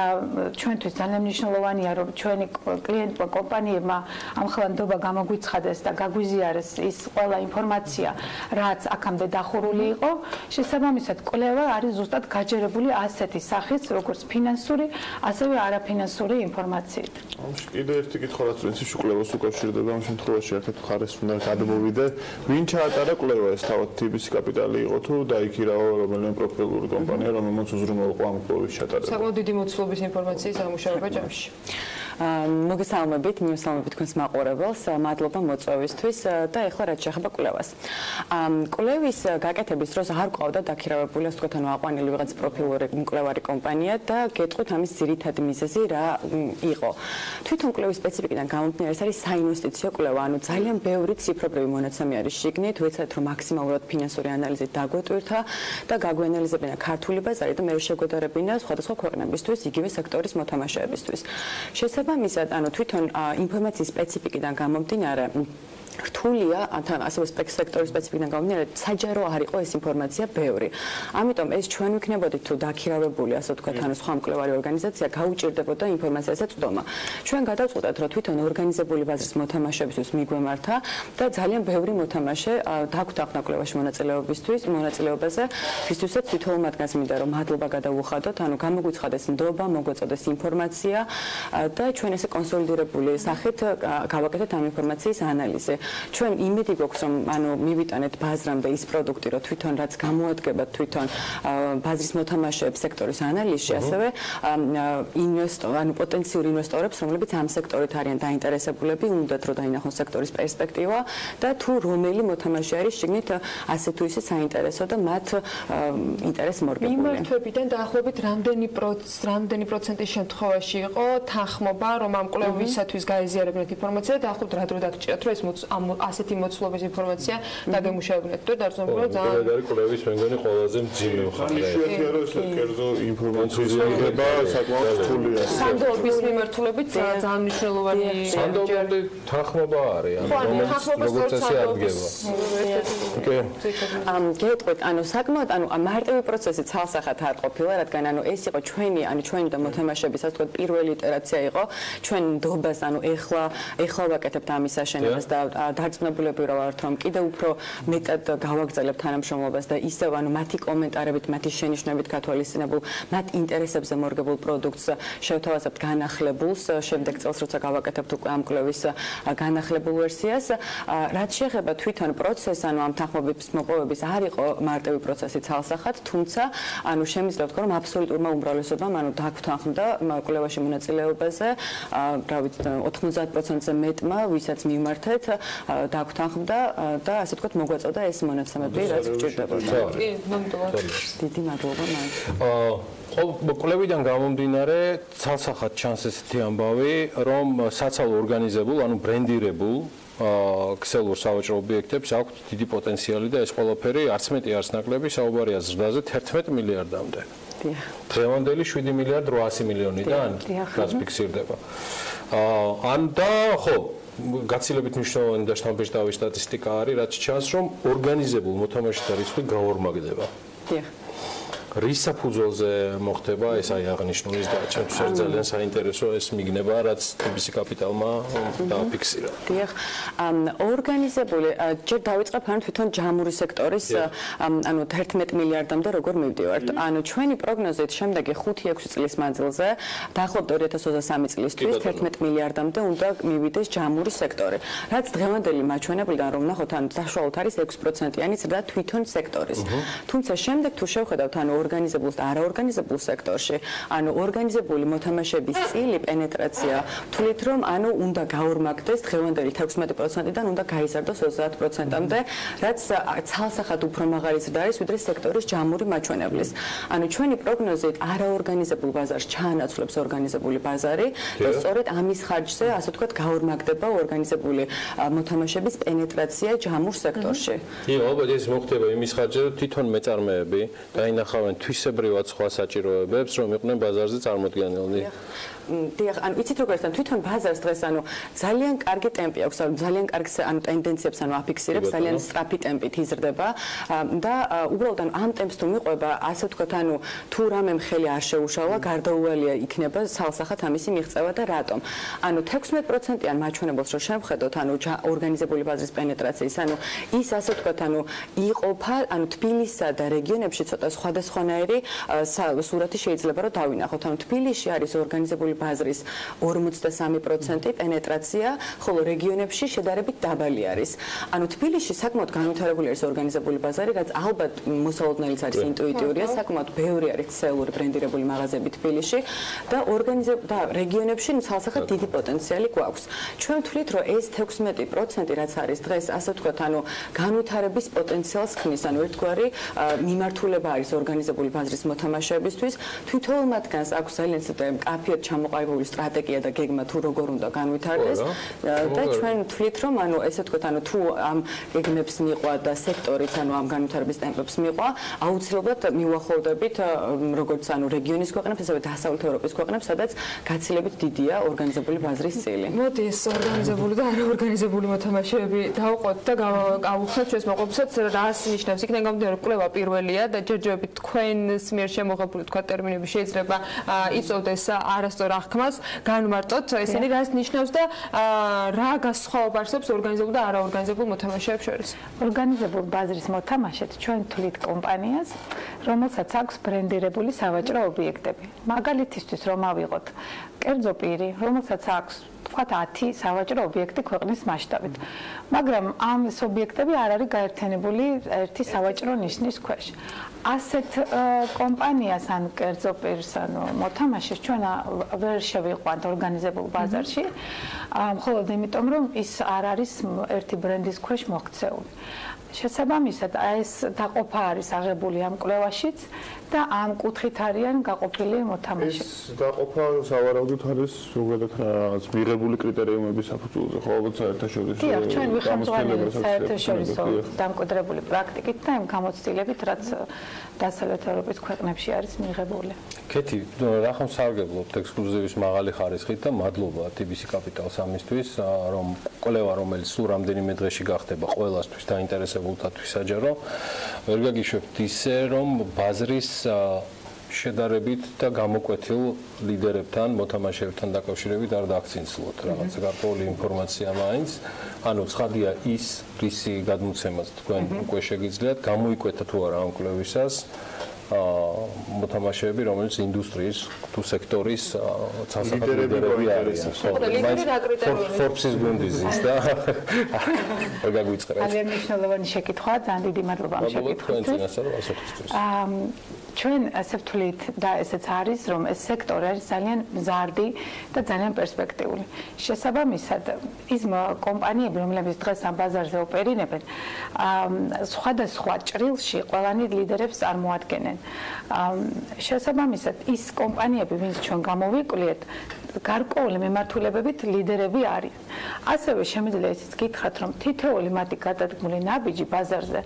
ჩვენთვის ძალიან მნიშვნელოვანია, რომ ჩვენი კლიენტმა კომპანიებმა ამხელანდობა გამოგვიცხადეს და გაგვიზიარეს ის ყველა ინფორმაცია, რაც აქამდე დახურული იყო. შესაბამისად კვლევა არის ზუსტად გაჯერებული ასეთი სახის, როგორც ფინანსური, ასევე არაფინანსური ინფორმაციით. კიდე ერთი კითხვა რაც პრინციპში კვლევას უკავშირდება, ამ შემთხვევაში ერთ-ერთ მხარეს უნდა გადმოვიდე, ვინ ჩაატარა კვლევა, ეს თავად TBC კაპიტალი იყო თუ დაიქირაო რომელიმე პროფილური კომპანია, რომელმაც უზრუნველყო ამ კვლევის ჩატარება. საკმაოდ დიდი მოცულობის ინფორმაციის ამუშავება ჯამში. მოგესალმებით, მივესალმებით თქვენს მაყურებელს, მადლობა მოწვევისთვის და ეხლა რაც შეეხება კვლევას. კვლევის გაკეთების დროს არ ყავდა დაქირავებული, ასე ვთქვათ, ანუ აყვანილი ვიღაც პროფილური მკვლევარი კომპანია და გეტყვით ამის ძირითადი მიზეზი რა იყო. თვითონ კვლევის სპეციფიკიდან გამომდინარე, ეს არის საინვესტიციო კვლევა, ანუ ძალიან ბევრი ციფრობრივი მონაცემი არის შიგნით, ვეცადეთ რომ მაქსიმალურად ფინანსური ანალიზით დაგვეტვირთა და გაგვენალიზებინა ქართული ბაზარი და მე შეგვედარებინა სხვადასხვა ქვეყნებისთვის, იგივე სექტორის მოთამაშეებისთვის. შესაბამისად, ანუ თვითონ ინფორმაციის სპეციფიკიდან გამომდინარე რთულია, ასევე სექტორის სპეციფიკიდან გამომდინარე, საჯარო არ იყო ეს ინფორმაცია ბევრი. ამიტომ ეს ჩვენ ვიქნებოდით თუ დაქირავებული, ასე ვთქვათ, ანუ სხვა მკვლევარი ორგანიზაცია გაუჭირდებოდა ინფორმაციაზე წვდომა. ჩვენ გადავწყვეტეთ, რომ თვითონ ორგანიზებული ბაზრის მოთამაშეებისთვის მიგვემართა და ძალიან ბევრი მოთამაშე დაგვთანხმდა კვლევაში მონაწილეობაზე, რისთვისაც თითოეულ მათგანს მინდა რომ მადლობა გადავუხადოთ, ანუ გამოგვიცხადეს ნდობა, მოგვეწოდეს ინფორმაცია და ჩვენ ესე კონსოლიდირებული სახით გავაკეთეთ ამ ინფორმაციის ანალიზი. ჩვენ იმედი გვაქვს რომ ანუ მივიტანეთ ბაზრამდე ის პროდუქტი რომ თვითონ რაც გამოადგება თვითონ ბაზრის მოთამაშეებს სექტორის ანალიზში ასევე ანუ პოტენციური ინვესტორებს რომლებიც ამ სექტორით არიან დაინტერესებულები უნდათ რომ დაინახონ სექტორის პერსპექტივა და თუ რომელი მოთამაშე არის შიგნით ასე თუ ისე საინტერესო და მათ ინტერესს მორგებული. მიმართვებიდან დაახლოებით რამდენი პროცენტის შემთხვევაში იყო თანხმობა რომ ამ კვლევისათვის გაეზიარებინათ ინფორმაცია და დაახლოებით რა დრო დაგჭირათ რომ ეს ასეთი მოცულობის ინფორმაცია დაგემუშავებინათ და დარწმუნებული ძალიან კვლევის მე მგონი ყველაზე მძიმე მხარე. იშვიათია რომ ეს კერძო ინფორმაციის მიღება საკმაოდ რთულია. სანდოობის მიმართულებით ძალიან მნიშვნელოვანი სანდოობამდე თანხმობა არის, როგორც ესე ადგება. გეტყვით, საკმაოდ მარტივი პროცესი ცალსახად არ ყოფილა, რადგან ეს იყო ჩვენი და მოთამაშების ასე ვთქვათ პირველი იტერაცია იყო. ჩვენ ნდობას ეხლა ვაკეთებთ ამის აშენებას და დარწმუნებულები ვართ, რომ კიდევ უფრო მეტად გავაგრძელებთ თანამშრომლობას და ისევ მათი კომენტარებით, მათი შენიშვნებით გათვალისწინებულ, მათ ინტერესებზე მორგებულ პროდუქტს შევთავაზებთ განახლებულს, შემდეგ წელს როცა გავაკეთებთ უკვე ამ კვლევის განახლებულ ვერსიას, რაც შეეხება თვითონ პროცესს, ამ თანხმობის მოპოვების არ იყო მარტივი პროცესი ცალსახად, თუმცა შემიძლია ვთქვა, რომ აბსოლუტურმა უმრავლესობამ დაგვთანხმდა კვლევაში მონაწილეობაზე, რა ვიცი 90%-ზე მეტმა, ვისაც მივმართეთ, დაგვთანხმდა და ასე ვთქვათ, მოგვაწოდა ეს მონაცემები, რაც გჭირდებოდა. დიდი მადლობა მას. კვლევიდან გამომდინარე, ცალსახად ჩანს ესეთი ამბავი, რომ საცალო ორგანიზებულ, ბრენდირებულ ქსელურ სავაჭრო ობიექტებს აქვს დიდი პოტენციალი და ეს ყველაფერი არც მეტი არც ნაკლები საუბარია ზრდაზე 11 მილიარდამდე. დღევანდელი 7 მილიარდ 800 მილიონიდან რაც ფიქსირდება. და ხო, გაცილებით მნიშვნელოვანი და შთამბეჭდავი სტატისტიკა არის, რაც ჩანს, რომ ორგანიზებულ მოთამაშეთა რიცხვი გაორმაგდება. რის საფუძველზე მოხდება ეს აღნიშნულის და ჩემთვის ძალიან საინტერესო ეს მიგნება, რაც TBC კაპიტალმა დააფიქსირა. დიახ, ორგანიზებული ჯერ დავიწყებ თვითონ ჯამური სექტორის 11 მილიარდამდე როგორ მივდივართ. ჩვენი პროგნოზით შემდეგი 5-6 წლის მანძილზე, დაახლოებით 2023 წლისთვის 11 მილიარდამდე უნდა მივიდეს ჯამური სექტორი. რაც დღევანდელი მაჩვენებლიდან რომ ნახოთ, საშუალოდ არის 6%-იანი ზრდა თვითონ სექტორის. თუმცა შემდეგ თუ შევხედავთ ორგანიზებულ და არაორგანიზებულ სექტორში, ორგანიზებული მოთამაშეების წილი პენეტრაცია, თვლით რომ უნდა გაორმაგდეს დღევანდელი 16%-დან უნდა გაიზარდოს 30%-მდე, რაც ცალსახად უფრო მაღალი ზრდა არის, ვიდრე სექტორის ჯამური მაჩვენებლის. ჩვენი პროგნოზით არაორგანიზებულ ბაზარს ჩაანაცვლებს ორგანიზებული ბაზარი და სწორედ ამის ხარჯზე, ასე ვთქვათ, გაორმაგდება ორგანიზებული მოთამაშეების პენეტრაცია ჯამურ სექტორში. ალბათ ეს მოხდება იმის ხარჯზე, რომ თვითონ მეწარმეები დაინახავენ თვისებრივად სხვა საჭიროებებს, რომ იყვნენ ბაზარზე წარმოდგენილნი. დიახ, იცით როგორ არის, თვითონ ბაზარს დღეს ძალიან კარგი ტემპი აქვს, ძალიან კარგ ტენდენციებს აფიქსირებს, ძალიან სწრაფი ტემპით იზრდება და უბრალოდ ამ ტემპს თუ მიყვება, ასე ვთქვათ, თუ რამე ხელი არ შეუშალა, გარდაუვალია იქნება ცალსახად ამისი მიღწევა და რატომ? 16%-იან მაჩვენებელს რო შევხედოთ, ორგანიზებული ბაზრის პენეტრაციის, ის ასე ვთქვათ, იყოფა, თბილისსა და რეგიონებში ცოტა სხვადასხვანაირი სურათი შეიძლება რომ დავინახოთ. თბილისში არის ორგანიზებული ბაზრის 43% პენეტრაცია, ხოლო რეგიონებში შედარებით დაბალი არის. თბილისში საკმაოდ განვითარებული არის ორგანიზებული ბაზარი, რაც ალბათ მოსალოდნელიც არის ინტუიტიურია, საკმაოდ ბევრი არის ქსელური ბრენდირებული მაღაზიები თბილისში და რეგიონებში ცალსახად დიდი პოტენციალი გვაქვს. ჩვენ ვთვლით, რომ ეს 16% რაც არის დღეს, ასე ვთქვათ, განვითარების პოტენციალს ქმნის, ერთგვარი მიმართულება არის ორგანიზებული ბაზრის მოთამაშეებისთვის, თვითონ მათგანს აქვს ძალიან მკაფიოდ ჩამოყალიბებული სტრატეგია და გეგმა თუ როგორ უნდა განვითარდეს და ჩვენ ვთვლით, რომ ესე ვთქვათ, თუ ამ გეგმებს მიყვა და სექტორიც ამ განვითარების ტემპებს მიყვა, აუცილებლად მივახლოვდებით როგორც რეგიონის ქვეყნებს, ასევე დასავლეთ ევროპის ქვეყნებს, სადაც გაცილებით დიდია ორგანიზებული ბაზრის წილი. მოდი ეს ორგანიზებული და არაორგანიზებული მოთამაშეები დავუყოთ და გავუხსნათ ჩვენს მოყვებსაც, რას ნიშნავს იქიდან გამომდინარე კვლევა პირველია და ჯერჯერობით თქვენს მიერ შემოღებული თქვა ტერმინები შეიძლება იწოვდეს არასწორ აღქმას, განმარტოთ ესენი რას ნიშნავს და რა განსხვავება არსებობს ორგანიზებულ და არაორგანიზებულ მოთამაშეებს შორის. ორგანიზებულ ბაზრის მოთამაშეთ ჩვენ თვლით კომპანიას, რომელსაც აქვს ბრენდირებული სავაჭრო ობიექტები. მაგალითისთვის რომ ავიღოთ კერძო პირი, რომელსაც აქვს ვთქვათ 10 სავაჭრო ობიექტი ქვეყნის მასშტაბით. მაგრამ ამ ობიექტები არ არის გაერთიანებული ერთი სავაჭრო ნიშნის ქვეშ. ასეთ კომპანიას ან კერძო პირს მოთამაშეს ჩვენ ვერ შევიყვანთ ორგანიზებულ ბაზარში, მხოლოდ იმიტომ რომ ის არ არის ერთი ბრენდის ქვეშ მოქცეული. შესაბამისად, ეს დაყოფა არის აღებული ამ კვლევაშიც და ამ კუთხით არიან გაყოფილი მოთამაშე. ეს გაყოფა სავარაუდოდ არის ზოგადად რაღაც მიღებული კრიტერიუმების საფუძველზე, ხო, ალბათ საერთაშორისო. დიახ, ჩვენ ვიხარჯვანებით საერთაშორისო დამკვიდრებული პრაქტიკით და იმ გამოცდილებით, რაც დასავლეთ ევროპის ქვეყნებში არის მიღებული. კეთი, რახან სარგებლობთ ექსკლუზივის მაღალი ხარისხით და მადლობა TBC კაპიტალს ამისთვის, რომ კვლევა, რომელიც სულ რამდენიმე დღეში გახდება ყველასთვის დაინტერესებულთათვის საჯარო, ვერ გაგიშვებთ ისე, რომ ბაზრის შედარებით და გამოკვეთილ ლიდერებთან, მოთამაშეებთან დაკავშირებით არ დააქცინცლოთ რაღაცა გარკვეული ინფორმაცია მაინც. ანუ ცხადია ის, რისი გადმოცემაც თქვენ უკვე შეგიძლიათ, გამოიკვეთა თუ არა ამ კვლევისას მოთამაშეები, რომელიც ინდუსტრიის თუ სექტორის ცალსახად ლიდერები არიან. Forbes-ის გუნდის ის და გაგვიწყრეთ. ძალიან მნიშვნელოვანი შეკითხვაა, ძალიან დიდი მადლობა ამ შეკითხვისთვის. ჩვენ ასე ვთვლით და ესეც არის, რომ ეს სექტორი არის ძალიან მზარდი და ძალიან პერსპექტიული. შესაბამისად, ის კომპანიები, რომლებიც დღეს ამ ბაზარზე ოპერირებენ, სხვადასხვა ჭრილში ყველანი ლიდერებს წარმოადგენენ. შესაბამისად, ის კომპანიები, ვინც ჩვენ გამოვიკვლიეთ, გარკვეული მიმართულებებით ლიდერები არიან. ასევე შემიძლია ისიც გითხრათ, რომ თითოეული მათი გადადგმული ნაბიჯი ბაზარზე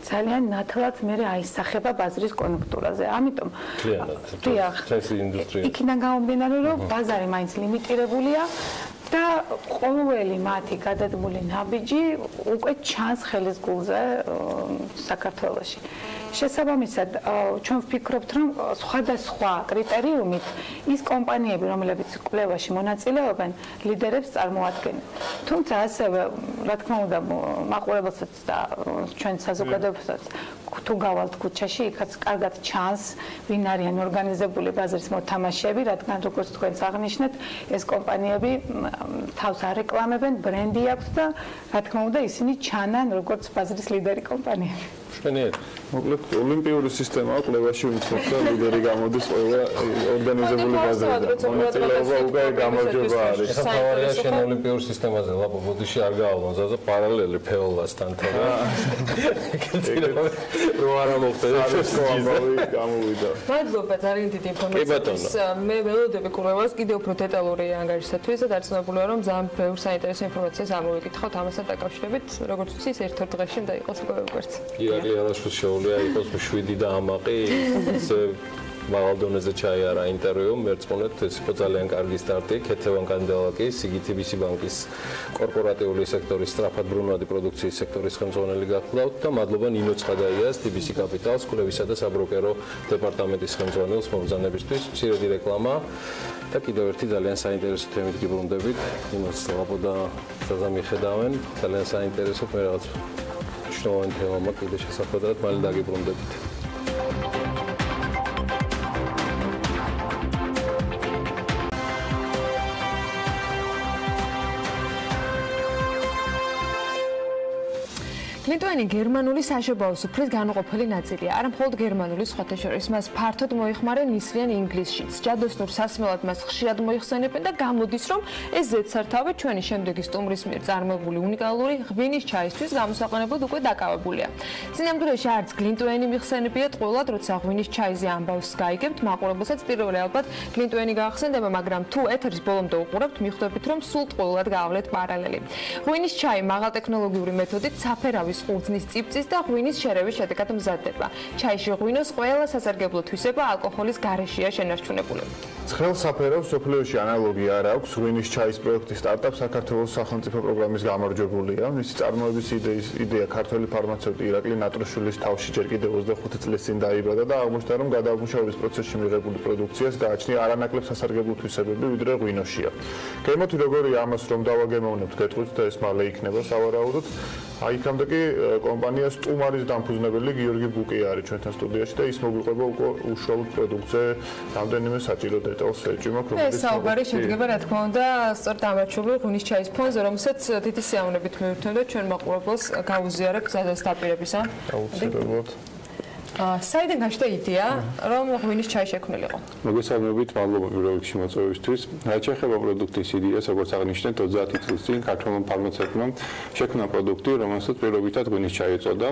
ძალიან ნათლად მერე აისახება ბაზრის კონjunქტურაზე. ამიტომ იქიდან გამომდინარე, რომ ბაზარი მაინც ლიმიტირებულია და ყოველი მათი გადადგმული ნაბიჯი უკვე ჩანს ხელის გულზე საქართველოში. შესაბამისად, ჩვენ ვფიქრობთ, რომ სხვადასხვა კრიტერიუმით ის კომპანიები, რომლებიც კვლევაში მონაწილეობენ, ლიდერებს წარმოადგენენ. თუმცა ასევე, რა თქმა უნდა, მაყურებელსაც და ჩვენ საზოგადოებასაც თუ გავალთ ქუჩაში, იქაც კარგად ჩანს, ვინ არიან ორგანიზებული ბაზრის მოთამაშეები, რადგან როგორც თქვენს აღნიშნეთ, ეს კომპანიები თავს არეკლამებენ, ბრენდი აქვს და რა თქმა უნდა, ისინი ჩანან როგორც ბაზრის ლიდერი კომპანიები. შენიერ, მოკლედ ოლიმპიური სისტემაა კვლევაში ვინცოთ და ლიდერი გამოდის ყველა ორგანიზებული ბაზრიდან. მონაწილეობა უკვე გამარჯვება არის. თავარია შენ ოლიმპიურ სისტემაზე ლაპო ბოდიში არ გაავლონ ზაზა პარალელი ფეოლასთან თორე. რო არა მოხდეს გამოვიდა. მადლობა ძალიან დიდი ინფორმაციისთვის. მე ველოდები კვლევას კიდევ უფრო დეტალური ანგარიშისათვის და დარწმუნებული ვარ, რომ ძალიან ბევრ საინტერესო ინფორმაციას ამოვიკითხავთ ამასთან დაკავშირებით, როგორც ვიცი, ერთ-ერთ დღეში უნდა იყოს უკვე ვერც. ალაშვილს შეუძლია იყოს 7 და ამაყი ესე მაღალ დონეზე ჩაიარა ინტერვიუ, მერწმუნეთ, ეს იყო ძალიან კარგი სტარტი. ქეთევან კანდელაკის, იგი TBC ბანკის კორპორატიული სექტორის სწრაფად ბრუნვადი პროდუქციის სექტორის ხელმძღვანელი გახლავთ და მადლობა ნინო ცხადაიას, TBC კაპიტალს, კვლევისა და საბროკერო დეპარტამენტის ხელმძღვანელს მომბრძანებისთვის. მცირედი რეკლამა და კიდევ ერთი ძალიან საინტერესო თემით გიბრუნდებით. იმას ლაპო და ზაზა მიხედავენ, ძალიან საინტერესო მე რაღაც მნიშვნელოვანი თემა კიდე შესაძლებლად მალე დაგიბრუნდებით. ლიტვანი გერმანული საშობაო სუფრის განუყოფელი ნაწილია. არა მხოლოდ გერმანული, სხვათა შორის მას ფართოდ მოიხმარენ ისრიან ინგლისშიც. ჯადოსნურ სასმელად მას ხშირად მოიხსენებენ და გამოდის, რომ ეს ზედსართავი ჩვენი შემდეგი სტუმრის მიერ წარმოებული უნიკალური ღვინის ჩაისთვის გამოსაყენებლად უკვე დაკავებულია. წინამძღვრებში არც გლინტვენი მიხსენებიათ ყველად, როცა ღვინის ჩაიზე ამბავს გაიგებთ, მაყურებელსაც პირველი ალბათ გლინტვენი გაახსენდება, მაგრამ თუ ეთერის ბოლომდე უყურებთ, მიხვდებით, რომ სულ ყველად გავავლეთ პარალელი. ღვინის ჩაი მაღალტექნოლოგიური მეთოდით საფერავის ყურძნის წიფწის და ღვინის შერევის შედეგად მზადდება. ჩაიში ღვინოს ყველა სასარგებლო თვისება ალკოჰოლის გარეშეა შენარჩუნებული. ცხელ საფერავს სოფლიოში ანალოგი არ აქვს. ღვინის ჩაის პროექტის სტარტაპ საქართველოს სახელმწიფო პროგრამის გამარჯვებულია. მისი წარმოების იდეა ქართველი ფარმაცევტი ირაკლი ნატროშვილის თავში ჯერ კიდევ 25 წლის წინ დაიბადა და აღმოჩნდა, რომ გადამუშავების პროცესში მიღებული პროდუქციას გააჩნია არანაკლებ სასარგებლო თვისებები, ვიდრე ღვინოსია. გემოთი როგორია ამას რომ დავაგემოვნებთ გეტყვით და ეს მალე იქნება სავარაუდოდ. იქამდე კი კომპანია სტუმარის დამფუძნებელი გიორგი ბუკი არის ჩვენთან სტუდიაში და ის მოგვიყვება უკვე უშუალოდ პროდუქტზე რამდენიმე საჭირო დეტალს ეჭვმა პროდუქტის. ეს საუბარი შედგება რა თქმა უნდა სწორედ ამერჩული ღვინის ჩაის ფონზე, რომელსაც დიდი სიამოვნებით მივირთმევ და ჩვენ მაყურებელს გაუზიარებთ ზადას დაპირებისა. აუცილებლად. საიდან გაჩნდა იდეა, რომ ღვინის ჩაი შექმნილიყო? მოგესალმებით, მადლობა პირველ რიგში მოწვევისთვის. რაც შეეხება პროდუქტის იდეას, როგორც აღნიშნეთ, 30 წლის წინ ქართველმა ფარმაცევტმა შექმნა პროდუქტი, რომელსაც პირობითად ღვინის ჩაი ეწოდა.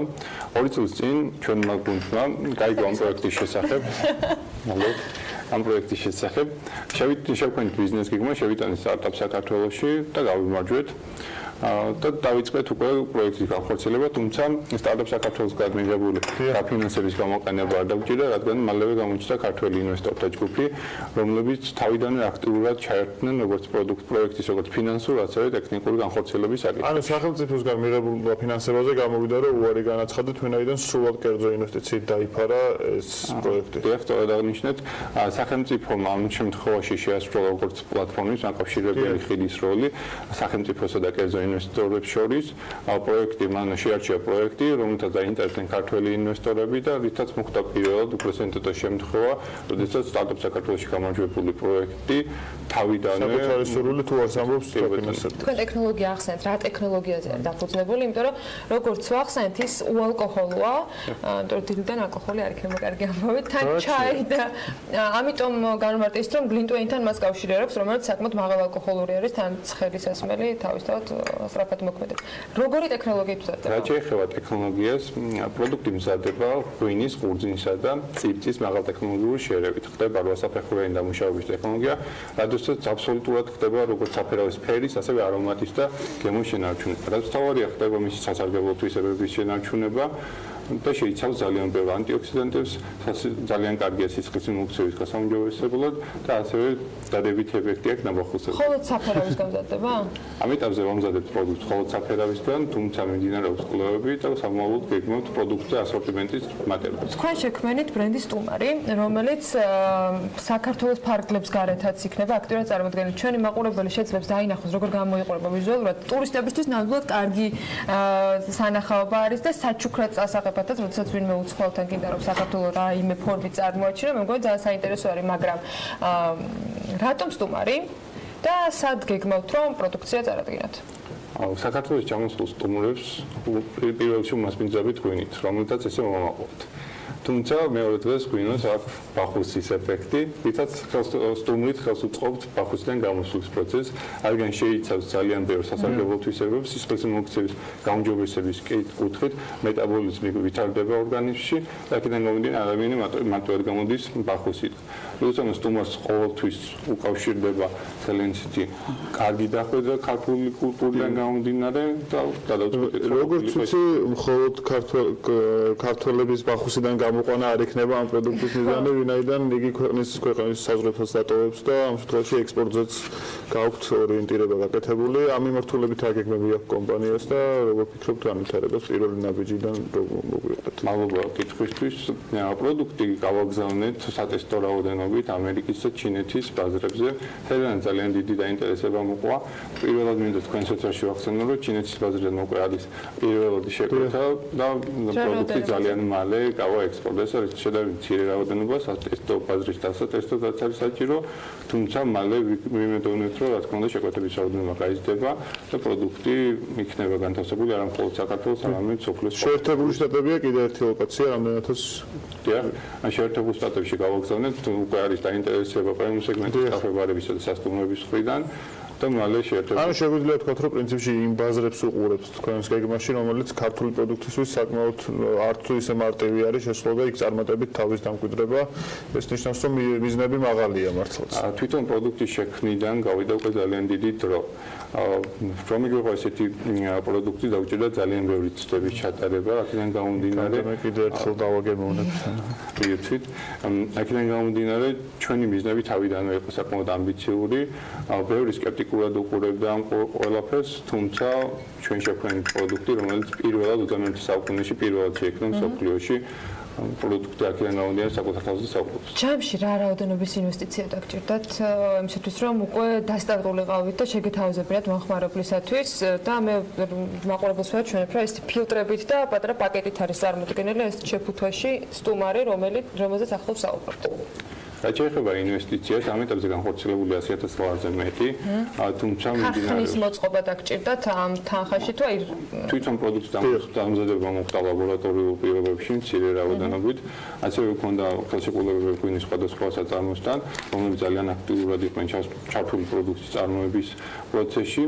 2 წლის წინ ჩვენმა გუნდმა გაიგო ამ პროექტის შესახებ. ამ პროექტის შესახებ შევქმნით ბიზნეს გეგმა, შევიტანეთ სტარტაპ საქართველოში და გავიმარჯვეთ. და დავიწყეთ უკვე პროექტის განხორციელება, თუმცა სტარტაპ საქართველოსგან მიღებული დაფინანსების გამოყენება არ დაგვჭირდა, რადგან მალევე გამოჩნდა ქართველი ინვესტორთა ჯგუფი, რომლებიც თავიდანვე აქტიურად ჩაერთნენ როგორც პროექტის როგორც ფინანსურ, ასევე ტექნიკური განხორციელების საკითხებში. ანუ სახელმწიფოსგან მიღებულ დაფინანსებაზე გამოვიდა, რომ უარი განაცხადეთ, ვინაიდან სრულად კერძო ინვესტიციით დაიფარა ეს პროექტი. დიახტორად აღნიშნეთ, სახელმწიფომ ამ შემთხვევაში შეასრულა როგორც პლატფორმის მაკავშირებელი ხიდის როლი სახელმწიფოსა და კერძო ინვესტორებს შორის. პროექტი მან შეარჩია პროექტი, რომელთაც დაინტერესდნენ ქართველი ინვესტორები და რითაც მოხდა პირველად უპრეცედენტო შემთხვევა, როდესაც სტარტაპ საქართველოში გამარჯვებული პროექტი თავიდანვე საკუთარი სურვილი თუ არს ამბობს დაფინანსება. თქვენ ტექნოლოგია ახსენეთ, რა ტექნოლოგიაზე არის დაფუძნებული, იმიტომ რომ როგორც ვახსენეთ, ის უალკოჰოლოა, იმიტომ რომ დილიდან ალკოჰოლი არ იქნება კარგი ამბავი, თან ჩაი და ამიტომ განმარტის რომ გლინტვეინთან მას კავშირებს, რომელიც საკმაოდ მაღალალკოჰოლური არის, თან ცხელი სასმელი თავისთავად სწრაფად მოქმედებს. როგორი ტექნოლოგიით მზადდება? რაც შეეხება ტექნოლოგიას, პროდუქტი მზადდება ღვინის, ყურძნისა და წიფწის მაღალტექნოლოგიური შერევით. ხდება 8 საფეხურიანი დამუშავების ტექნოლოგია, რადგანაც აბსოლუტურად ხდება როგორც საფერავის ფერის, ასევე არომატის და გემოს შენარჩუნება. რაც თავარია ხდება მისი სასარგებლო თვისებების შენარჩუნება. და შეიცავს ძალიან ბევრ ანტიოქსიდანტებს, ძალიან კარგია სისხლის მიმოქცევის გასაუმჯობესებლად და ასევე დადებითი ეფექტი აქვს ნაბახურს. მხოლოდ საფერავის გამზადდება? ამ ეტაპზე ვამზადებთ პროდუქტს მხოლოდ საფერავისგან, თუმცა მიმდინარეობს კვლევები და სამომავლოდ გეგმავთ პროდუქტზე ასორტიმენტის მატერიალს. თქვენ შექმნით ბრენდი სტუმარი, რომელიც საქართველოს ფარგლებს გარეთაც იქნება აქტიურად წარმოდგენილი. ჩვენი მაყურებელი შეძლებს დაინახოს, როგორ გამოიყურება ვიზუალურად. ტურისტებისთვის ნამდვილად კარგი სანახაობა არის და საჩუქრად წასაღებ როდესაც ვინმე უცხოელთან გინდა რომ საქართველოს რაიმე ფორმით წარმოაჩინა, მე მგონი ძალიან საინტერესო არის, მაგრამ რატომ სტუმარი და სად გეგმავთ რომ პროდუქცია წარადგინოთ? საქართველოს ჩამოსულ სტუმრებს პირველ რიგში მასპინძლებით გვინით, რომელთაც ესე მომაყობთ. თუმცა მეორე დღეს გვინოს აქვს ბახუსის ეფექტი, რითაც სტუმრით ხელს უწყობთ ბახუსიდან გამოსვლის პროცესს, რადგან შეიცავს ძალიან ბევრ სასარგებლო თვისებებს, სისხლის მიმოქცევის გაუმჯობესების კუთხით, მეტაბოლიზმი ვითარდება ორგანიზმში, და აქედან გამომდინარე ადამიანი მარტივად გამოდის ბახუსით. როდესაც სტუმარს ყოველთვის უკავშირდება ძალიან ცივი კარგი დახვედრა ქართული კულტურიდან გამომდინარე და გადავწყვეტით როგორც ვიცი, მხოლოდ ქართველების ბახუსიდან გამოყვანა არ იქნება ამ პროდუქტის მიზანი, ვინაიდან იგი ქვეყნის საზღვრებს დატოვებს და ამ შემთხვევაში ექსპორტზეც გააქვთ ორიენტირება გაკეთებული. ამ მიმართულებით აგეგმები აქვს კომპანიას და როგორ ფიქრობთ განვითარებას პირველი ნაბიჯიდან როგორ მოგვიყვეთ? მადლობა კითხვისთვის. პროდუქტი გავაგზავნეთ სატესტო რაოდენობით ამერიკის და ჩინეთის ბაზრებზე, სადაც ძალიან დიდი დაინტერესება მოყვა. პირველად მინდა თქვენს ეთერში ვახსენო, რომ ჩინეთის ბაზრიდან უკვე არის პირველადი შეკვეთა და პროდუქტი ძალიან მალე გავა ექსპორტს, არის შედარებით მცირე რაოდენობა სატესტო ბაზრის დასატესტოდაც არის საჭირო, თუმცა მალე ვიმედოვნებთ, რომ რა თქმა უნდა შეკვეთების რაოდენობა გაიზრდება და პროდუქტი იქნება განთავსებული არა მხოლოდ საქართველოს, არამედ მსოფლიოს. შეერთებული შტატებია კიდევ ერთი ლოკაცია, რამდენადაც შეერთებულ შტატებში გავაგზავნეთ, უკვე არის დაინტერესება პრემიუმ სეგმენტის კაფებარებისა და სასტუმროების მხრიდან. და მალე შეერთებული. ანუ შეგვიძლია ვთქვათ, რომ პრინციპში იმ ბაზრებს უყურებთ თქვენს გეგმაში, რომელიც ქართული პროდუქტისთვის საკმაოდ არ თუ ისე მარტივი არის შესვლა და იქ წარმატებით თავის დამკვიდრება. ეს ნიშნავს, რომ მიზნები მაღალია მართლაც. თვითონ პროდუქტის შექმნიდან გავიდა უკვე ძალიან დიდი დრო. რომ იგივე ესეთი პროდუქტი დაუჭირდა ძალიან ბევრი ცდების ჩატარება, აქედან გამომდინარე მე კიდევ ერთხელ დავაგემოვნებ. ვიუცით, აქედან გამომდინარე ჩვენი მიზნები თავიდანვე იყო საკმაოდ ამბიციური, ბევრი სკეპტიკურად უყურებდა ამ ყველაფერს, თუმცა ჩვენ შექმნით პროდუქტი, რომელიც პირველად 21 საუკუნეში პირველად შეიქმნა მსოფლიოში. პროდუქტი აქედან გამომდინარე საკუთარ თავზე საუბრობს. ჯამში რა რაოდენობის ინვესტიცია დაგჭირდათ იმისათვის, რომ უკვე დასტარტულიყავით და შეგეთავაზებინათ მომხმარებლისათვის და მე მაყურებელს ვაჩვენებ, რომ ეს ფილტრებით და პატარა პაკეტით არის წარმოდგენილი ეს შეფუთვაში სტუმარი, რომელზეც ახლავს საუბრობთ. რაც შეეხება ინვესტიციას, ამ ეტაპზე განხორციელებული 100.000 დოლარზე მეტი, თუმცა ხახნის მოწყობა დაგჭირდათ ამ თანხაში თუ აი თვითონ პროდუქტის დამზადება მოხდა ლაბორატორიულ პირობებში მცირე რაოდენობით, ასევე ჰქონდა ხელშეკრულებები ღვინის სხვადასხვა საწარმოსთან, რომლებიც ძალიან აქტიურად იყვნენ ჩართული პროდუქტის წარმოების პროცესში,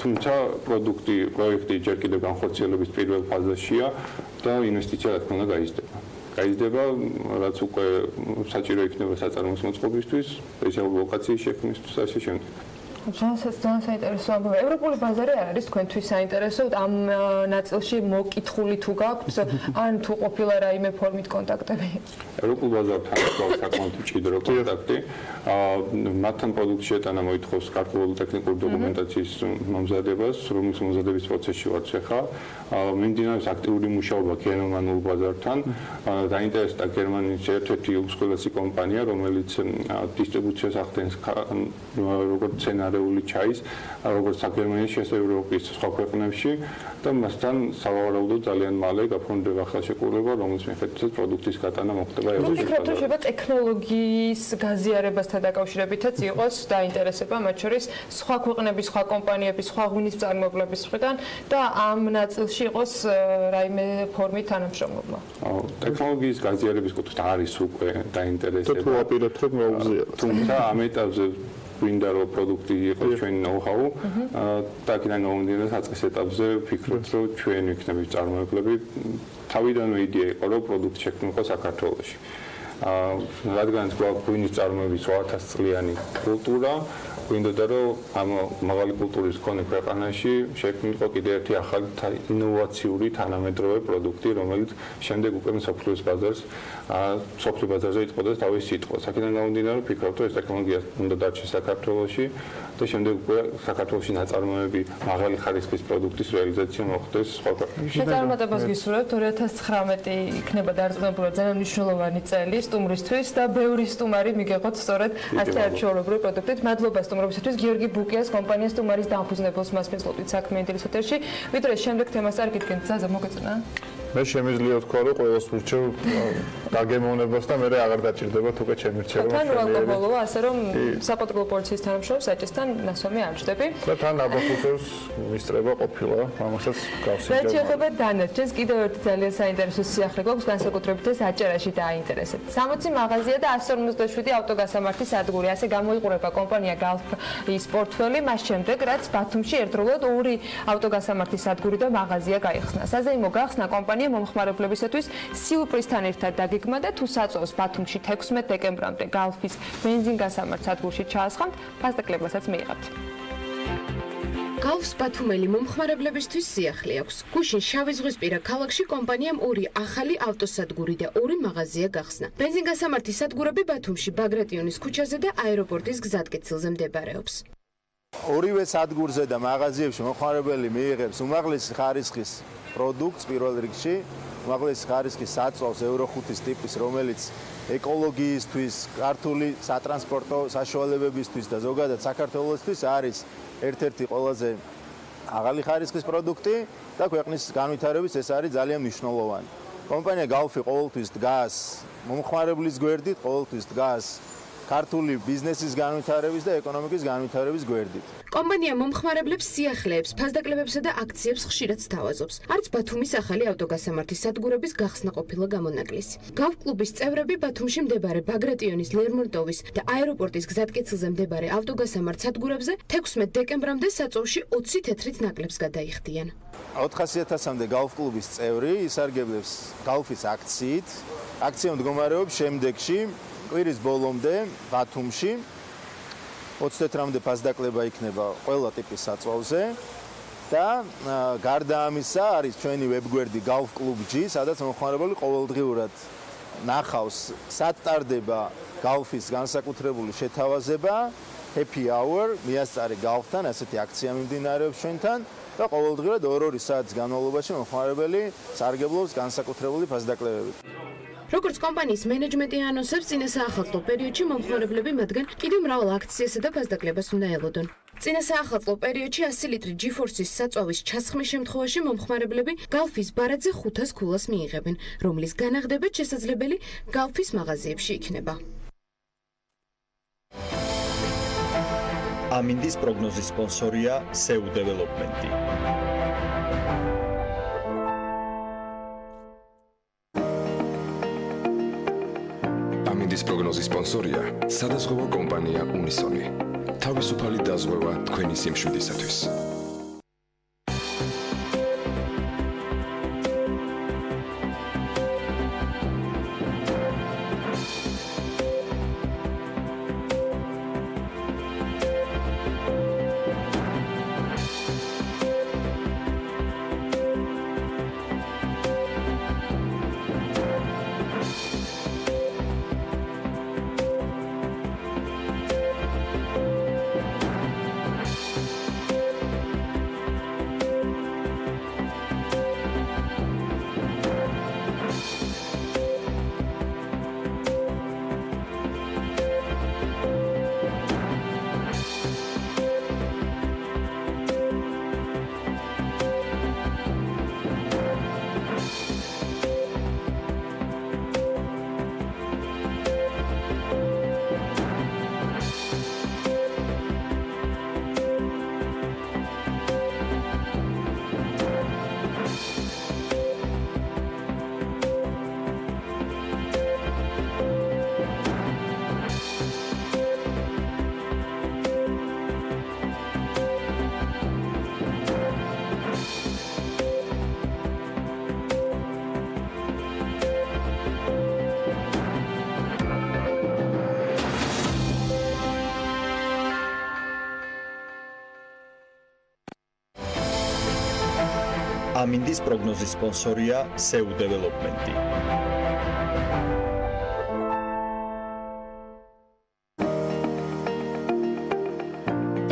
თუმცა პროექტი ჯერ კიდევ განხორციელების პირველ ფაზაშია და ინვესტიცია რა თქმა უნდა გაიზრდება, რაც უკვე საჭირო იქნება საწარმოს მოწყობისთვის, სპეციალური ლოკაციის შექმნისთვის და ასე შემდეგ. ძალიან საინტერესო ამბავია. ევროპული ბაზარი არ არის თქვენთვის საინტერესო ამ ნაწილში მოკითხული თუ გაქვთ, ან თუ ყოფილა რაიმე ფორმით კონტაქტები? ევროპულ ბაზართან საკმაოდ მჭიდრო კონტაქტი. მათთან პროდუქტის შეტანა მოითხოვს ქართული ტექნიკური დოკუმენტაციის მომზადებას, რომლის მომზადების პროცესში ვართ ახლა. მიმდინარეობს აქტიური მუშაობა გერმანულ ბაზართან. დაინტერესდა გერმანიის ერთ-ერთი უცხოელესი კომპანია, რომელიც დისტრიბუციას ახდენს როგორც სცენარეული ჩაის, როგორც გერმანიაში, ასევე ევროპის სხვა ქვეყნებში და მასთან სავარაუდოდ ძალიან მალე გაფორმდება ხელშეკრულება, რომლის მიხედვითაც პროდუქტის გატანა მოხდება ევროპის ბაზარში. ვფიქრობ, რომ შეიძლება ტექნოლოგიის გაზიარებასთან დაკავშირებითაც იყოს დაინტერესება, მათ შორის სხვა ქვეყნების, სხვა კომპანიების, სხვა ღვინის მწარმოებლების მხრიდან და ამ ნაწილში იყოს რაიმე ფორმით თანამშრომლობა. ტექნოლოგიის გაზიარების კუთხით არის უკვე დაინტერესება. თუ აპირებთ რომ გაუგზავნოთ. თუმცა ამ ეტაპზე გვინდა რომ პროდუქტი იყოს ჩვენი ნოუ-ჰაუ და აქედან გამომდინარე საწყის ეტაპზე ვფიქრობ რომ ჩვენ ვიქნებით წარმოებლები თავიდანვე იდეა იყო რომ პროდუქტი შექმნილიყო საქართველოში რადგანაც გვაქვს ღვინის წარმოების 1000 წლიანი კულტურა გვინდოდა რომ ამ მაღალი კულტურის მქონე ქვეყანაში შექმნილიყო კიდევ ერთი ახალი ინოვაციური თანამედროვე პროდუქტი რომელიც შემდეგ უკვე მსოფლიოს ბაზარზე იწყებოდა თავის სიტყვას. აქედან გამომდინარე ვფიქრობ რომ ეს ტექნოლოგია უნდა დარჩეს საქართველოში და შემდეგ უკვე საქართველოში ნაწარმოები მაღალი ხარისხის პროდუქტის რეალიზაცია მოხდეს სხვა ქვეყნებში. შეწარմატებას გისურვებთ 2019 იქნება დარწმუნებული ძალიან მნიშვნელოვანი წელი სტუმრისთვის და ბევრი სტუმარი მიგეღოთ სწორედ ასე არჩეულებრივი პროდუქტით. მადლობა სტუმრობისათვის გიორგი ბუკიას კომპანია სტუმარის დამფუძნებელს მასპინძლობთ საქმიანი დილის ეთერში. ვიდრე შემდეგ თემას არ გიდგენთ ზაზა მოგეწონა. მე შემიძლია ვთქვა რომ ყველას ვირჩევ დაგემოვნებას და მე აღარ დაჭირდებათ უკვე ჩემი რჩევა. თან უალკოჰოლოა, ასე რომ საპატრულო პოლიციის თანამშრომლებს საჭესთან ნასვამი არ ჭდები. და თან აბახუშევს მისწრება ყოფილა, ამასაც გავსინჯა. რაც შეეხება დანარჩენს, კიდევ ერთი ძალიან საინტერესო სიახლე გვაქვს განსაკუთრებით ეს აჭარაში დააინტერესებთ. 60 მაღაზია და 157 ავტოგასამართი სადგური. ასე გამოიყურება კომპანია გალფის პორტფელი მას შემდეგ, რაც ბათუმში ერთდროულად 2 ავტოგასამართი სადგური და მაღაზია გაიხსნა. საზეიმო გახსნა კომპანია მომხმარებლებისათვის სიურპრიზთან ერთად დაგეგმა და თუ საწვავს ბათუმში 16 დეკემბრამდე გალფის ბენზინგასამართ სადგურში ჩაასხამთ, ფასდაკლებასაც მიიღებთ. გალფს ბათუმელი მომხმარებლებისთვის სიახლე აქვს. გუშინ შავიზღვისპირა ქალაქში კომპანიამ 2 ახალი ავტოსადგური და 2 მაღაზია გახსნა. ბენზინგასამართი სადგურები ბათუმში ბაგრატიონის ქუჩაზე და აეროპორტის გზატკეცილზე მდებარეობს. ორივე სადგურზე და მაღაზიებში მომხმარებელი მიიღებს უმაღლესი ხარისხის პროდუქტს პირველ რიგში, უმაღლესი ხარისხის საწვავს ევრო 5-ის ტიპის, რომელიც ეკოლოგიისთვის, ქართული სატრანსპორტო საშუალებებისთვის და ზოგადად საქართველოსთვის არის ერთ-ერთი ყველაზე აღალი ხარისხის პროდუქტი და ქვეყნის განვითარების ეს არის ძალიან მნიშვნელოვანი. კომპანია გალფი ყოველთვის დგას მომხმარებლის გვერდით, ყოველთვის დგას ქართული ბიზნესის განვითარების და ეკონომიკის განვითარების გვერდით. კომპანია მომხმარებლებს სიახლეებს, ფასდაკლებებსა და აქციებს ხშირად სთავაზობს. არც ბათუმის ახალი ავტოგასამართი სადგურების გახსნა ყოფილა გამონაკლისი. გალფ კლუბის წევრები ბათუმში მდებარე ბაგრატიონის, ლერმონტოვის და აეროპორტის გზატკეცილზე მდებარე ავტოგასამართ სადგურებზე 16 დეკემბრამდე საწვავში 20 თეთრით ნაკლებს გადაიხდიან. 400.000-მდე გალფ კლუბის წევრი ისარგებლებს გალფის აქციით. აქცია მდგომარეობს შემდეგში კვირის ბოლომდე ბათუმში 20 თეთრამდე ფასდაკლება იქნება ყველა ტიპის საწვავზე და გარდა ამისა არის ჩვენი ვებგვერდი golf.club.g, სადაც მომხმარებელი ყოველდღიურად ნახავს სად ტარდება golf-ის განსაკუთრებული შეთავაზება, happy hour, მიასწარე golf-თან, ასეთი აქცია მიმდინარეობს ჩვენთან და ყოველდღიურად 2-2 საათის განმავლობაში მომხმარებელი სარგებლობს განსაკუთრებული ფასდაკლებებით. როგორც კომპანიის მენეჯმენტი ანონსებს, წინა საახალწლო პერიოდში მომხმარებლები მათგან კიდევ მრავალ აქციასა და ფასდაკლებას უნდა ელოდონ. წინა საახალწლო პერიოდში 100 ლიტრი G-Force-ის საწვავის ჩასხმის შემთხვევაში მომხმარებლები გალფის ბარათზე 500 ქულას მიიღებენ, რომლის განაღდება შესაძლებელი გალფის მაღაზიებში იქნება. ამინდის პროგნოზის სპონსორია SEU Development-ი. ამინდის პროგნოზის სპონსორია სადაზღვევო კომპანია უნისონი. თავისუფალი დაზღვევა თქვენი სიმშვიდისათვის. ამინდის პროგნოზის სპონსორია SEU Development-ი.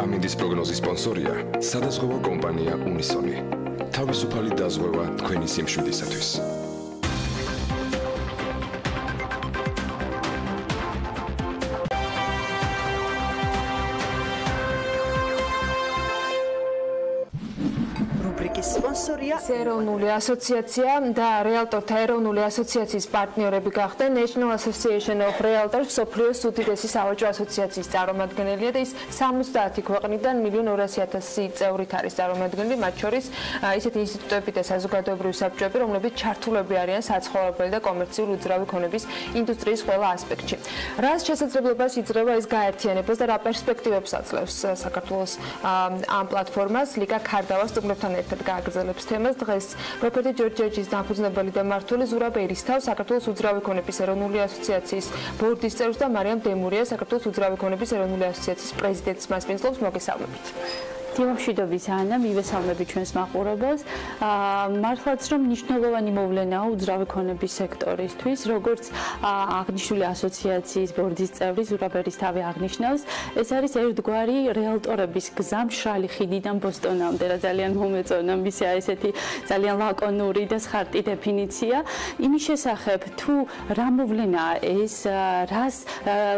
ამინდის პროგნოზის სპონსორია სადაზღვევო კომპანია უნისონი. თავისუფალი დაზღვევა თქვენი სიმშვიდისათვის. ეროვნული ასოციაცია და რეალტორთა ეროვნული ასოციაციის პარტნიორები გახდნენ National Association of Realtors მსოფლიოს უდიდესი სავაჭრო ასოციაციის წარმომადგენელია და ის 70 ქვეყნიდან 1,200,000 წევრით არის წარმომადგენელი, მათ შორის ისეთი ინსტიტუტები და საზოგადოებრივი საბჭოები, რომლებიც ჩართულები არიან საცხოვრებელი და კომერციული უძრავი ქონების ინდუსტრიის ყველა ასპექტში. რას შესაძლებლობას იძლევა ეს გაერთიანებას და რა პერსპექტივებს აძლევს საქართველოს ამ პლატფორმას? ლიკა ქარდავა სტუმრებთან ერთად გააგრძელებს თემას. დღეს პროფესორი ჯორჯიაჯის დამფუძნებელი და მმართველი ზურაბ ერისთავ, საქართველოს უძრავი ქონების ეროვნული ასოციაციის ბორდის წევრს და მარიამ დემურია, საქართველოს უძრავი ქონების ეროვნული ასოციაციის პრეზიდენტს მასპინძლობს. მოგესალმებით. მშვიდობის ანა, მივესალმები ჩვენს მაყურებელს. მართლაც რომ მნიშვნელოვანი მოვლენაა უძრავი ქონების სექტორისთვის, როგორც აღნიშნული ასოციაციის ბორდის წევრი ზურაბ ერისთავი აღნიშნავს, ეს არის ერთგვარი რეალტორების გზა მშრალი ხიდიდან ბოსტონამდე, რა ძალიან მომეწონა მისი ესეთი ძალიან ლაკონური და სხარტი დეფინიცია. იმის შესახებ, თუ რა მოვლენაა ეს, რას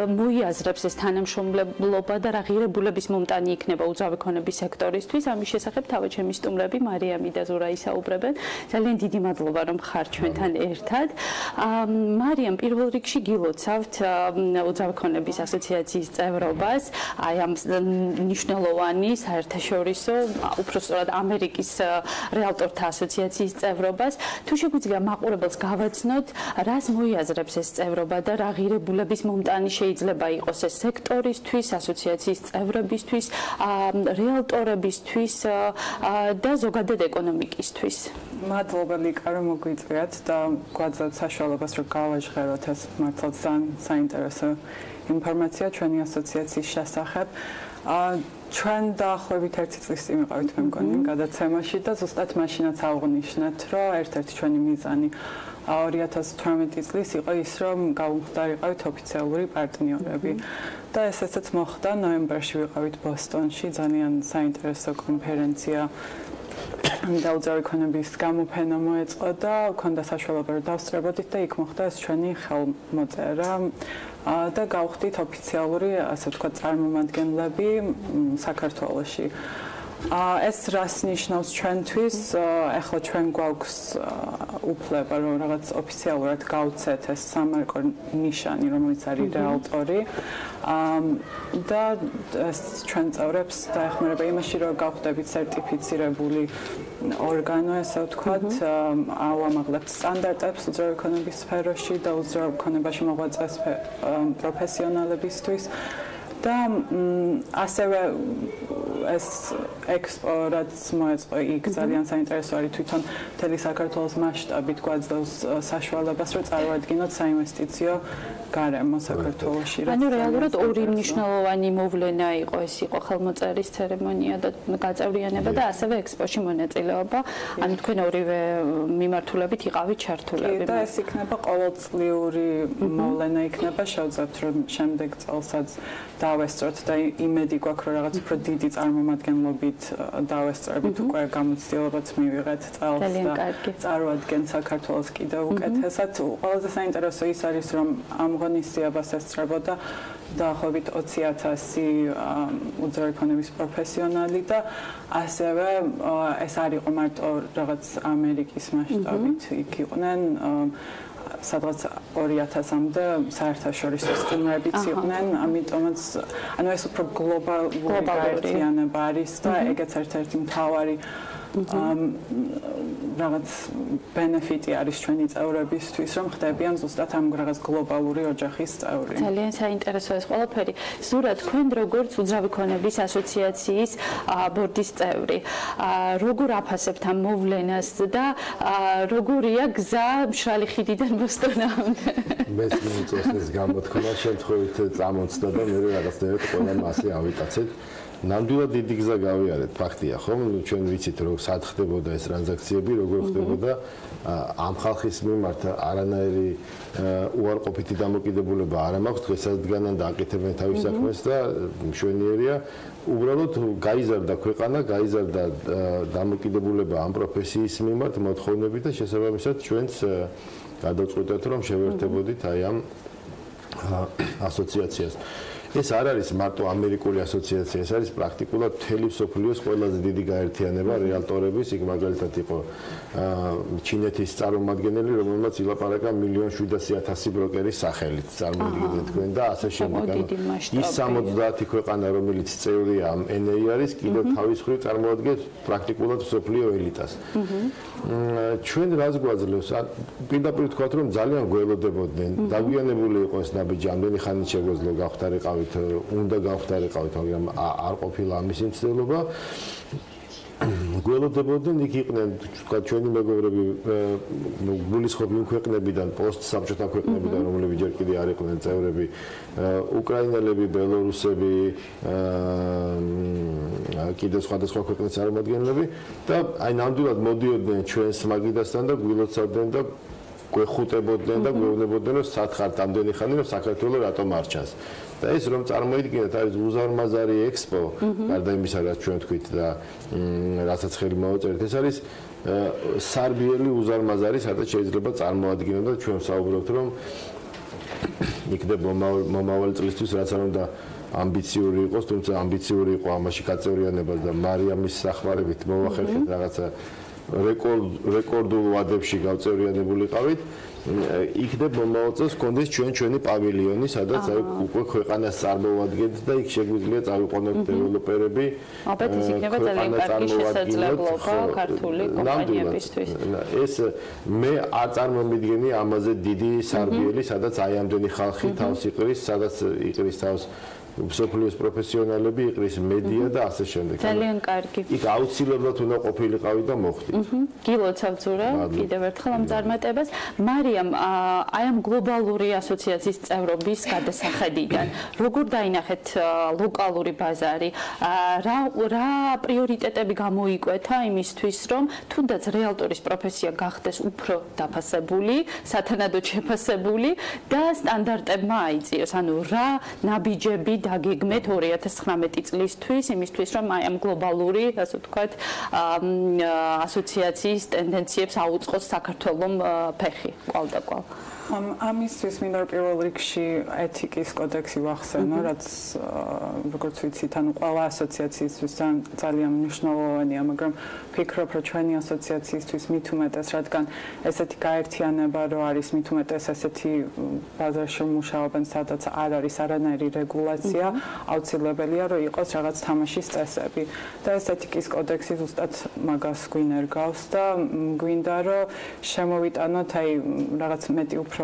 მოიაზრებს ეს თანამშრომლობა და რა ღირებულების მომტანი იქნება უძრავი ქონების სექტორისთვის, ამის შესახებ თავად ჩემი სტუმრები მარიამი და ზურა ისაუბრებენ. ძალიან დიდი მადლობა რომ ხართ ჩვენთან ერთად. მარიამ, პირველ რიგში გილოცავთ უძრავი ქონების ასოციაციის წევრობას, აი ამ მნიშვნელოვანი საერთაშორისო, უпростоრად ამერიკის რეალტორთა ასოციაციის წევრობას. თუ შეგვიძლია მაყურებელს გავაცნოთ, რას მოიაზრებს ეს წევრობა და რა ღირებულების მომტანი შეიძლება იყოს ეს სექტორისთვის, ასოციაციის წევრებისთვის, რეალტორებისთვის და ზოგადად ეკონომიკისთვის. მადლობა ლიკა რომ მოგვიწვიათ და გვაძლევთ საშუალებას რომ გავაჟღეროთ ეს მართლაც საინტერესო ინფორმაცია ჩვენი ასოციაციის შესახებ. ჩვენ დაახლოებით 1 წლის წინ ვიყავით მე მგონი გადაცემაში და ზუსტად მაშინაც აღვნიშნეთ, რომ ერთ-ერთი ჩვენი მიზანი 2018 წლის იყო ის, რომ გავუმხდარიყავით ოფიციალური პარტნიორები. და ესეც მოხდა ნოემბერში ვიყავით ბოსტონში, ძალიან საინტერესო კონფერენცია და უძრავი ქონების გამოფენა მოეწყო და ქონდა საშუალება რომ დავსწრებოდით და იქ მოხდა ეს ჩვენი ხელმოწერა და გავხდით ოფიციალური, ასე ვთქვათ, წარმომადგენლები საქართველოში. ეს რას ნიშნავს ჩვენთვის? ახლა ჩვენ გვაქვს უფლება რომ რაღაც ოფიციალურად გავცეთ ეს სამარკო ნიშანი, რომელიც არის რეალტორი. და ეს ჩვენ წევრებს დაეხმარება იმაში, რომ გავხდებით სერტიფიცირებული ორგანო, ესე ვთქვათ, ავამაღლებთ სტანდარტებს უძრავი ქონების სფეროში და უძრავ ქონებაში მოღვაწეს პროფესიონალებისთვის. და ასევე ეს ექსპო რაც მოეწყო იქ ძალიან საინტერესო არის თვითონ მთელი საქართველოს მასშტაბით გვაძლევს საშუალებას რომ წარუადგინოთ საინვესტიციო გარემო საქართველოში. ანუ რეალურად ორი მნიშვნელოვანი მოვლენა იყო, ეს იყო ხელმოწერის ცერემონია და გაწევრიანება და ასევე ექსპოში მონაწილეობა. ანუ თქვენ ორივე მიმართულებით იყავით ჩართულები. და ეს იქნება ყოველწლიური მოვლენა იქნება, შევძლებთ რომ შემდეგ წელსაც დავესწროთ და იმედი გვაქვს რომ რაღაც უფრო დიდი წარმომადგენლობით დავესწრებით უკვე გამოცდილებაც მივიღეთ წელს და წარუადგენ საქართველოს კიდევ უკეთესად. ყველაზე საინტერესო ის არის რომ ამ ღონისძიებას ესწრებოდა დაახლოებით 20,000 უძრავი ქონების პროფესიონალი და ასევე ეს არ იყო მარტო რაღაც ამერიკის მასშტაბით, იქ იყვნენ სადღაც 2,000-მდე საერთაშორისო სტუმრებიც იყვნენ, ამიტომაც ანუ ეს უფრო გლობალური გაერთიანება არის და ეგეც ერთ-ერთი მთავარი რაღაც ბენეფიტი არის ჩვენი წევრებისთვის, რომ ხდებიან ზუსტად ამ რაღაც გლობალური ოჯახის წევრი. ძალიან საინტერესო ეს ყველაფერი. ზურა, თქვენ როგორც უძრავი ქონების ასოციაციის ბორდის წევრი, როგორ აფასებთ ამ მოვლენას და როგორია გზა მშრალი ხიდიდან ბოსტონამდე? მეც მიწესის გამოთქმა შემთხვევით წამოწდა და მე რაღაცნაირად ყველა მასე ავიტაცეთ. ნამდვილად დიდი გზა გავიარეთ, ფაქტია, ხო? ჩვენ ვიცით, რომ სად ხდებოდა ეს ტრანზაქციები, როგორ ხდებოდა ამ ხალხის მიმართ არანაირი უარყოფითი დამოკიდებულება არ მაქვს, დღესაც და აკეთებენ თავის საქმეს და მშვენიერია. უბრალოდ გაიზარდა ქვეყანა, გაიზარდა დამოკიდებულება ამ პროფესიის მიმართ, მოთხოვნები და შესაბამისად ჩვენც გადავწყვიტეთ, რომ შევერთებოდით აი ამ ასოციაციას. ეს არ არის მარტო ამერიკული ასოციაცია, ეს არის პრაქტიკულად მთელი მსოფლიოს ყველაზე დიდი გაერთიანება რეალტორების, იქ მაგალითად იყო ჩინეთის წარმომადგენელი, რომელმაც ილაპარაკა 1,700,000 ბროკერის სახელით, წარმოიდგინეთ თქვენ და ასე შემდეგ. ის 70 ქვეყანა, რომელიც წევრია ამ NA არის, კიდევ თავის მხრივ წარმოადგენს პრაქტიკულად მსოფლიო ელიტას. ჩვენ რას გვაძლევს? პირდაპირ ვთქვათ, რომ ძალიან გველოდებოდნენ, დაგვიანებული იყო ეს ნაბიჯი, ამდენი ხანით შეგვეძლო გავხდარიყავით, უნდა გავხდარიყავით, მაგრამ არ ყოფილა ამის მცდელობა. გველოდებოდნენ, იქ იყვნენ, თქვა ჩვენი მეგობრები, გულისხმობ იმ ქვეყნებიდან, პოსტსაბჭოთა ქვეყნებიდან, რომლებიც ჯერ კიდევ არ იყვნენ წევრები, უკრაინელები, ბელორუსები, კიდევ სხვადასხვა ქვეყნის წარმომადგენლები და აი ნამდვილად მოდიოდნენ ჩვენს მაგიდასთან და გვილოცავდნენ და გვეხუტებოდნენ და გვეუბნებოდნენ, რომ სად ხართ ამდენი ხანი, რომ საქართველოს რატომ არ ჩანს. და ეს რომ წარმოიდგინეთ, არის უზარმაზარი ექსპო, გარდა იმისა, რაც ჩვენ თქვით და რასაც ხელი მოვაწერეთ, ეს არის სარბიელი უზარმაზარი, სადაც შეიძლება წარმოადგინოთ და ჩვენ ვსაუბრობთ, რომ იქნება მომავალი წლისთვის, რაც არ უნდა ამბიციური იყოს, თუმცა ამბიციური იყო ამაში გაწევრიანება და მარიამის სახმარებით მოვახერხეთ რაღაცა რეკორდულ ვადებში გავწევრიანებულიყავით. იქნება მომავალ წელს გქონდეს ჩვენი პავილიონი, სადაც უკვე ქვეყანას წარმოვადგენთ და იქ შეგვიძლია წავიყვანოთ დეველოპერები. აბა ეს იქნება ძალიან კარგი შესაძლებლობა ქართული კომპანიებისთვის. ეს მე არ წარმომიდგენი ამაზე დიდი სარბიელი, სადაც აი ამდენი ხალხი თავს იყრის, სადაც იყრის თავს მსოფლიოს პროფესიონალები, იყრის მედია და ასე შემდეგ. ძალიან კარგი. იქ აუცილებლად უნდა ყოფილიყავი და მოხვდით. გილოცავთ ზურა, კიდევ ერთხელ ამ წარმატებას. მარიამ, აი ამ გლობალური ასოციაციის წევრობის გადასახედიდან, როგორ დაინახეთ ლოკალური ბაზარი? რა პრიორიტეტები გამოიკვეთა იმისთვის, რომ თუნდაც რეალტორის პროფესია გახდეს უფრო დაფასებული, სათანადოდ შეფასებული და სტანდარტებმა აიწიოს? ანუ რა ნაბიჯები დაგეგმეთ 2019 წლისთვის, იმისთვის, რომ აი ამ გლობალური, ასე ვთქვათ, ასოციაციის ტენდენციებს აუწყოს საქართველოს ფეხი, კვალდაკვალ. ამისთვის მინდა პირველ რიგში ეთიკის კოდექსი ვახსენო, რაც როგორც ვიცით, ანუ ყველა ასოციაციისთვის ძალიან მნიშვნელოვანია, მაგრამ ვფიქრობ, რომ ჩვენი ასოციაციისთვის მით უმეტეს, რადგან ესეთი გაერთიანება რო არის, მით უმეტეს ესეთი ბაზარში მუშაობენ, სადაც არ არის არანაირი რეგულაცია, აუცილებელია, რომ იყოს რაღაც თამაშის წესები. და ეს ეთიკის კოდექსი ზუსტად მაგას გვინერგავს და გვინდა, რომ შემოვიტანოთ აი რაღაც მეტი უფრო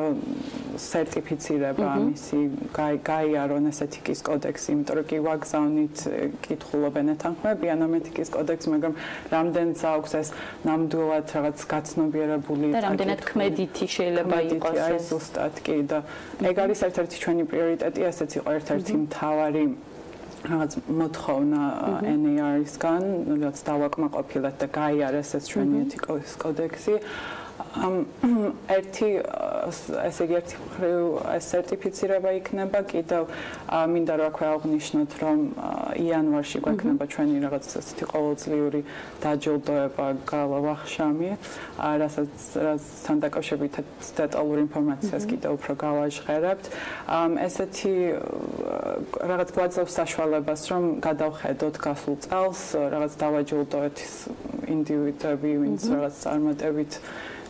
სერტიფიცირება ამისი გაიარონ ეს ეთიკის კოდექსი, იმიტომ რომ კი ვაგზავნით კითხულობენ ეთანხმებიან ამ ეთიკის კოდექსს, მაგრამ რამდენიც აქვს ეს ნამდვილად რაღაც გაცნობიერებული და რამდენად ქმედითი შეიძლება იყოს ეს ზუსტად კი და ეგ არის ერთ-ერთი ჩვენი პრიორიტეტი, ესეც იყო ერთ-ერთი მთავარი რაღაც მოთხოვნა NAR-ისგან, რაც დავაკმაყოფილეთ და გაიარეს ეს ჩვენი ეთიკის კოდექსი. ერთი სერტიფიცირება იქნება კიდევ მინდა რომ აქვე აღვნიშნოთ რომ იანვარში გვექნება ჩვენი რაღაც ესეთი ყოველწლიური დაჯილდოება გავახშამი რასაც დაკავშირებით დეტალურ ინფორმაციას კიდევ უფრო გავაჟღერებთ ესეთი რაღაც გვაძლევს საშუალებას რომ გადავხედოთ გასულ წელს რაღაც დავაჯილდოეთ ინდივიდები ვინც რაღაც წარმატებით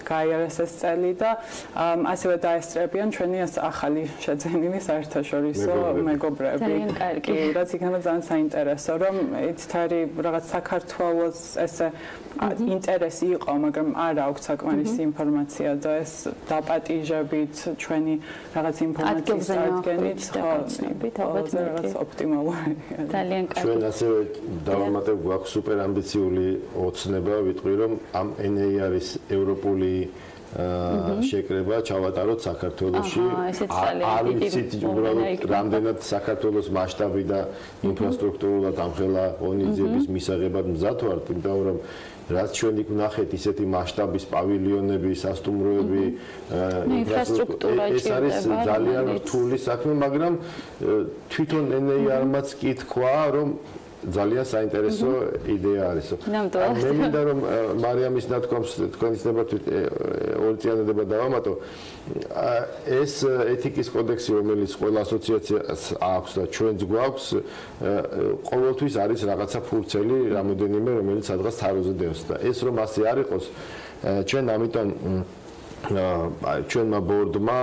გაიარეს ეს წელი და ასევე დაესწრებიან ჩვენი ეს ახალი შეძენილი საერთაშორისო მეგობრები. კი, რაც იქნება ძალიან საინტერესო, რომ იცით არის რაღაც საქართველოს ესე ინტერესი იყო, მაგრამ არ აქვს საკმარისი ინფორმაცია და ეს დაპატიჟებით ჩვენი რაღაც ინფორმაციის წარდგენით რაღაც ოპტიმალური. ძალიან კარგი. ჩვენ ასევე დავამატებ გვაქვს სუპერ ამბიციული ოცნება, ვიტყვი რომ ამ NAR-ის ევროპული შეკრება ჩავატაროთ საქართველოში. არ ვიცით უბრალოდ რამდენად საქართველოს მასშტაბი და ინფრასტრუქტურულად ამხელა ღონისძიების მისაღებად მზად ვართ, იმიტომ რომ რაც ჩვენ იქ ვნახეთ ისეთი მასშტაბის პავილიონები, სასტუმროები, ინფრასტრუქტურა ეს არის ძალიან რთული საქმე, მაგრამ თვითონ NAR-მაც კი თქვა, რომ ძალიან საინტერესო იდეა არისო. მე მინდა რომ მარიამის ნათქვამს თქვენის ნებართვით ორი წინადადება დავამატო. ეს ეთიკის კოდექსი, რომელიც ყველა ასოციაციას აქვს და ჩვენც გვაქვს, ყოველთვის არის რაღაცა ფურცელი, რამოდენიმე, რომელიც სადღაც თაროზე დევს და ეს რომ ასე არ იყოს, ჩვენ ამიტომ ჩვენმა ბორდმა,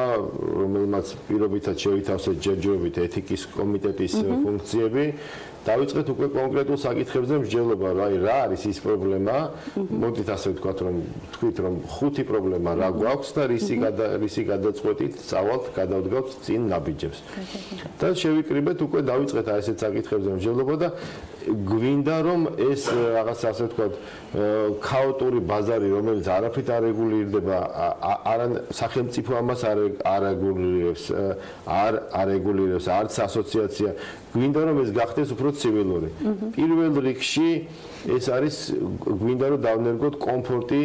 რომელმაც პირობითად შევითავსეთ ჯერჯერობით ეთიკის კომიტეტის ფუნქციები, დავიწყეთ უკვე კონკრეტულ საკითხებზე მსჯელობა, რა არის ის პრობლემა, მოდით ასე ვთქვათ, რომ თქვით, რომ 5 პრობლემა რა გვაქვს და რისი გადაწყვეტით წავალთ, გადავდგავთ წინ ნაბიჯებს. და შევიკრიბეთ უკვე დავიწყეთ აი ესეთ საკითხებზე მსჯელობა და გვინდა რომ ეს რაღაც ასე ვთქვათ ქაოტური ბაზარი, რომელიც არაფრით არ რეგულირდება, სახელმწიფო ამას არ რეგულირებს, არც ასოციაცია, გვინდა რომ ეს გახდეს უფრო ცივილური. პირველ რიგში ეს არის გვინდა რომ დავნერგოთ კომფორტი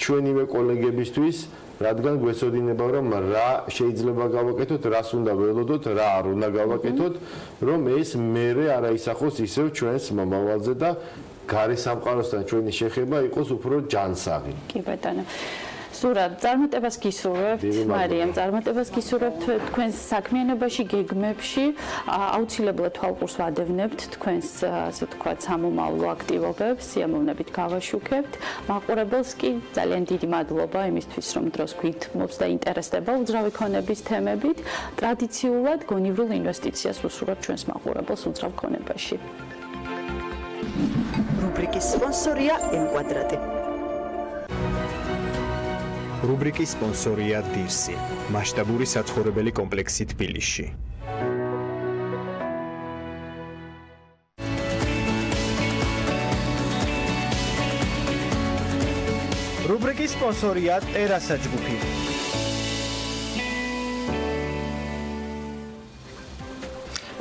ჩვენივე კოლეგებისთვის, რადგან გვესოდინება რომ რა შეიძლება გავაკეთოთ, რას უნდა ველოდოთ, რა არ უნდა გავაკეთოთ, რომ ეს მერე არ აისახოს ისევ ჩვენს მომავალზე და გარე სამყაროსთან ჩვენი შეხება იყოს უფრო ჯანსაღი. კი ბატონო. სურათ, წარმატებას გისურვებთ, მარიამ, წარმატებას გისურვებთ თქვენს საქმიანობაში, გეგმებში, აუცილებლად თვალყურს ვადევნებთ თქვენს, ასე ვთქვათ, სამომავლო აქტივობებს, სიამოვნებით გავაშუქებთ. მაყურებელს კი ძალიან დიდი მადლობა იმისთვის, რომ დროს გვითმობს და ინტერესდება უძრავი ქონების თემებით. ტრადიციულად გონივრულ ინვესტიციას ვუსურვებთ ჩვენს მაყურებელს უძრავ ქონებაში. რუბრიკის სპონსორია M-კვადრატი. რუბრიკის სპონსორია დღისი, მასშტაბური საცხოვრებელი კომპლექსი თბილისში. რუბრიკის სპონსორია ტერასა ჯგუფი.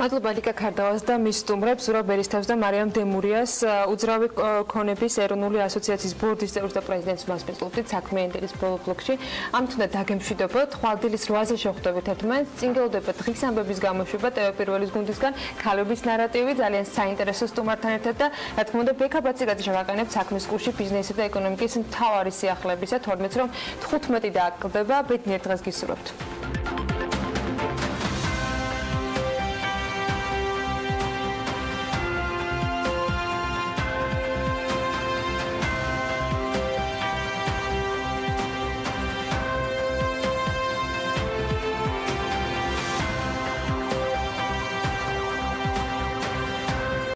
მადლობა ლიკა ქარდავას და მის სტუმრებს ზურაბ ერისთავს და მარიამ დემურიას უძრავი ქონების ეროვნული ასოციაციის ბორდის წევრს და პრეზიდენტს მასპინძლობთ საქმიანის ბოლო ბლოკში. ამ თუნდაც დაგემშვიდობოთ, ხვალდილის 8-ზე შევხვდებით ერთმანეთს, წინგელდება დღისამბების გამოშვება Pirvelis გუნდისგან, ქალების ნარატივი, ძალიან საინტერესო სტუმართან ერთად და რა თქმა უნდა ბექაბაციკაძე შევაკანებთ საქმის კურსში ბიზნესი და ეკონომიკის მთავარი სიახლეებისა 12-ს რომ 15 დააკლდება, ბედნიერ დღეს გისურვებთ.